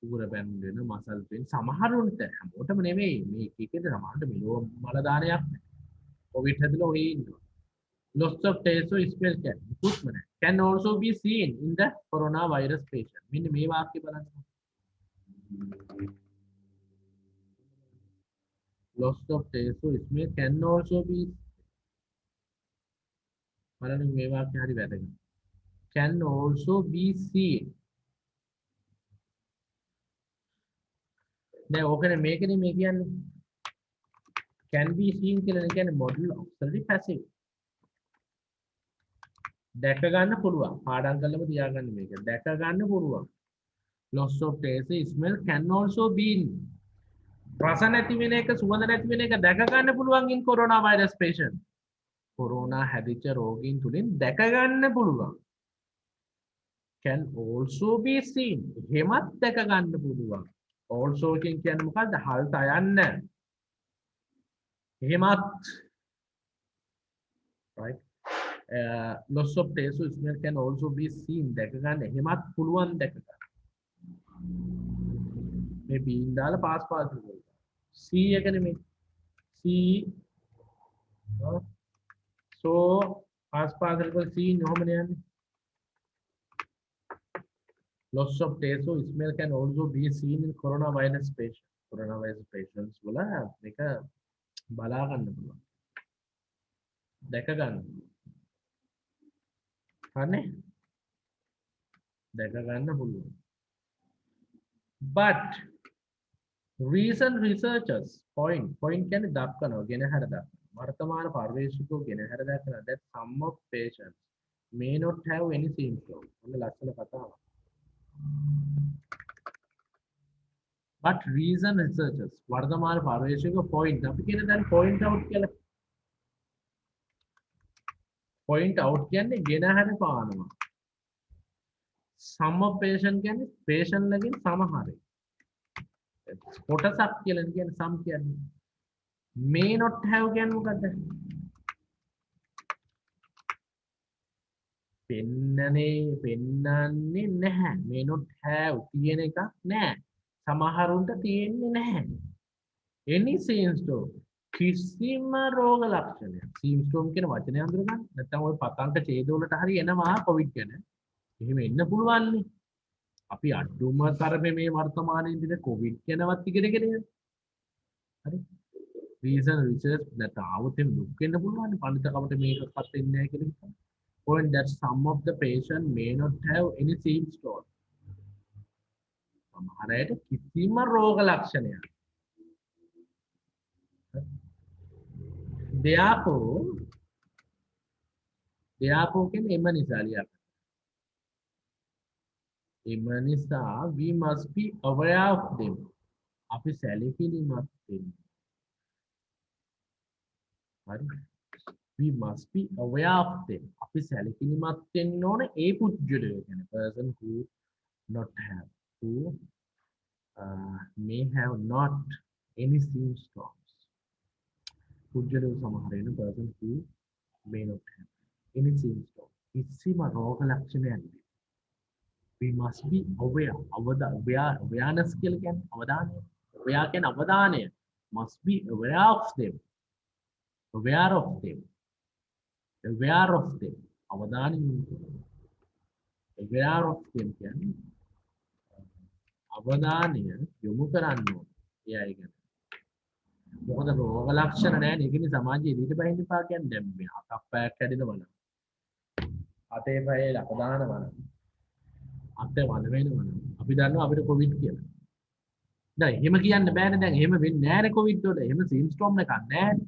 උගුර බැඳෙන මසල් පේන සමහරුන්ට හැමෝටම නෙමෙයි මේ එකේද සමහරට මෙලෝ මල දානයක් කොවිඩ් හැදලා ඔය ඉන්නවා loss of taste or smell can also be seen in the coronavirus patient. මෙන්න මේ වාක්‍ය බලන්න. Loss of taste or smell can also be බලන්න මේ වාක්‍ය හරි වැදගත්. Can also be seen. දැන් ඕකනේ මේකනේ මේ කියන්නේ. Can be seen කියලා කියන්නේ model auxiliary passive. දැක ගන්න පුළුවන් පාඩම් කරලම තියාගන්න මේක දැක ගන්න පුළුවන් loss of taste smell can also be රස නැති වෙන එක සුවඳ නැති වෙන එක දැක ගන්න පුළුවන් in coronavirus patient corona හැදිච්ච රෝගීන් තුලින් දැක ගන්න පුළුවන් can also be seen එහෙමත් දැක ගන්න පුළුවන් also කියන්නේ මොකද්ද හල්ත යන්න එහෙමත් right loss of taste or smell can also be seen දැක ගන්න එහෙමත් පුළුවන් දැක ගන්න මේ බීන් දාලා පාස් කරනවා C එක නෙමෙයි C so පාස් කරලා C නොමනේ යන්නේ loss of taste or smell can also be seen in coronavirus patients වල මේක බලා ගන්න පුළුවන් දැක ගන්න හරිනේ දැක ගන්න පුළුවන් but recent researchers point කියන්නේ දක්වනවා ගෙනහැර දක්වනවා වර්තමාන පර්යේෂකෝ ගෙනහැර දක්වනවා that some of patients may not have any symptoms ඔන්න ලස්සන කතාවක් but recent researchers වර්තමාන පර්යේෂකෝ point අපි කියන්නේ දැන් point out කියලා point out කියන්නේ ගෙනහැර පානවා some of patient කියන්නේ patient ලගෙන් සමහරයි කොටසක් කියලා කියන්නේ some කියන්නේ may not have කියන්නේ මොකද්ද පෙන්නන්නේ නැහැ may not have තියෙන එකක් නැහැ සමහරුන්ට තියෙන්නේ නැහැ any symptom කිසිම රෝග ලක්ෂණයක් symptom කියන වචනේ අඳුර ගන්න නැත්නම් ওই පතංග ඡේද වලට හරි එනවා කොවිඩ් ගැන එහෙම එන්න පුළුවන් නේ අපි අඩුම තරමේ මේ වර්තමානයේ ඉඳින කොවිඩ් ගැනවත් ඉගෙනගෙන යන්නේ හරි reason research that ආවතෙන් දුක් වෙන්න පුළුවන් පඬිතකමට මේකක්වත් වෙන්නේ නැහැ කියලා හිතන්න point that some of the patient may not have any symptom සමහර අයට කිසිම රෝග ලක්ෂණයක් therefore කියන්නේ එම නිසා ලියන්න එම නිසා we must be aware of them අපි සැලකිලිමත් වෙන්න හරි we must be aware of them අපි සැලකිලිමත් වෙන්න ඕනේ ඒ පුද්ගලයා කියන්නේ person who not have who may have not any symptoms පුද්ගලයෝ සමහර වෙන person who may not have any symptom. කිසිම රෝග ලක්ෂණයක් නැහැ. We must be aware. Awareness කියලා කියන්නේ අවධානය. aware කියන්නේ අවධානය. Must be aware of them. Aware of them. Aware of them. අවධානය යොමු කරනවා. aware of them කියන්නේ අවධානය යොමු කරන්න ඕනේ. ඒ අය ගැන. මොකද රෝග ලක්ෂණ නැහැ නේ. ඒකනේ සමාජයේ එළියට බහින්න එපා කියන්නේ. දැන් මේ අතක් පෑක් කැඩෙනවා නම් අතේ පයේ ලක දානවා නම් අත වල වෙනවා නම් අපි දන්නවා අපිට කොවිඩ් කියලා. දැන් එහෙම කියන්න බෑනේ. දැන් එහෙම වෙන්නේ නැහැනේ කොවිඩ් වල. එහෙම සිම්ස්ටෝම් එකක් නැහැනේ.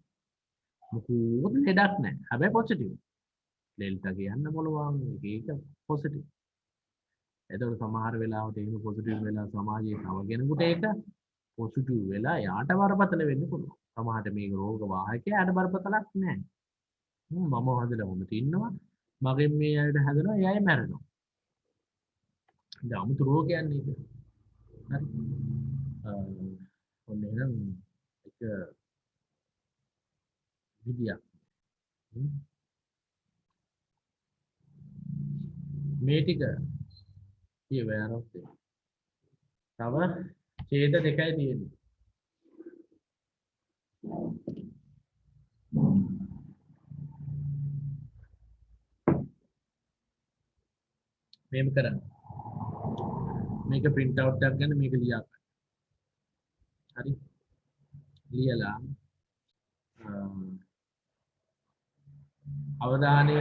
මොකද ලෙඩක් නැහැ. හැබැයි පොසිටිව්. ඩෙල්ටා කියන්න පුළුවන්. ඒක පොසිටිව්. එතකොට සමහර වෙලාවට එහෙම පොසිටිව් වෙලා සමාජයේ තව කෙනෙකුට ඒක පොසිටිව් වෙලා යාට බරපතල වෙන්න පුළුවන්. සමහරට මේක රෝග වාහකයාට බරපතලක් නැහැ. මම හදලා වුණත් ඉන්නවා. මගෙන් මේ අයට හැදෙනවා, ඒ අය මැරෙනවා. අමුතු රෝගයක් නේද? හරි. ඔන්න එහෙනම් එක විදියක්. මේ ටික කියවනොත් තව ඡේද දෙකයි තියෙන්නේ. මේක කරන්න. මේක print out එකක් ගන්න මේක ලියා ගන්න. හරි. ලියලා අවධානය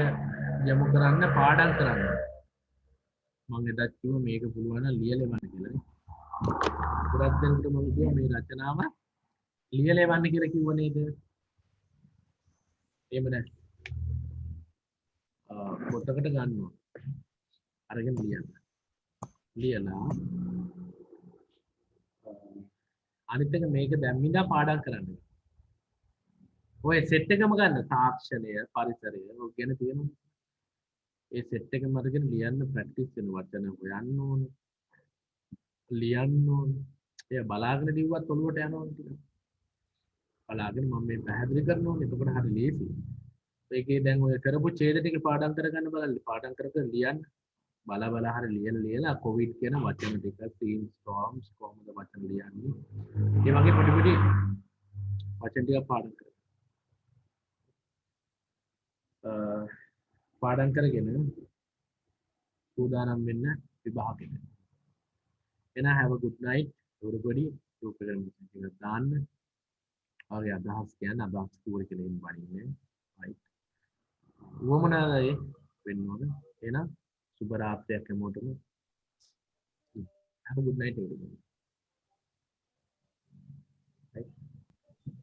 යොමු කරන්න පාඩම් කරන්න. මම එදත් කිව්වා මේක පුළුවන් නම් ලියලෙවන්න කියලා නේ. පුරත් දෙනකොට මම කිව්වා මේ රචනාව ලියලෙවන්න කියලා කිව්ව නේද? එහෙම නැහැ. පොතකට ගන්නවා. අරගෙන ලියන්න. ලියලා අනිත් එක මේක දැම්මින්දා පාඩම් කරන්න. ඔය සෙට් එකම ගන්න තාක්ෂණය පරිසරය ඔය ගැන තියෙනවා. ඒ සෙට් එකම අරගෙන ලියන්න ප්‍රැක්ටිස් වෙන වචන හොයන්න ඕනේ. ලියන්න ඕනේ. එය බලාගෙන ලිව්වත් ඔළුවට යනවා ටික. බලාගෙන මම මේ පැහැදිලි කරනවා. එතකොට හරි ලේසි. ඒකේ දැන් ඔය කරපු ඡේද ටික පාඩම් කරගන්න බලන්න. පාඩම් කර කර ලියන්න. බල හරි ලියලා කොවිඩ් කියන වචන ටික තීම් ස්ටෝම්ස් කොහොමද වචන ලියන්නේ? ඒ වගේ පොඩි පොඩි වචන ටික පාඩම් කරගන්න. පාඩම් කරගෙන සූදානම් වෙන්න විභාගෙට. එන have a good night everybody. සුපරම් එකක් දාන්න. ඔය අදහස් කියන්නේ අදහස් කෝල් කියලා ඉන්න බණින්නේ. right. වොමනාලේ වෙන්න ඕන. එහෙනම් සුබ රාත්‍රියක් හැමෝටම. have a good night everybody. right.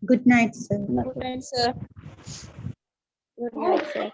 Good night, sir. Good night, sir.